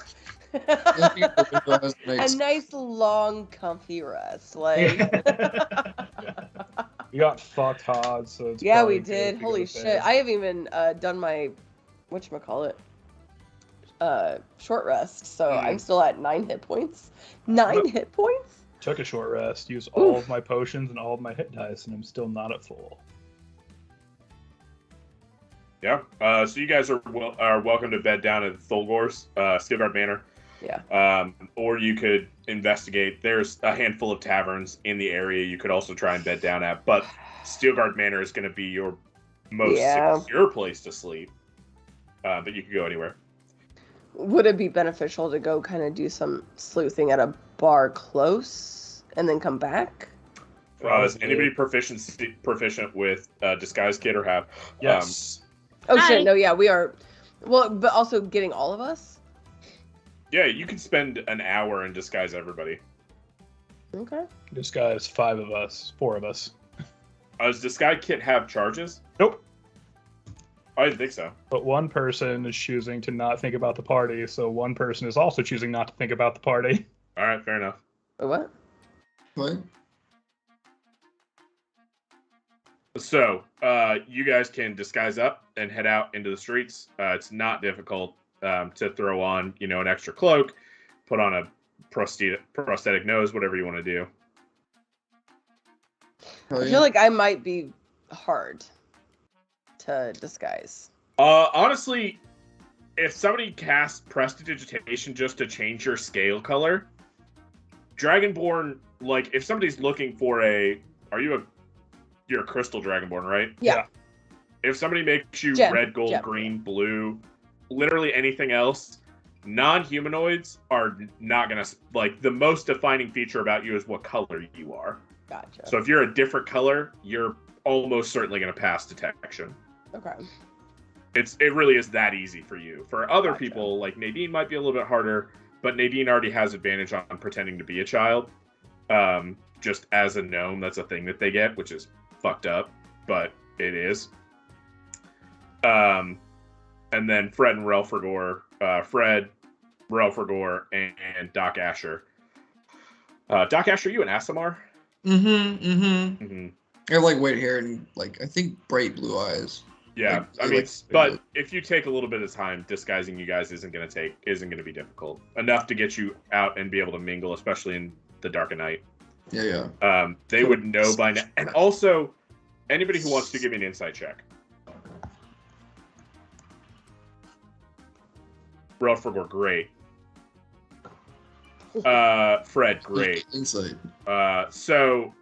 think the window has a A nice- nice long comfy rest, like. We got fucked hard, so it's Yeah, probably we good did. to go Holy to bed. shit! I haven't even done my whatchamacallit, short rest, so I'm still at 9 hit points. 9 hit points? Took a short rest, used all of my potions and all of my hit dice, and I'm still not at full. Yeah. So you guys are welcome to bed down at Thulgor's Steelguard Manor. Yeah. Or you could investigate. There's a handful of taverns in the area you could also try and bed down at, but Steelguard Manor is going to be your most secure place to sleep. But you could go anywhere. Would it be beneficial to go kind of do some sleuthing at a bar close and then come back? Is anybody proficient with Disguise Kit or have? Yes. Oh Hi. shit! No, yeah, we are. Well, but also getting all of us. Yeah, you can spend an hour and disguise everybody. Okay. This guy is 4 of us. Does Disguise Kit have charges? Nope. I didn't think so. But one person is choosing to not think about the party, so one person is also choosing not to think about the party. All right, fair enough. Wait, what? What? So, you guys can disguise up and head out into the streets. It's not difficult to throw on, an extra cloak, put on a prosthetic nose, whatever you want to do. Oh, I feel like I might be hard to disguise. Honestly, if somebody casts prestidigitation just to change your scale color, Dragonborn, like, if somebody's looking for you're a crystal Dragonborn, right? Yeah. If somebody makes you Gem. red, gold, Gem. green, blue, literally anything else, non-humanoids are not going to, like, the most defining feature about you is what color you are. Gotcha. So if you're a different color, you're almost certainly going to pass detection. Okay. It really is that easy for you. For other Gotcha. people, like Nadine might be a little bit harder, but Nadine already has advantage on pretending to be a child. Just as a gnome, that's a thing that they get, which is fucked up, but it is. And then Fred and Relfragor, Relfragor, and Doc Asher. Doc Asher, you an Aasimar? I have like white hair and like I think bright blue eyes. Yeah, Like, but if you take a little bit of time, disguising you guys isn't gonna be difficult enough to get you out and be able to mingle, especially in the dark of night. Yeah. They would know by now. And also, anybody who wants to give me an insight check. Relfragor, great. Fred, great. Insight. So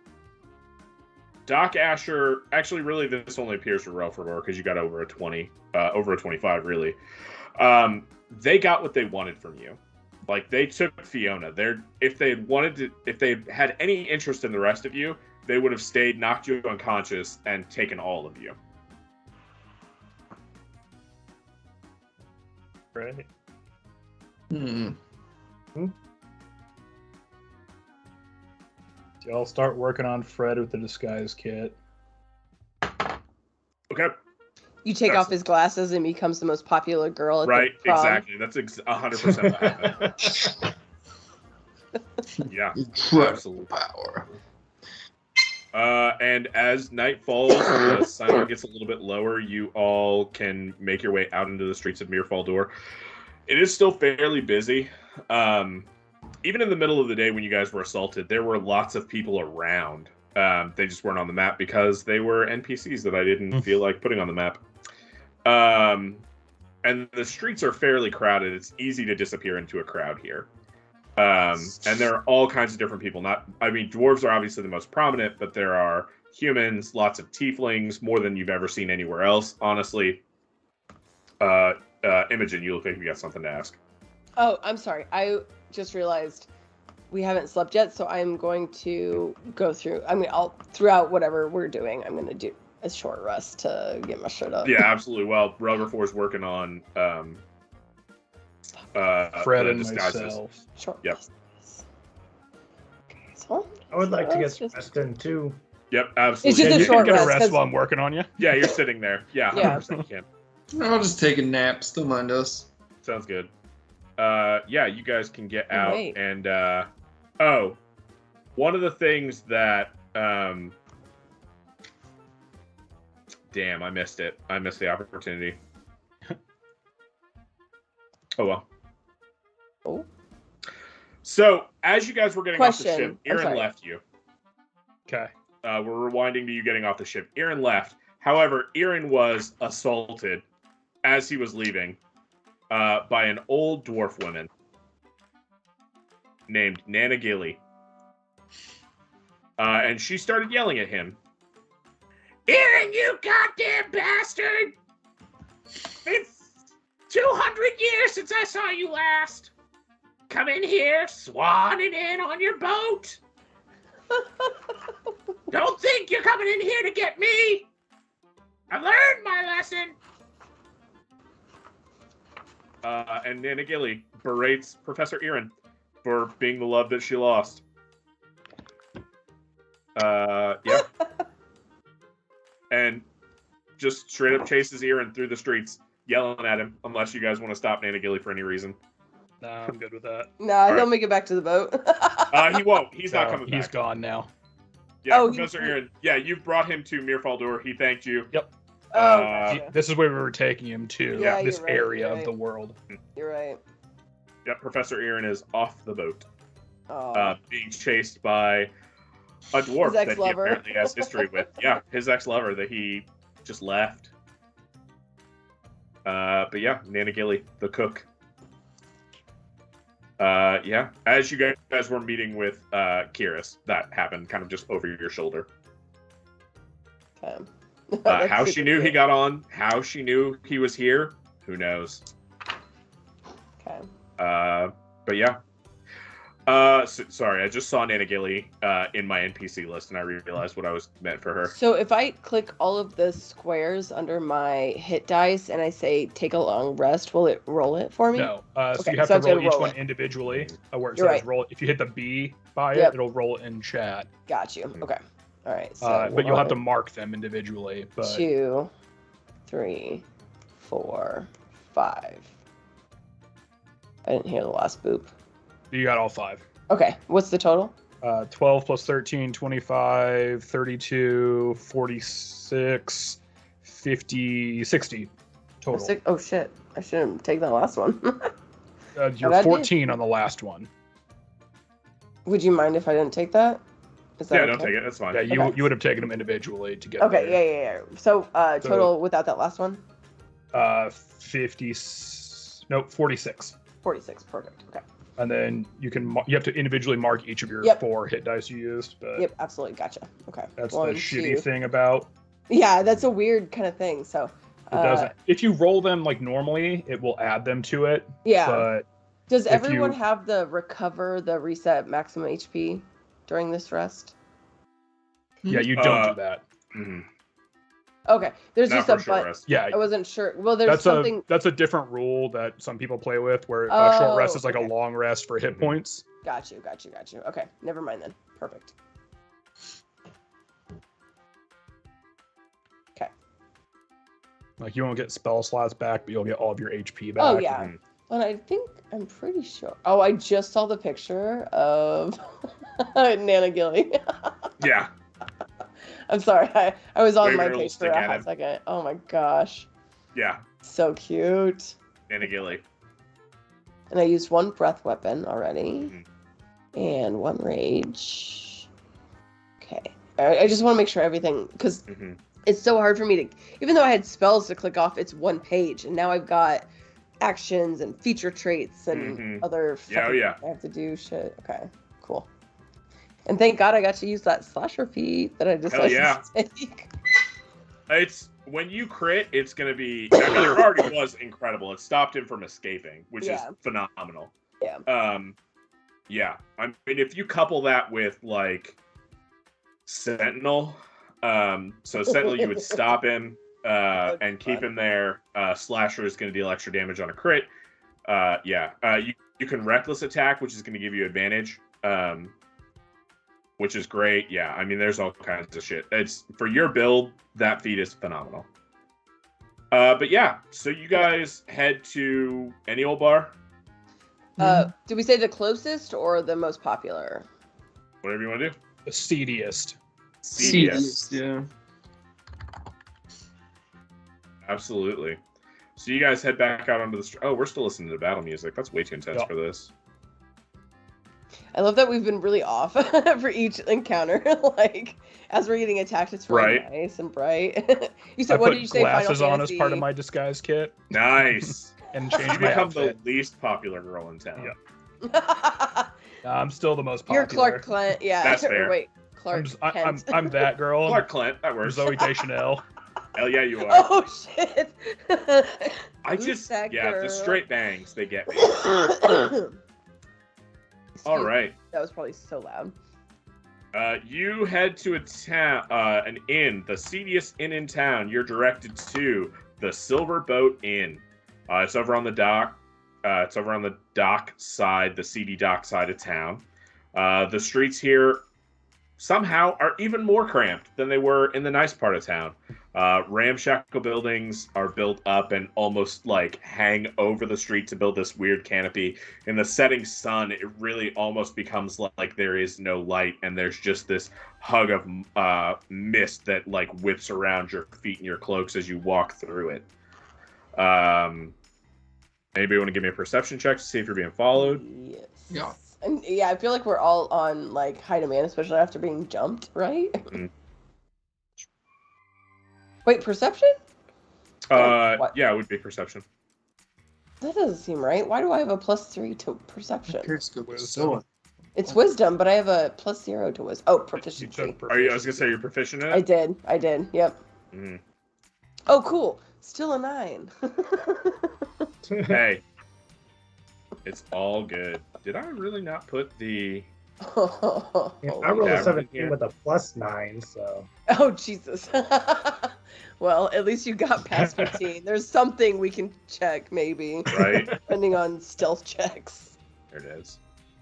Doc Asher, actually, really, this only appears for Relfragor because you got over a 20, over a 25, really. They got what they wanted from you. Like, they took Fiona. If they had any interest in the rest of you, they would have stayed, knocked you unconscious, and taken all of you. Right. So I'll start working on Fred with the disguise kit. Okay. You take off his glasses and becomes the most popular girl at Right, the prom. exactly. That's 100% what happened. Yeah, Incredible absolutely. power. And as night falls, the sun gets a little bit lower. You all can make your way out into the streets of Mir Faldurh. It is still fairly busy. Even in the middle of the day when you guys were assaulted, there were lots of people around. They just weren't on the map because they were NPCs that I didn't feel like putting on the map. And the streets are fairly crowded. It's easy to disappear into a crowd here. And there are all kinds of different people. Dwarves are obviously the most prominent, but there are humans, lots of tieflings, more than you've ever seen anywhere else, honestly. Imogen, you look like you got something to ask. Oh, I'm sorry. I just realized we haven't slept yet, so I'm going to go through. Throughout whatever we're doing, I'm going to do a short rest to get my shit up. Yeah, absolutely. Well, Rutherford's working on Fred the and disguises. myself. Short Yep. rest. Okay, so I would like to get just- rest in too. Yep, absolutely. It's just a You short can get a rest, rest 'cause- while I'm working on you. Yeah, you're sitting there. Yeah, 100% you can. I'll just take a nap. Still mind us. Sounds good. Yeah, you guys can get out Wait. and one of the things that damn, I missed it. I missed the opportunity. Oh well. Oh. So, as you guys were getting off the Question. ship, I'm Aaron sorry. left you. Okay. We're rewinding to you getting off the ship. Aaron left. However, Aaron was assaulted as he was leaving by an old dwarf woman named Nana Gilly. And she started yelling at him. Aaron, you goddamn bastard! It's 200 years since I saw you last. Come in here, swanning in on your boat. Don't think you're coming in here to get me. I learned my lesson. And Nana Gilly berates Professor Aaron for being the love that she lost. Yeah. And just straight up chases Aaron through the streets, yelling at him, unless you guys want to stop Nana Gilly for any reason. No, I'm good with that. Nah, he'll right. make it back to the boat. He won't. He's not coming back. He's gone now. Yeah, Oh, Professor Aaron. Yeah, you've brought him to Mir Faldurh. He thanked you. Yep. Oh, gotcha. This is where we were taking him to. Yeah, This you're right, area you're of right. the world. You're right. Yep, Professor Aaron is off the boat, Oh. being chased by a dwarf His that he ex-lover. apparently has history with. Yeah, his ex-lover that he just left. But yeah, Nana Gilly, the cook. Yeah, as you guys were meeting with Kiris, that happened kind of just over your shoulder. Okay. How she knew he got on, how she knew he was here, who knows? Okay. But yeah. Sorry, I just saw Nana Gilly in my NPC list, and I realized what I was meant for her. So if I click all of the squares under my hit dice and I say take a long rest, will it roll it for me? No. So Okay, you have so to I'm gonna roll each roll one it. individually. Where it You're says right. roll. If you hit the B by Yep. it, it'll roll it in chat. Got you. Okay. All right. So But you'll have to 1, mark them individually. But 2, 3, 4, 5. I didn't hear the last boop. you got all 5. Okay. What's the total? 12 plus 13, 25, 32, 46, 50, 60 total. Oh shit! I shouldn't take that last one. You're That'd be- 14 on the last one. Would you mind if I didn't take that? Is that Yeah, okay? don't take it. That's fine. Yeah, Okay. you would have taken them individually to get Okay. there. Yeah. So total without that last one. 46. 46. Perfect. Okay. And then you have to individually mark each of your Yep. 4 hit dice you used. But Yep. Absolutely. Gotcha. Okay. that's 1, the shitty 2. thing about Yeah, that's a weird kind of thing. So it doesn't. If you roll them like normally, it will add them to it. yeah. But Does if everyone you- have the reset maximum HP during this rest? yeah, you don't do Uh, that. Mhm. Okay. There's Not just for a short but. rest. Yeah, I wasn't sure. Well, there's that's something. that's a different rule that some people play with, where a Oh, short rest is like okay. a long rest for hit Mhm. points. Got you. Okay. Never mind then. Perfect. Okay. Like you won't get spell slots back, but you'll get all of your HP back. Oh yeah. Mhm. And I'm pretty sure. Oh, I just saw the picture of Nana Gilly. Yeah. I'm sorry. I was on Waving my her page little for a stick at hot him. second. Oh my gosh. Yeah. So cute. Nana Gilly. And I used 1 breath weapon already. Mhm. And 1 rage. Okay. I just want to make sure everything, because Mhm. it's so hard for me to, even though I had spells to click off, it's 1 page. And now I've got actions and feature traits and Mhm. other Yeah, oh, fucking- yeah. I have to do shit. Okay, cool. And thank God I got to use that slasher feat that I decided yeah. to take. It's when you crit, it's gonna be. I mean, it already was incredible. It stopped him from escaping, which Yeah. is phenomenal. Yeah. Yeah. I mean, if you couple that with like Sentinel, so Sentinel, you would stop him and keep him there. Slasher is gonna deal extra damage on a crit. Yeah. You can reckless attack, which is gonna give you advantage. Which is great. Yeah, I mean, there's all kinds of shit. It's for your build, that feat is phenomenal. But yeah, so you guys head to any old bar, Did we say the closest or the most popular? whatever you want to do. The seediest. CDS. Yeah. Absolutely. So you guys head back out onto the street. Oh, we're still listening to battle music. That's way too intense Yeah. for this. I love that we've been really off for each encounter. Like, as we're getting attacked, it's really Right. nice and bright. You I said, what put did you say? Final glasses on as Fantasy? part of my disguise kit Nice. and You changed my become the outfit. least popular girl in town. Yeah. I'm still the most popular. You're Clark Kent. Yeah. That's Or fair. wait, I'm, Clark just- Kent. I'm that girl. Clark Kent, that I'm works. Zoe Deschanel. Hell yeah, you are. Oh shit. I Who's just, that yeah, the girl? straight bangs, they get me. That All right. was probably so loud. You head to a town, an inn, the seediest inn in town. You're directed to the Silver Boat Inn. It's over on the dock. It's over on the dock side, the seedy dock side of town. The streets here somehow are even more cramped than they were in the nice part of town. Ramshackle buildings are built up and almost like hang over the street to build this weird canopy. In the setting sun, it really almost becomes like there is no light, and there's just this hug of mist that like whips around your feet and your cloaks as you walk through it. Anybody want to give me a perception check to see if you're being followed? Yes. Yeah. And yeah, I feel like we're all on like high demand, especially after being jumped, right? Mm. Wait, perception? What? Yeah, it would be perception. That doesn't seem right. Why do I have a +3 to perception? Periscope is Wisdom. so. It's wisdom, but I have a +0 to wisdom. Oh, proficiency. I was gonna say you're proficient in I it. did. Yep. Mm. Oh, cool. Still a 9. Hey, it's all good. Did I really not put the? Yeah, I rolled a Yeah, 17 here. with a +9, so. Oh, Jesus. Well, at least you got past 15. There's something we can check, maybe, Right. depending on stealth checks. There it is.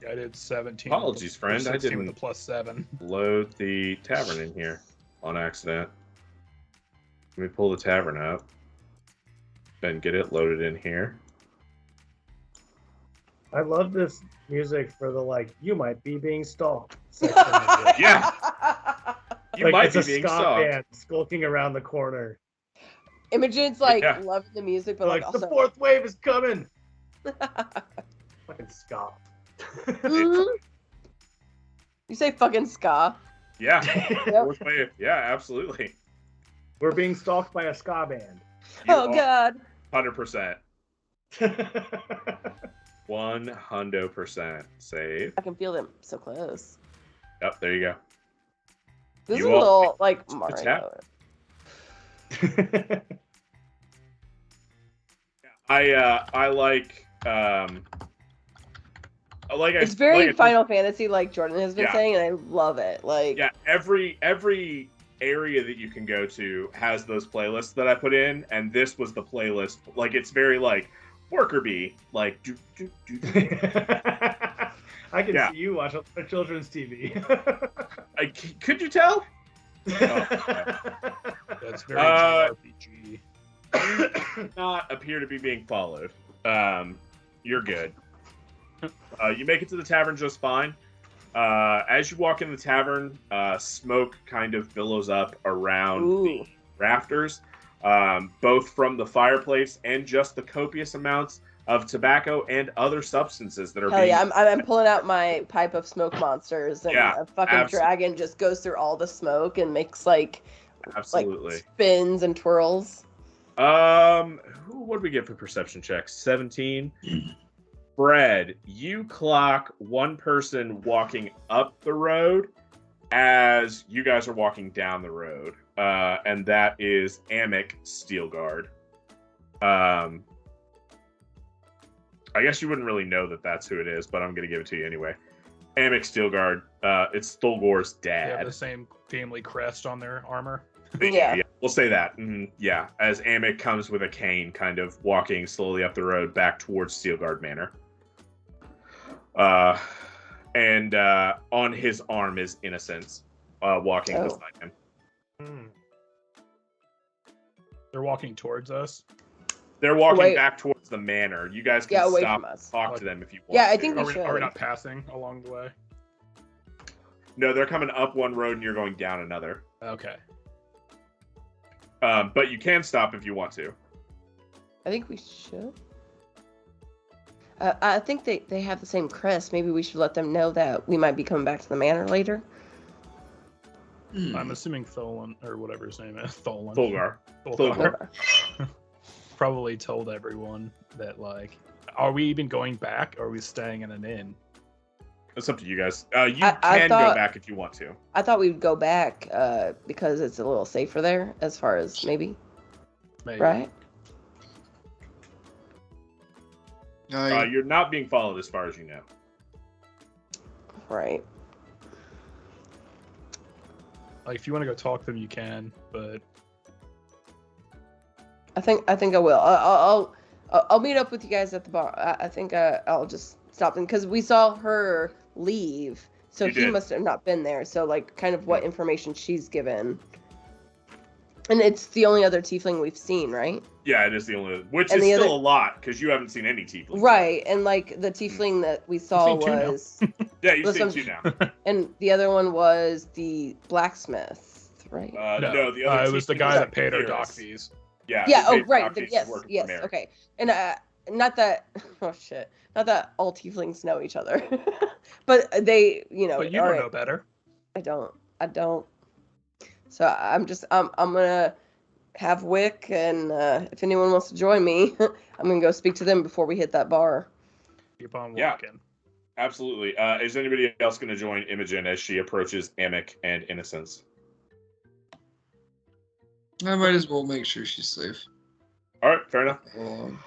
I did 17. Apologies, friend. I 16 with didn't- a +7. Load the tavern in here on accident. Let me pull the tavern up. Then get it loaded in here. I love this music for the like you might be being stalked section of it. Yeah, you Like, might it's be a being ska stalked. band skulking around the corner. Imogen's like Yeah. loving the music, but Like, like the also. fourth wave is coming. Fucking ska. Mhm. You say fucking ska. Yeah, Yep. fourth wave. Yeah, absolutely. We're being stalked by a ska band. You Oh are God. 100%. 100% save. I can feel them so close. Yep, there you go. This You is a all- little like it's Mario. I like It's very like Final Fantasy, like Jordan has been Yeah. saying, and I love it. Like, Yeah, every area that you can go to has those playlists that I put in, and this was the playlist. Like, it's very like worker bee, like do, do, do, do. I can Yeah. see you watch a children's TV. Could you tell? That's very Uh, JRPG. Not appear to be being followed. You're good. You make it to the tavern just fine. As you walk in the tavern, smoke kind of billows up around ooh, the rafters, both from the fireplace and just the copious amounts of tobacco and other substances that are hell being. yeah! I'm pulling out my pipe of smoke monsters, and Yeah, a fucking dragon just goes through all the smoke and makes like Absolutely. spins and twirls. What do we get for perception checks? 17. Fred, you clock one person walking up the road as you guys are walking down the road, and that is Amic Steelguard. I guess you wouldn't really know that that's who it is, but I'm going to give it to you anyway. Amic Steelguard, it's Thulgor's They have dad. the same family crest on their armor. Yeah. We'll say that. Yeah, as Amic comes with a cane, kind of walking slowly up the road back towards Steelguard Manor. And on his arm is Innocence, walking Oh. beside him. They're walking towards us. They're walking Wait. back towards the manor. You guys can Yeah, away stop from us. and talk to them if you want. Yeah, I to. think we Are we, should. are we not passing along the way? No, they're coming up one road and you're going down another. Okay. But you can stop if you want to. I think we should. I think they have the same crest. Maybe we should let them know that we might be coming back to the manor later. I'm assuming Tholan, or whatever his name is, Tholan. Thulgar. Thulgar Thulgar. probably told everyone that, like, are we even going back, or are we staying in an inn? It's up to you guys. You I can go thought- back if you want to. I thought we'd go back because it's a little safer there, as far as maybe, Maybe. right? You're not being followed as far as you know. Right. Like, if you want to go talk to them, you can, but I think I will. I'll meet up with you guys at the bar. I think I'll just stop them because we saw her leave, so You he did. must have not been there. So like, kind of what information she's given. And it's the only other tiefling we've seen, right? Yeah, it is the only, which And is the still other- a lot because you haven't seen any tieflings. Right, and like the tiefling that we saw seen two now. was, Yeah, you've Listen, seen two now. and the other one was the blacksmith, right? No, the other it was the tiefling guy was that paid our Beerus. dock fees. Yeah. Yeah. who Oh, paid right. dock fees Yes. working for Yes. Merrick. Okay. And not that. Oh shit. Not that all tieflings know each other, but they, But you are- don't know better. I don't. So I'm gonna have Wick, and if anyone wants to join me, I'm gonna go speak to them before we hit that bar. Keep on Yeah. walking. Absolutely. Is anybody else going to join Imogen as she approaches Amic and Innocence? I might as well make sure she's safe. All right, fair enough. Um,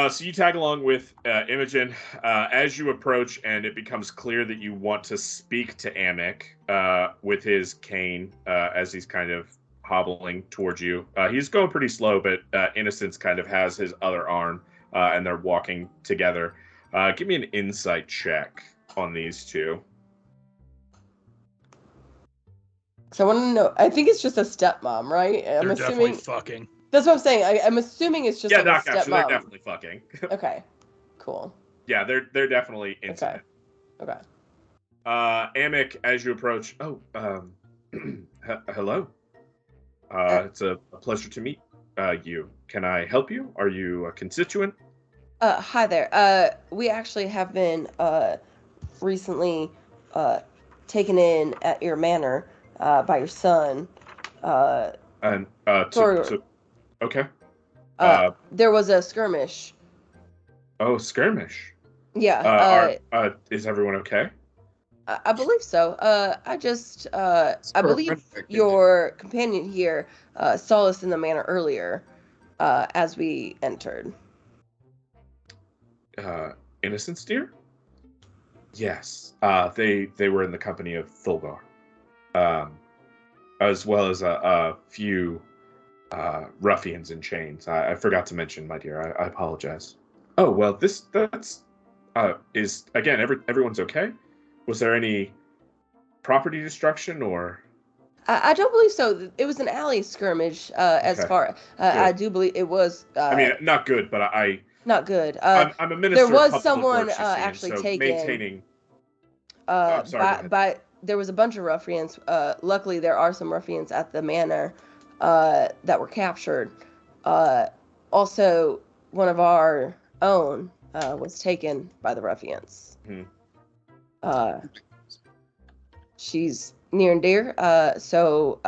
So you tag along with Imogen as you approach, and it becomes clear that you want to speak to Amic with his cane as he's kind of hobbling towards you. He's going pretty slow, but Innocence kind of has his other arm, and they're walking together. Give me an insight check on these two. So I want to know. I think it's just a stepmom, right? I'm They're definitely assuming. fucking. That's what I'm saying. I'm assuming it's just Yeah, like a Doc, actually, they're stepmom. definitely fucking. Okay. Cool. Yeah, they're definitely intimate. Okay. Amic, as you approach, hello. It's a pleasure to meet you. Can I help you? Are you a constituent? Hi there. We actually have been recently taken in at your manor by your son. And Sorry. okay. There was a skirmish. Oh, skirmish. Yeah. Is everyone okay? I believe so. I believe your companion here saw us in the manor earlier as we entered. Innocence, dear? Yes. They were in the company of Thulgar. As well as a few ruffians in chains. I forgot to mention, my dear. I apologize. Oh, well, that's is again. Everyone's okay. Was there any property destruction or? I don't believe so. It was an alley skirmish. As Okay. far I do believe it was. I mean, not good, but not good. I'm a minister. There was of public someone works, you see, and actually so taken. maintaining. I'm sorry, go ahead. By there was a bunch of ruffians. Luckily, there are some ruffians at the manor that were captured. Also, one of our own was taken by the ruffians. She's near and dear. So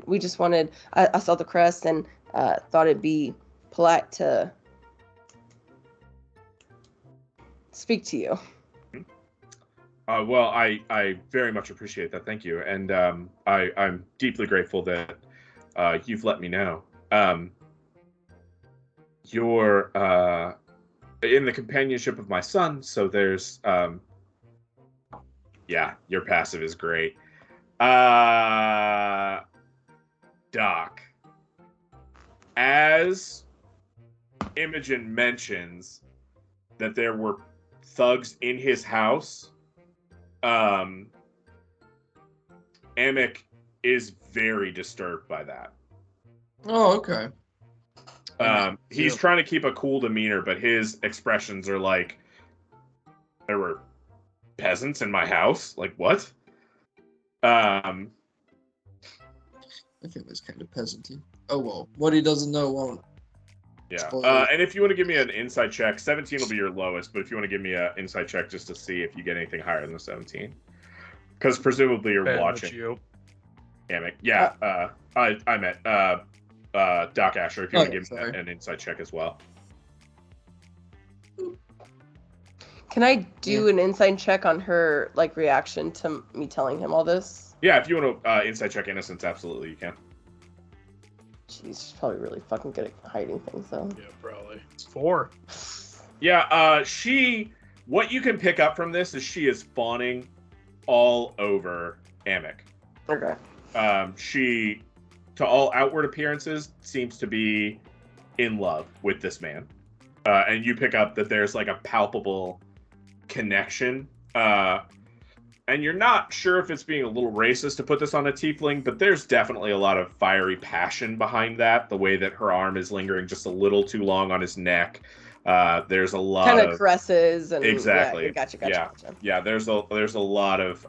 we just wanted. I saw the crest and thought it'd be polite to speak to you. Well, I very much appreciate that. Thank you, and I'm deeply grateful that you've let me know. You're in the companionship of my son, so there's yeah, your passive is great. Doc, as Imogen mentions that there were thugs in his house, Amic is very disturbed by that. Oh, okay. He's trying to keep a cool demeanor, but his expressions are like, there were peasants in my house? Like, what? I think that's kind of peasanty. Oh, well. What he doesn't know won't. Yeah. Spoiler. And if you want to give me an insight check, 17 will be your lowest, but if you want to give me an insight check just to see if you get anything higher than 17. Because presumably you're Ben, watching. it's you. Amic. Yeah. I meant Doc Asher, if you want to give me sorry. an insight check as well. Can I do an insight check on her reaction to me telling him all this? Yeah, if you want to insight check innocence, absolutely you can. Jeez, she's probably really fucking good at hiding things, though. Yeah, probably. 4. Yeah, what you can pick up from this is she is fawning all over Amic. Okay. She, to all outward appearances, seems to be in love with this man. And you pick up that there's a palpable connection. and you're not sure if it's being a little racist to put this on a tiefling, but there's definitely a lot of fiery passion behind that. The way that her arm is lingering just a little too long on his neck. There's a lot kind of caresses and exactly. Yeah, gotcha. Yeah. There's a lot of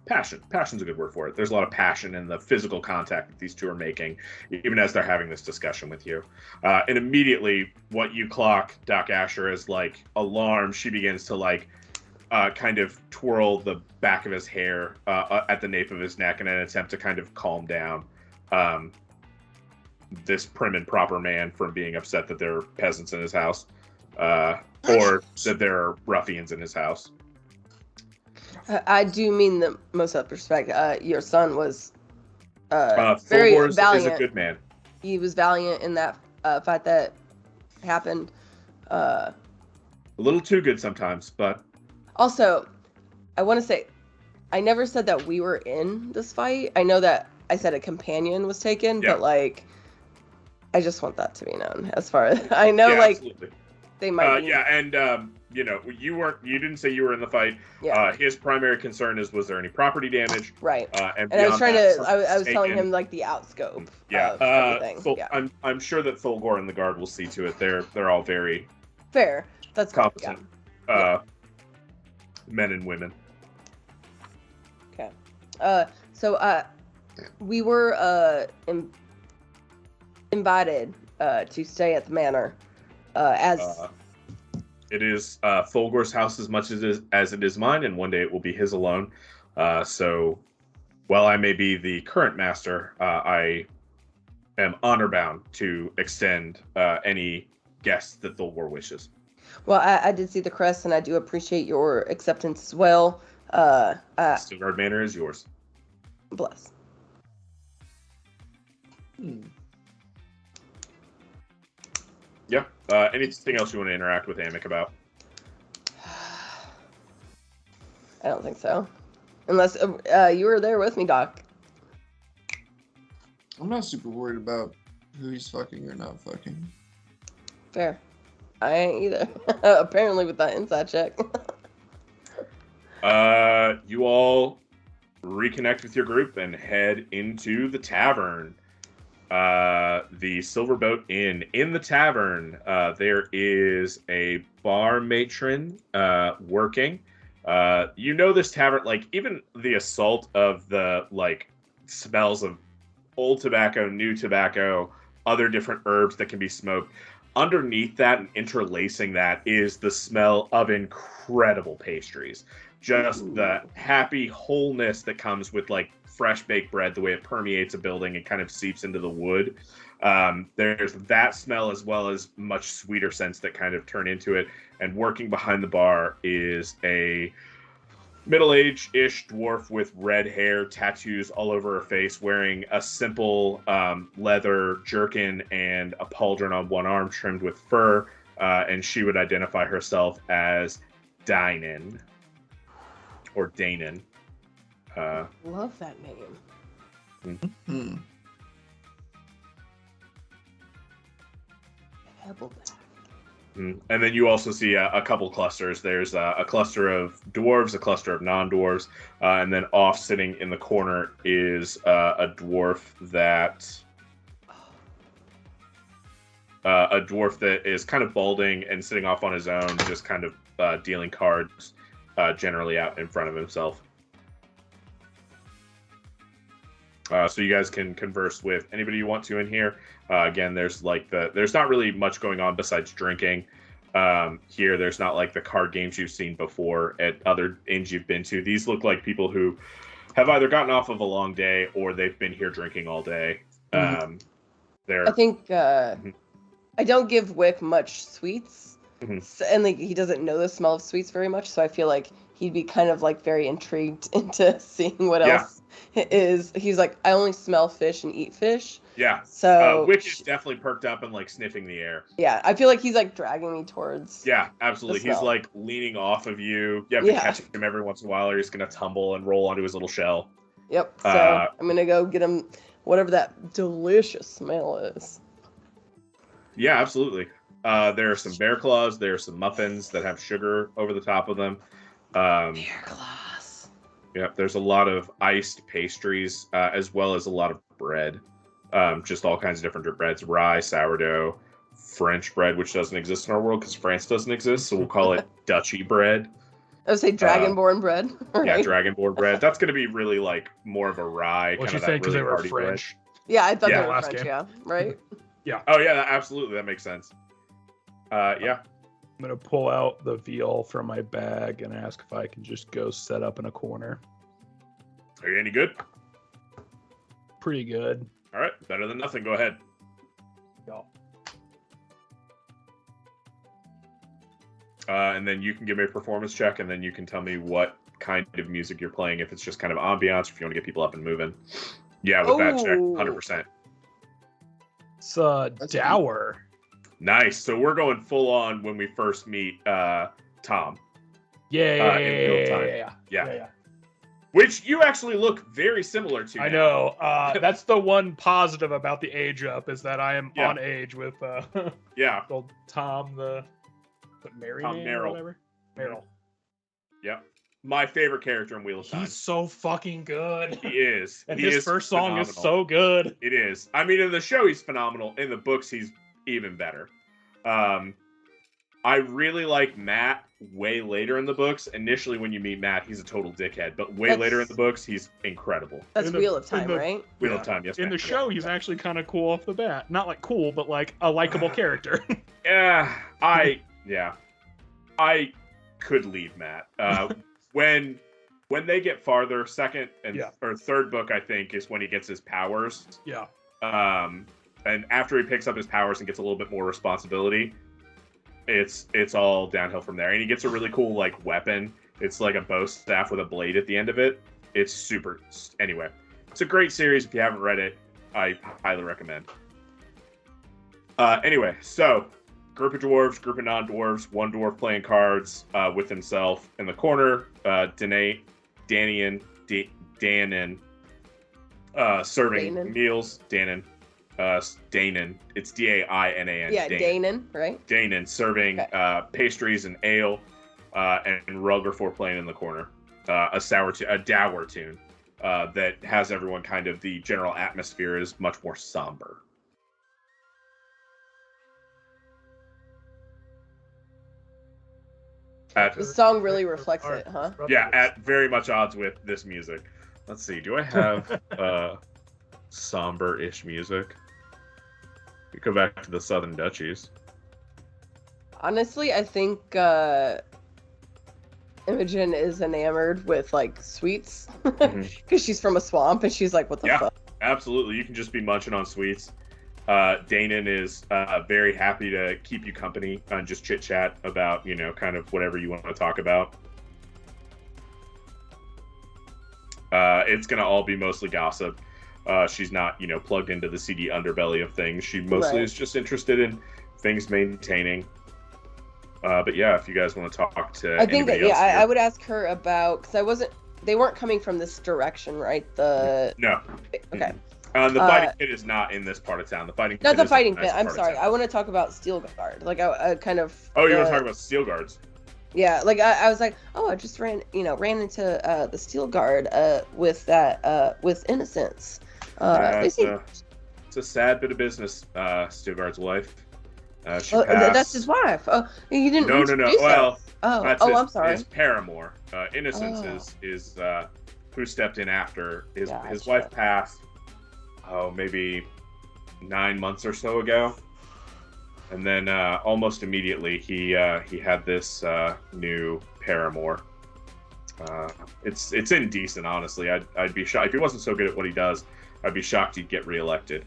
passion. Passion's a good word for it. There's a lot of passion in the physical contact that these two are making, even as they're having this discussion with you. And immediately, what you clock Doc Asher as like alarm. She begins to like kind of twirl the back of his hair at the nape of his neck in an attempt to kind of calm down this prim and proper man from being upset that there are peasants in his house, or that there are ruffians in his house. I do mean the most up respect. Your son was very valiant. Is a good man. He was valiant in that fight that happened. A little too good sometimes, but also, I want to say, I never said that we were in this fight. I know that I said a companion was taken, but like, I just want that to be known. As far as I know, like absolutely. They might. And you know, you didn't say you were in the fight. Yeah. His primary concern was there any property damage? Right. And I was trying that, I was telling him like the outscope. Of everything. I'm sure that Fulgore and the guard will see to it. They're all very fair. That's competent. Men and women. Okay. So we were invited to stay at the manor as it is Fulgore's house as much as it is mine, and one day it will be his alone. So while I may be the current master, I am honor bound to extend any guests that Fulgore wishes. Well, I did see the crest, and I do appreciate your acceptance as well. Stilgard Manor is yours. Bless. Yeah. Anything else you want to interact with Amic about? I don't think so. Unless you were there with me, Doc. I'm not super worried about who he's fucking or not fucking. Fair. I ain't either. Apparently with that inside check. You all reconnect with your group and head into the tavern. The Silverboat Inn. In the tavern, there is a bar matron working. You know this tavern, like even the assault of the like smells of old tobacco, new tobacco, other different herbs that can be smoked. Underneath that and interlacing that is the smell of incredible pastries. Just the happy wholeness that comes with like fresh baked bread, the way it permeates a building and kind of seeps into the wood. There's that smell as well as much sweeter scents that kind of turn into it. And working behind the bar is a middle-aged-ish dwarf with red hair, tattoos all over her face, wearing a simple leather jerkin and a pauldron on one arm trimmed with fur. And she would identify herself as Dynan. Or Danon. Love that name. Mm-hmm. Hebbleback. And then you also see a couple clusters. There's a cluster of dwarves, a cluster of non-dwarves, and then off sitting in the corner is a dwarf that is kind of balding and sitting off on his own, just kind of dealing cards generally out in front of himself. So you guys can converse with anybody you want to in here. Again, there's not really much going on besides drinking. Here, there's not like the card games you've seen before at other inns you've been to. These look like people who have either gotten off of a long day or they've been here drinking all day. I think I don't give Wick much sweets, and like he doesn't know the smell of sweets very much. So I feel like he'd be kind of like very intrigued into seeing what else it is. He's like, I only smell fish and eat fish. Yeah. So Wick is definitely perked up and like sniffing the air. Yeah, I feel like he's like dragging me towards. Yeah, absolutely. He's like leaning off of you. You have to catch him every once in a while, or he's gonna tumble and roll onto his little shell. Yep. So I'm gonna go get him whatever that delicious smell is. Yeah, absolutely. There are some bear claws. There are some muffins that have sugar over the top of them. Beer glass. Yep, there's a lot of iced pastries, as well as a lot of bread. Just all kinds of different breads: rye, sourdough, French bread, which doesn't exist in our world because France doesn't exist, so we'll call it Dutchy bread. I would say dragonborn bread. Right? Yeah, dragonborn bread. That's going to be really like more of a rye. What kind you of think? Because really they were hearty French. Yeah, I thought Yeah, they were last French. game. Yeah, right. Yeah. Oh yeah, absolutely. That makes sense. Yeah. I'm gonna pull out the veal from my bag and ask if I can just go set up in a corner. Are you any good? Pretty good. All right, better than nothing. Go ahead. Yeah. And then you can give me a performance check, and then you can tell me what kind of music you're playing. If it's just kind of ambiance, or if you want to get people up and moving. Yeah, with that check, 100%. It's dour. Nice. So we're going full on when we first meet Tom. Yeah. Which you actually look very similar to. I now. know. That's the one positive about the age up is that I am Yeah. on age with Yeah. old Tom Mary Tom name Merrill. or whatever. Merrill. Yeah. My favorite character in Wheel of Time. He's so fucking good. He is. And He his is first song is phenomenal. so good. It is. I mean, in the show, he's phenomenal. In the books, he's even better. I really like Matt way later in the books. Initially, when you meet Matt, he's a total dickhead. But way later in the books, he's incredible. That's Wheel of Time, right? Wheel of Time, yes. In ma'am. the show, he's actually kind of cool off the bat. Not like cool, but like a likable character. Yeah, I could leave Matt. When they get farther, second or third book, I think, is when he gets his powers. Yeah. And after he picks up his powers and gets a little bit more responsibility, it's all downhill from there. And he gets a really cool like weapon. It's like a bow staff with a blade at the end of it. It's super. Anyway, it's a great series. If you haven't read it, I highly recommend. Anyway, so group of dwarves, group of non-dwarves, one dwarf playing cards with himself in the corner. Danon, serving Danon. meals. Danon. Danon. It's Dainan. Yeah, Danon, right? Danon serving pastries and ale, and Ruggerfor playing in the corner. A dour tune that has everyone kind of the general atmosphere is much more somber. The song really reflects it, huh? Yeah, at very much odds with this music. Let's see. Do I have somber-ish music? We go back to the Southern Duchies. Honestly, I think Imogen is enamored with like sweets because she's from a swamp and she's like, "What the fuck?" Absolutely. You can just be munching on sweets. Danon is very happy to keep you company and just chit chat about kind of whatever you want to talk about. It's gonna all be mostly gossip. She's not plugged into the seedy underbelly of things. She mostly is just interested in things maintaining. But yeah, if you guys want to talk to I think that else I would ask her about because they weren't coming from this direction, right? No. Okay. The fighting pit is not in this part of town. The fighting not pit the is fighting in the pit. nice I'm part of sorry. town. I want to talk about Steelguard. Like I kind of. Oh, you want to talk about steel guards? Yeah, like I was like, oh, I just ran into the Steelguard with Innocence. It's a sad bit of business. Steelguard's wife. She passed. That's his wife. Oh, you didn't. No. Well, I'm sorry. His paramour. Innocence is who stepped in after his wife passed. Oh, maybe 9 months or so ago, and then almost immediately he had this new paramour. It's indecent, honestly. I'd be shocked if he wasn't so good at what he does. I'd be shocked he'd get reelected.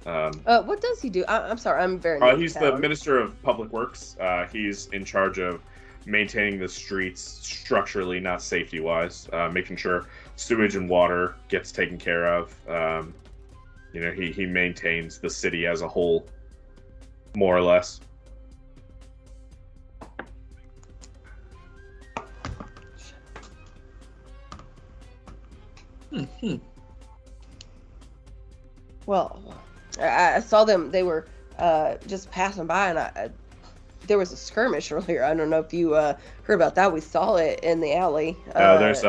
What does he do? I'm sorry, I'm very. He's the Minister of Public Works. He's in charge of maintaining the streets structurally, not safety-wise, making sure sewage and water gets taken care of. He maintains the city as a whole, more or less. Well, I saw them. They were just passing by, and there was a skirmish earlier. I don't know if you heard about that. We saw it in the alley. There's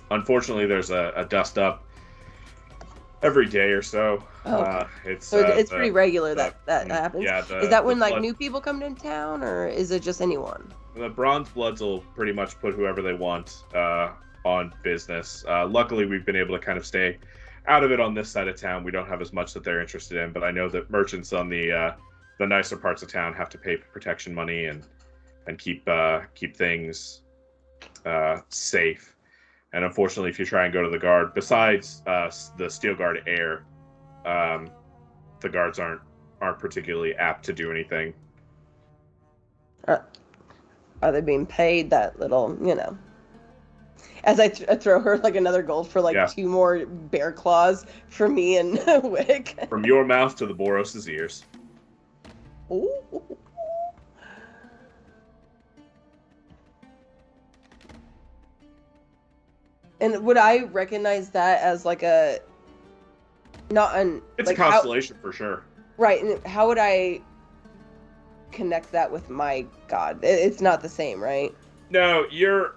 unfortunately there's a dust up every day or so. Okay. It's pretty regular that happens. Yeah, is that when like new people come into town, or is it just anyone? The Bronze Bloods will pretty much put whoever they want on business. Luckily, we've been able to kind of stay out of it on this side of town. We don't have as much that they're interested in, but I know that merchants on the nicer parts of town have to pay protection money and keep things safe. And unfortunately, if you try and go to the guard, besides the Steel Guard Air, the guards aren't particularly apt to do anything. Are they being paid that little, As I throw her like another gold for like 2 more bear claws for me and Wick. From your mouth to the Boros' ears. Ooh. And would I recognize that as like it's like a constellation for sure. Right, and how would I connect that with my god? It's not the same, right? No, you're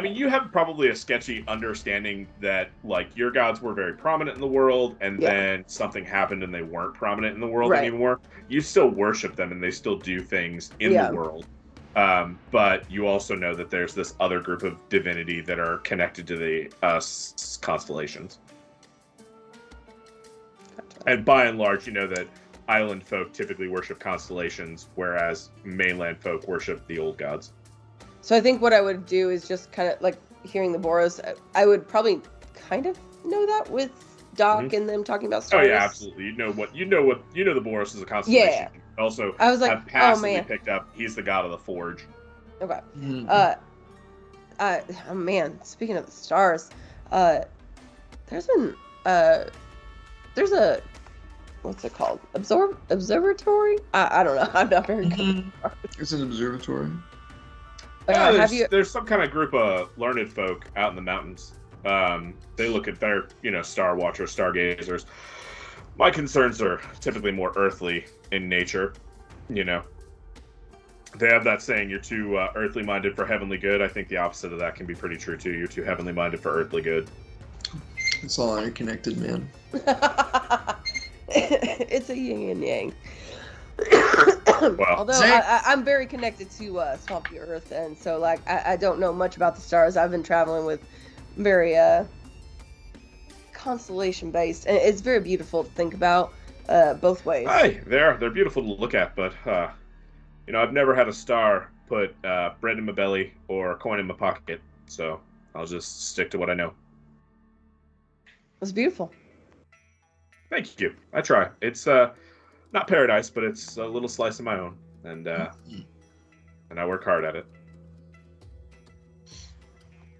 you have probably a sketchy understanding that like your gods were very prominent in the world and then something happened and they weren't prominent in the world anymore. You still worship them and they still do things in the world. But you also know that there's this other group of divinity that are connected to the constellations. Gotcha. And by and large, you know that island folk typically worship constellations, whereas mainland folk worship the old gods. So I think what I would do is just kind of like hearing the Boros. I would probably kind of know that with Doc and them talking about stars. Oh yeah, absolutely. You know the Boros is a constellation. Yeah. Also, I was like, I've passively picked up. He's the god of the forge. Okay. Oh man, speaking of the stars, there's a what's it called? Observatory? I don't know. I'm not very good. It's an observatory. There's some kind of group of learned folk out in the mountains. They look at their, star watchers, stargazers. My concerns are typically more earthly in nature. They have that saying, you're too earthly minded for heavenly good. I think the opposite of that can be pretty true too. You're too heavenly minded for earthly good. It's all interconnected, man. It's a yin and yang. Well, although I'm very connected to swampy earth, and so like I don't know much about the stars. I've been traveling with very constellation based, and it's very beautiful to think about both ways. Hey, they're beautiful to look at, but I've never had a star put bread in my belly or a coin in my pocket, so I'll just stick to what I know. It's beautiful. Thank you. I try. It's not paradise, but it's a little slice of my own, and I work hard at it.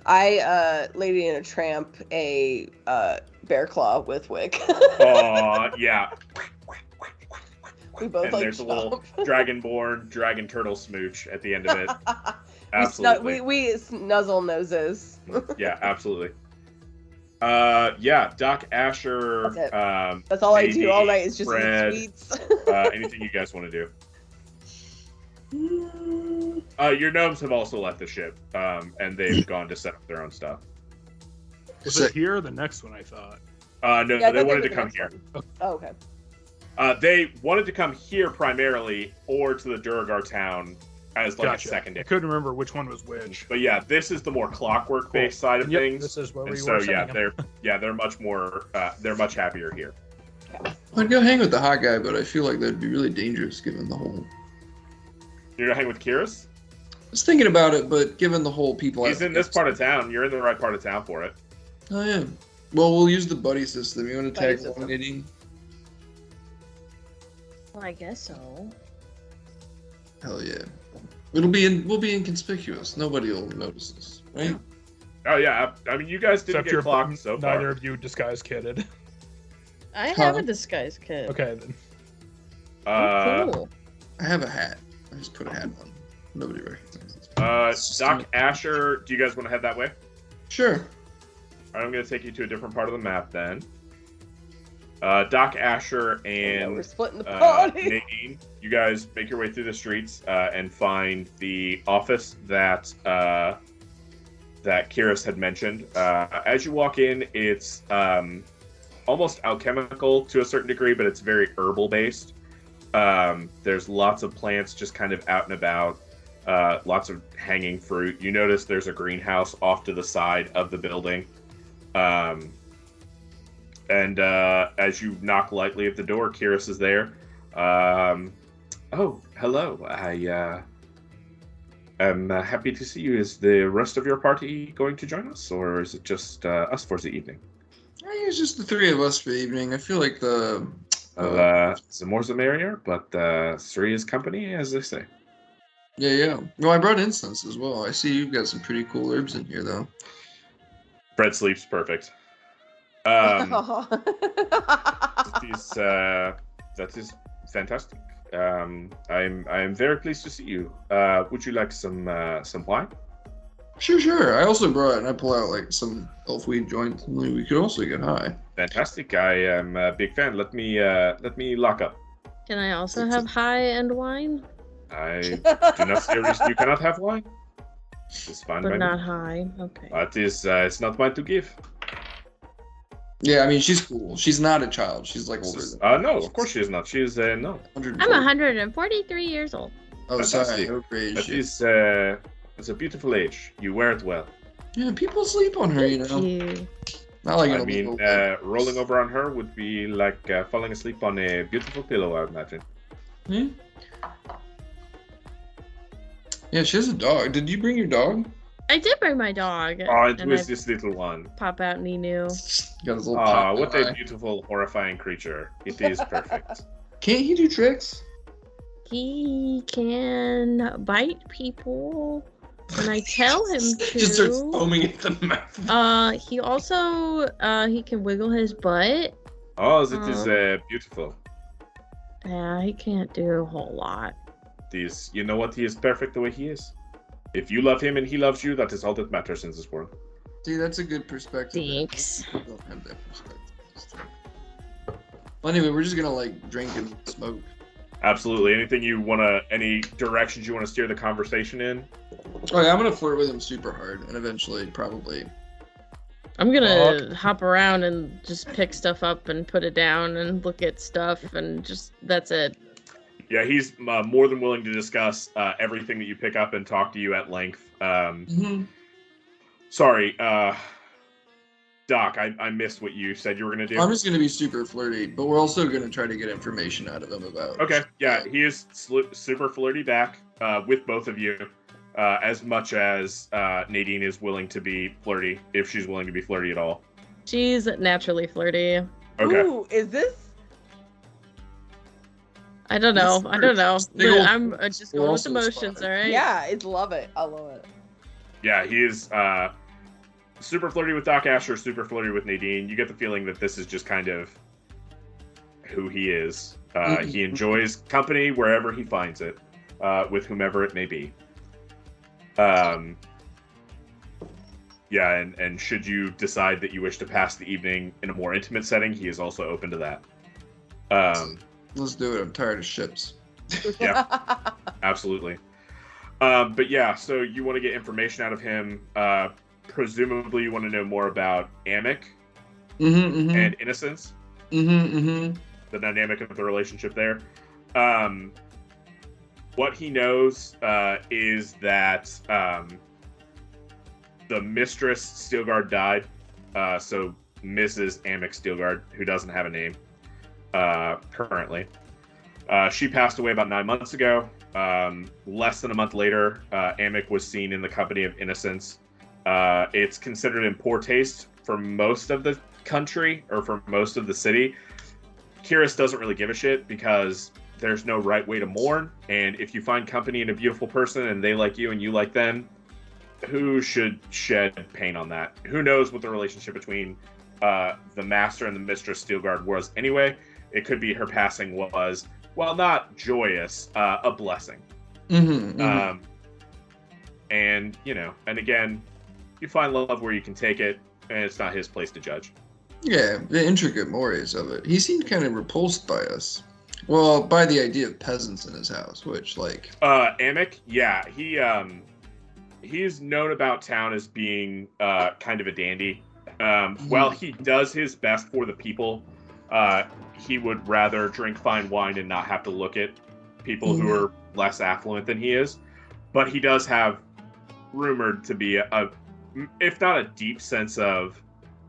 I Lady and a Tramp a bear claw with Wick. Oh yeah. We both and like there's a little dragonborn dragon turtle smooch at the end of it. Absolutely. We snuzzle noses. Yeah, absolutely. Doc Asher. That's it. That's all I do all night is just Fred, eat sweets. Anything you guys want to do? Your gnomes have also left the ship, and they've gone to set up their own stuff. Was it here or the next one, I thought? No, they wanted to come here. Oh, okay. They wanted to come here primarily, or to the Duragar town as like a secondary. I couldn't remember which one was which. But yeah, this is the more clockwork-based side of things. This is where we were. So they're much more. They're much happier here. I'd go hang with the hot guy, but I feel like that'd be really dangerous given the whole. You're gonna hang with Kyrus? I was thinking about it, but given the whole people. He's in this part of town. You're in the right part of town for it. Oh yeah. Well, we'll use the buddy system. You want to tag 180? Well, I guess so. Hell yeah. We'll be inconspicuous. Nobody will notice us, right? Oh yeah. I mean, you guys didn't get clocked so far. Neither of you disguise kitted. I have a disguise kit. Okay then. Cool. I have a hat. I just put a hat on. Nobody recognizes. Doc Asher, do you guys want to head that way? Sure. All right, I'm going to take you to a different part of the map then. Doc Asher We're and splitting the party. Nadine, you guys make your way through the streets and find the office that Kiris had mentioned. As you walk in, it's almost alchemical to a certain degree, but it's very herbal based. There's lots of plants just kind of out and about, lots of hanging fruit. You notice there's a greenhouse off to the side of the building. And as you knock lightly at the door, Kiris is there. Oh, hello. I am happy to see you. Is the rest of your party going to join us, or is it just us for the evening? I think it's just the three of us for the evening. I feel like the more the merrier, but three is company, as they say. Yeah. Well, I brought incense as well. I see you've got some pretty cool herbs in here, though. Fred sleeps perfect. That is fantastic. I am very pleased to see you. Would you like some wine? Sure. I also brought, and I pull out like some elfweed joints. We could also get high. Fantastic. I am a big fan. Let me lock up. Can I also have high and wine? I do not see a reason you cannot have wine. It's fine, but by not me. high. Okay. That is, it's not mine to give. Yeah, I mean, she's cool. She's not a child. She's like older than. No, of course she is not. She is no. I'm 143 years old. Oh, sorry. Fantastic. Okay, That shit. is, it's a beautiful age. You wear it well. Yeah, people sleep on her, you know. Thank you. Not like I an mean, illegal- rolling over on her would be like falling asleep on a beautiful pillow, I would imagine. Hmm? Yeah, she has a dog. Did you bring your dog? I did bring my dog. Oh, it and was I this little one. pop out Ninu. Got his little Ah, pop what eye. a beautiful, horrifying creature. It is perfect. Can't he do tricks? He can bite people, and I tell him to. Just starts foaming at the mouth. He also he can wiggle his butt. Oh, that is beautiful. Yeah, he can't do a whole lot. You know what? He is perfect the way he is. If you love him and he loves you, that is all that matters in this world. See, that's a good perspective. Thanks. I don't have that perspective. Well, anyway, we're just gonna like drink and smoke. Absolutely. Any directions you want to steer the conversation in? Oh yeah, I'm gonna flirt with him super hard, and eventually, probably. I'm gonna hop around and just pick stuff up and put it down and look at stuff and just that's it. Yeah, he's more than willing to discuss everything that you pick up and talk to you at length. Sorry, Doc, I missed what you said you were going to do. I'm just gonna be super flirty, but we're also gonna try to get information out of him about. Okay, yeah, he is super flirty back with both of you, as much as Nadine is willing to be flirty, if she's willing to be flirty at all. She's naturally flirty. Okay. Ooh, is this? I don't know. This I don't know. big old- I'm just we're going with also emotions, spotted. all right? Yeah, I love it. I love it. Yeah, he is super flirty with Doc Asher, super flirty with Nadine. You get the feeling that this is just kind of who he is. He enjoys company wherever he finds it, with whomever it may be. Yeah, and should you decide that you wish to pass the evening in a more intimate setting, he is also open to that. Let's do it. I'm tired of ships. Yeah, absolutely. But yeah, so you want to get information out of him. Presumably, you want to know more about Amic and Innocence. The dynamic of the relationship there. What he knows is that the mistress Steelguard died. So Mrs. Amic Steelguard, who doesn't have a name currently. She passed away about 9 months ago. Less than a month later, Amic was seen in the company of Innocence. It's considered in poor taste for most of the country, or for most of the city. Kiris doesn't really give a shit because there's no right way to mourn, and if you find company in a beautiful person and they like you and you like them, who should shed pain on that? Who knows what the relationship between the master and the mistress Steelguard was anyway? It could be her passing was, while not joyous, a blessing. And, you know, and again, you find love where you can take it, and it's not his place to judge. Yeah, the intricate mores of it. He seemed kind of repulsed by us. Well, by the idea of peasants in his house, which, like... Amic, yeah, he's known about town as being kind of a dandy. While he does his best for the people, he would rather drink fine wine and not have to look at people who are less affluent than he is. But he does have rumored to be if not a deep sense of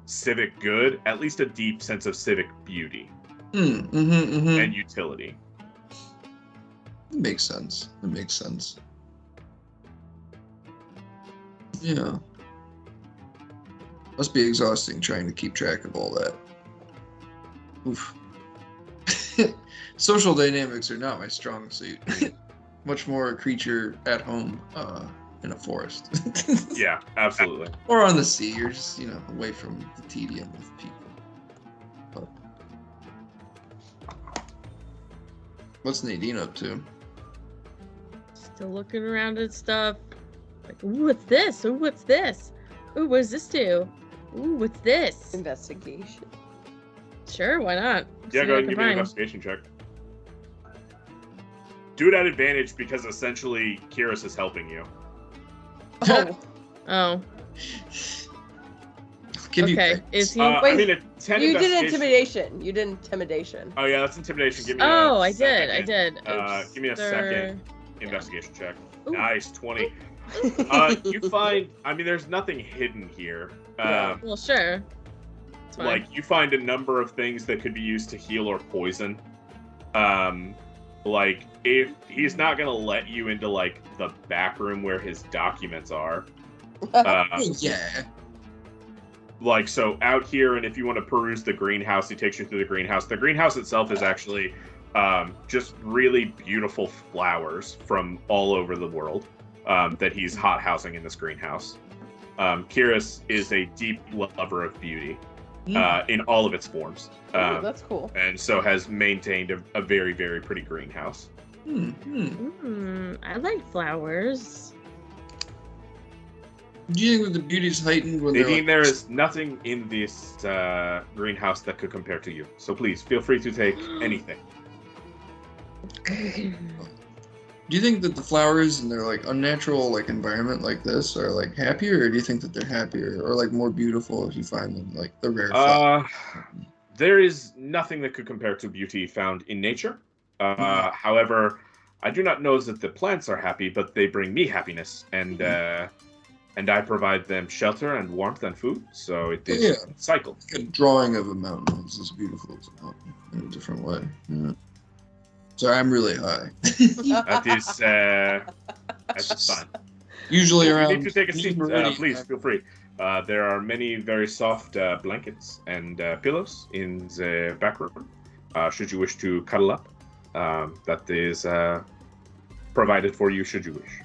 civic good, at least a deep sense of civic beauty and utility. It makes sense. It makes sense. Yeah. Must be exhausting trying to keep track of all that. Oof. Social dynamics are not my strong suit. Much more a creature at home in a forest. Yeah, absolutely. Or on the sea. You're just, away from the tedium of people. But what's Nadine up to? Still looking around at stuff. Like, ooh, what's this? Ooh, what's this? Ooh, what does this do? Ooh, what's this? Investigation. Sure, why not? Yeah, go ahead and give me an investigation check. Do it at advantage because essentially Kiris is helping you. Oh. Oh. Give Okay. You Is he? Wait, I mean, a 10 you did investigation- intimidation. You did intimidation. Oh yeah, that's intimidation. Give me. Oh, a I did. second. I did. Give me a Sir. second investigation check. Ooh. Nice, 20. You find. I mean, there's nothing hidden here. Well, sure. It's fine. Like you find a number of things that could be used to heal or poison. Like if he's not gonna let you into like the back room where his documents are. yeah. Like so out here, and if you want to peruse the greenhouse, he takes you through the greenhouse. The greenhouse itself is actually just really beautiful flowers from all over the world that he's hot housing in this greenhouse. Kiris is a deep lover of beauty in all of its forms. Ooh, that's cool. And so has maintained a very, very pretty greenhouse. I like flowers. Do you think that the beauty's heightened when Nadine, there is nothing in this greenhouse that could compare to you. So please, feel free to take anything. Do you think that the flowers in their like unnatural like environment like this are like happier, or do you think that they're happier or like more beautiful if you find them like the rare flowers? There is nothing that could compare to beauty found in nature. However, I do not know that the plants are happy, but they bring me happiness, and I provide them shelter and warmth and food. So it is a cycle. Like a drawing of a mountain is as beautiful as a mountain in a different way. Yeah. Sorry, I'm really high. That's fine. Usually If around. you need to take a seat, meridian, please feel free. There are many very soft blankets and pillows in the back room. Should you wish to cuddle up, that is provided for you should you wish.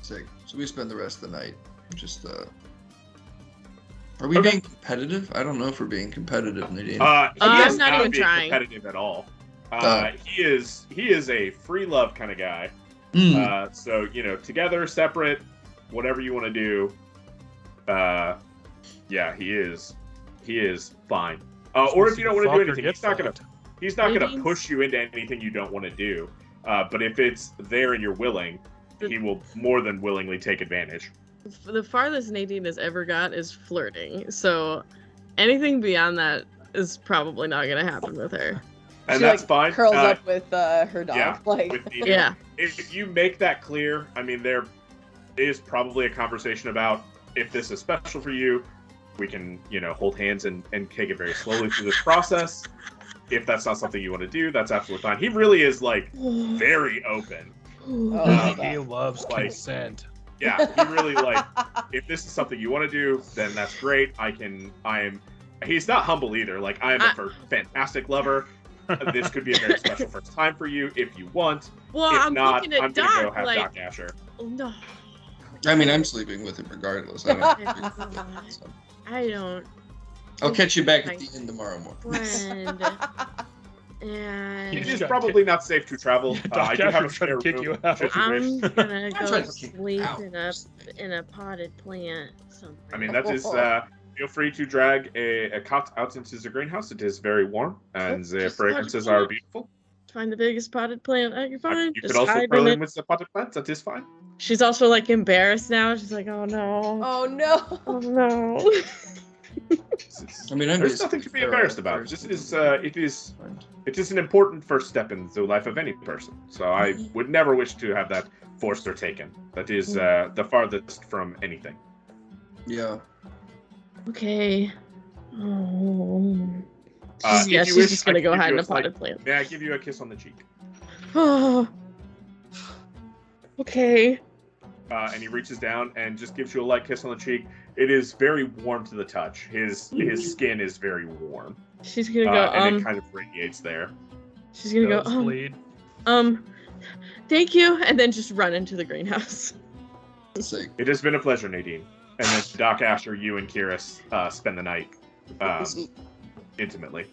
Sick. So we spend the rest of the night just. Are we being competitive? I don't know if we're being competitive, Nadine. He I'm is not even being trying. competitive at all. He is a free love kind of guy. So together, separate, whatever you want to do. Yeah, he is fine. Or if you don't want to do anything, he's not gonna push you into anything you don't want to do. But if it's there and you're willing, he will more than willingly take advantage. The farthest Nadine has ever got is flirting. So anything beyond that is probably not going to happen with her. And she, that's like, fine. Curls up with her dog. Yeah, like. Yeah. If you make that clear, I mean, there is probably a conversation about if this is special for you. We can, hold hands and take it very slowly through this process. If that's not something you want to do, that's absolutely fine. He really is very open. He loves consent. Yeah, he really if this is something you want to do, then that's great. He's not humble either. Like, I am a fantastic lover. This could be a very special first time for you if you want. Well, if I'm not, looking at I'm going to go Doc, have Doc Asher. No. I mean, I'm sleeping with him regardless. I don't. I'll catch you back at the inn tomorrow morning. Friend. And It is probably not safe to travel. I do have a trying to spare kick you room, out. should you I'm wish. gonna I'm go trying to kick you sleep out. in a potted plant somewhere. I mean, that is Feel free to drag a cot out into the greenhouse. It is very warm, and the Just fragrances potted are plant. beautiful. Find the biggest potted plant I can find. You Just could also hide throw in in it. with the potted plants. That is fine. She's also like embarrassed now. She's like, oh no. Oh no. Oh no. I mean, I'm There's nothing to be embarrassed about. This is it is an important first step in the life of any person. So I would never wish to have that forced or taken. That is the farthest from anything. Yeah. Okay. Oh. If Yeah, you she's wish, just I gonna can go give hide you in a a potted plant. May I give you a kiss on the cheek? Oh. Okay. And he reaches down and just gives you a light kiss on the cheek. It is very warm to the touch. His skin is very warm. She's gonna go. And it kind of radiates there. She's gonna go. Nosebleed. Thank you, and then just run into the greenhouse. Sick. It has been a pleasure, Nadine. And then Doc Asher, you and Kiris spend the night intimately.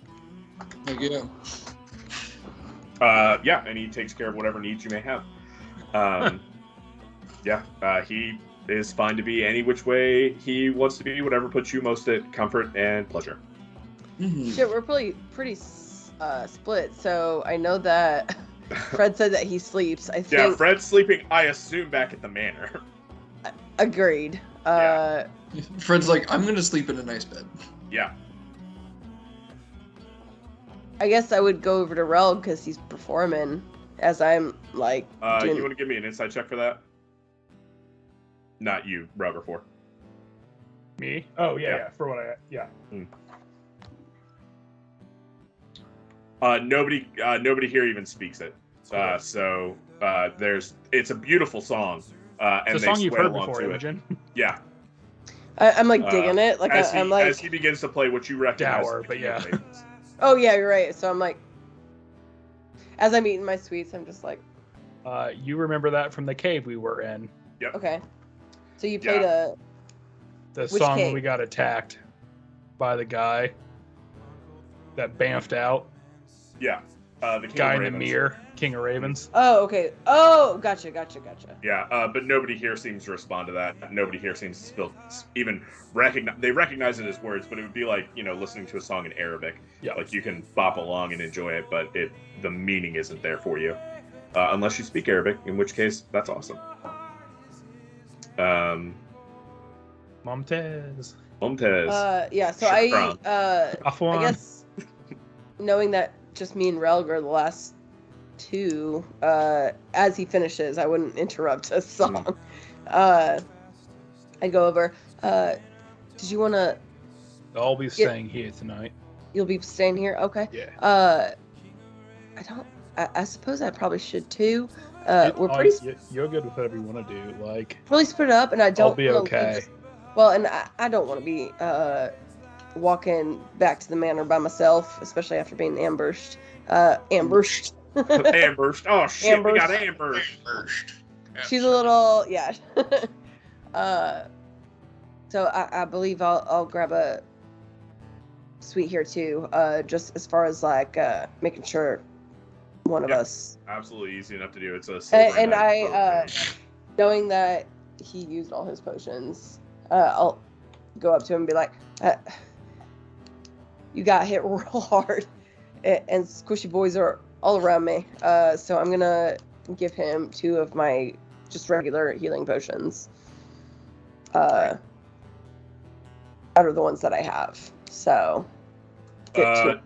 Heck yeah. Yeah, and he takes care of whatever needs you may have. He is fine to be any which way he wants to be, whatever puts you most at comfort and pleasure. Mm-hmm. Shit, we're pretty split. So I know that Fred said that he sleeps. I think. Yeah, Fred's sleeping, I assume, back at the manor. Agreed. Fred's like, I'm gonna sleep in a nice bed. Yeah. I guess I would go over to Rel because he's performing as I'm like. You want to give me an insight check for that? Not you, Rugger 4. Me? Oh Yeah. yeah. For what Nobody here even speaks it. So it's a beautiful song. And it's a they song you've sweat heard along before, to it. Imogen. Yeah. I'm like digging it. Like I'm like. As he begins to play what you recognize. Dour, but yeah. Oh yeah, you're right. So I'm like, as I'm eating my sweets, I'm just like, You remember that from the cave we were in. okay. So you played a. The Which song when cave? we got attacked by the guy that bamfed out. Yeah. The King Guy of in the Ravens. mirror, King of Ravens. Oh okay. Oh, gotcha. Yeah, but nobody here seems to respond to that. Nobody here seems to still even recognize. They recognize it as words, but it would be like listening to a song in Arabic. Yeah. Like you can bop along and enjoy it, but the meaning isn't there for you, unless you speak Arabic. In which case, that's awesome. Momtez. Yeah. So Shukran. I Afwan. guess knowing that just me and Relg are the last two, as he finishes, I wouldn't interrupt a song. I'd go over. Did you want to? I'll be staying here tonight. You'll be staying here, okay? Yeah. I don't. I suppose I probably should too. We're pretty. You're good with whatever you want to do. Like, Really split up, and I don't. I'll be wanna okay. leave this- Well, and I don't want to be walking back to the manor by myself, especially after being ambushed. Ambushed. Ambushed. Oh shit, we got ambushed. She's a little, yeah. So I believe I'll grab a sweet here too. Just as far as like making sure one of us. Absolutely easy enough to do. It's a And I, knowing that he used all his potions, I'll go up to him and be like, "You got hit real hard, and squishy boys are all around me. So I'm gonna give him 2 of my just regular healing potions. Out of the ones that I have. So get 2.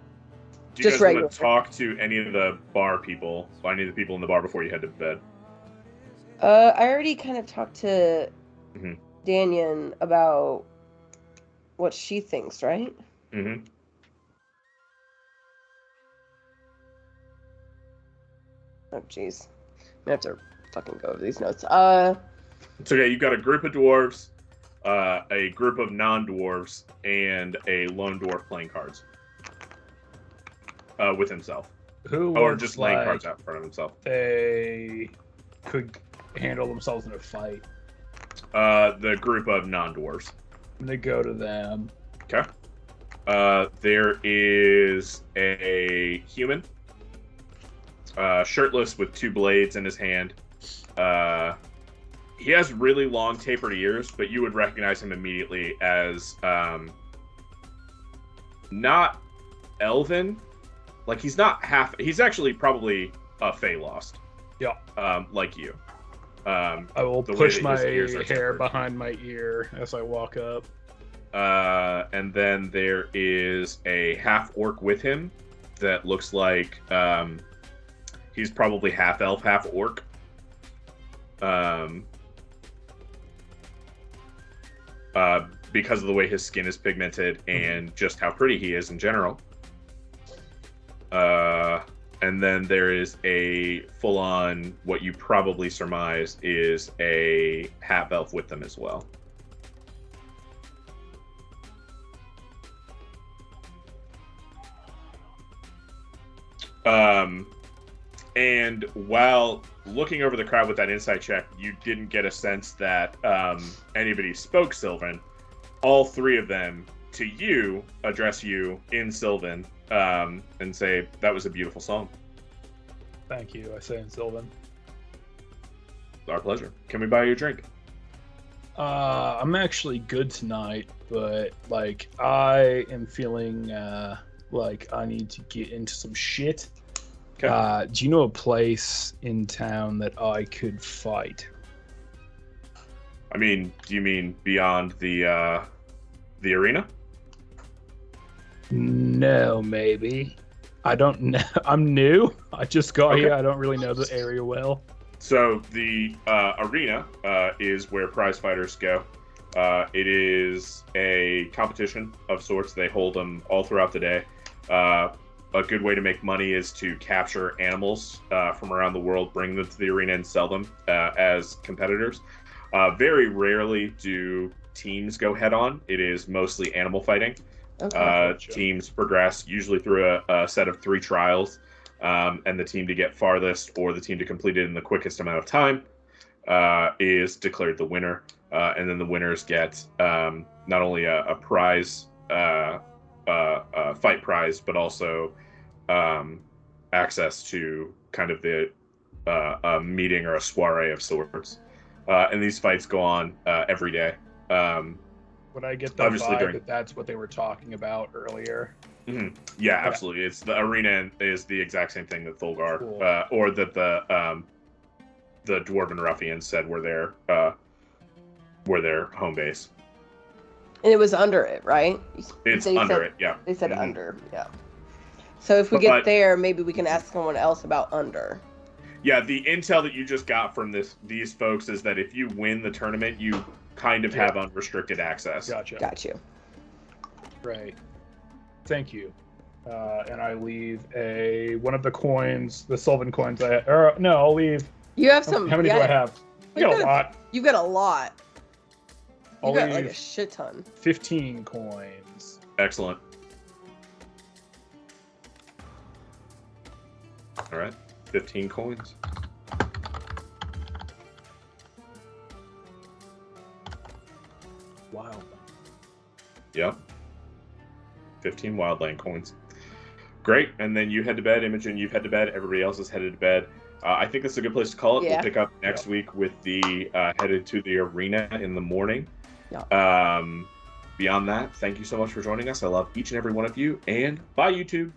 Do you Just guys want regular. to talk to any of the bar people, or any of the people in the bar before you head to bed? I already kind of talked to Mhm. Danyan about what she thinks, right? Mm-hmm. Oh, jeez. I'm gonna have to fucking go over these notes. It's okay. You've got a group of dwarves, a group of non-dwarves, and a lone dwarf playing cards with himself, who or looks just laying like cards out in front of himself. they could handle themselves in a fight? The group of non-dwarves. And they go to them. Okay. There is a human, shirtless with 2 blades in his hand. He has really long tapered ears, but you would recognize him immediately as not elven. Like, he's not half. He's actually probably a Fey Lost. Yeah. Like you. I will push my hair behind my ear as I walk up. And then there is a half orc with him that looks like he's probably half elf, half orc. Because of the way his skin is pigmented and just how pretty he is in general. And then there is a full-on, what you probably surmise is a half elf with them as well. And while looking over the crowd with that insight check, you didn't get a sense that anybody spoke Sylvan. All three of them, to you, address you in Sylvan and say, that was a beautiful song. Thank you, I say in Sylvan. Our pleasure. Can we buy you a drink? I'm actually good tonight, but, like, I am feeling like I need to get into some shit. Okay. Do you know a place in town that I could fight? I mean, do you mean beyond the arena? No, maybe. I don't know. I'm new. I just got here. I don't really know the area well. So the arena is where prize fighters go. It is a competition of sorts. They hold them all throughout the day. A good way to make money is to capture animals from around the world, bring them to the arena, and sell them as competitors. Very rarely do teams go head-on. It is mostly animal fighting. Okay. Teams progress usually through a set of 3 trials, and the team to get farthest or the team to complete it in the quickest amount of time is declared the winner. And then the winners get not only a prize, fight prize, but also access to kind of the a meeting or a soiree of sorts. And these fights go on every day. Would I get the vibe that that's what they were talking about earlier? Mm-hmm. Yeah, absolutely. It's the arena is the exact same thing that Thulgar, Cool. Or that the Dwarven Ruffians said were their home base. And it was under it, right? It's under it, yeah. They said Mhm. under, yeah. So if we get there, maybe we can ask someone else about under. Yeah, the intel that you just got from these folks is that if you win the tournament, you kind of have unrestricted access. Gotcha. Got you. Right. Thank you. And I leave one of the coins, the Sylvan coins. I'll leave. You have some. How many do I have? I got a lot. You got a lot. You I'll got leave like a shit ton. 15 coins. Excellent. All right, 15 coins. Wow. Yep. 15 wildland coins. Great. And then you head to bed, Imogen, you've head to bed. Everybody else is headed to bed. I think this is a good place to call it. Yeah. We'll pick up next week with the headed to the arena in the morning. Yeah. Beyond that, thank you so much for joining us. I love each and every one of you. And bye, YouTube.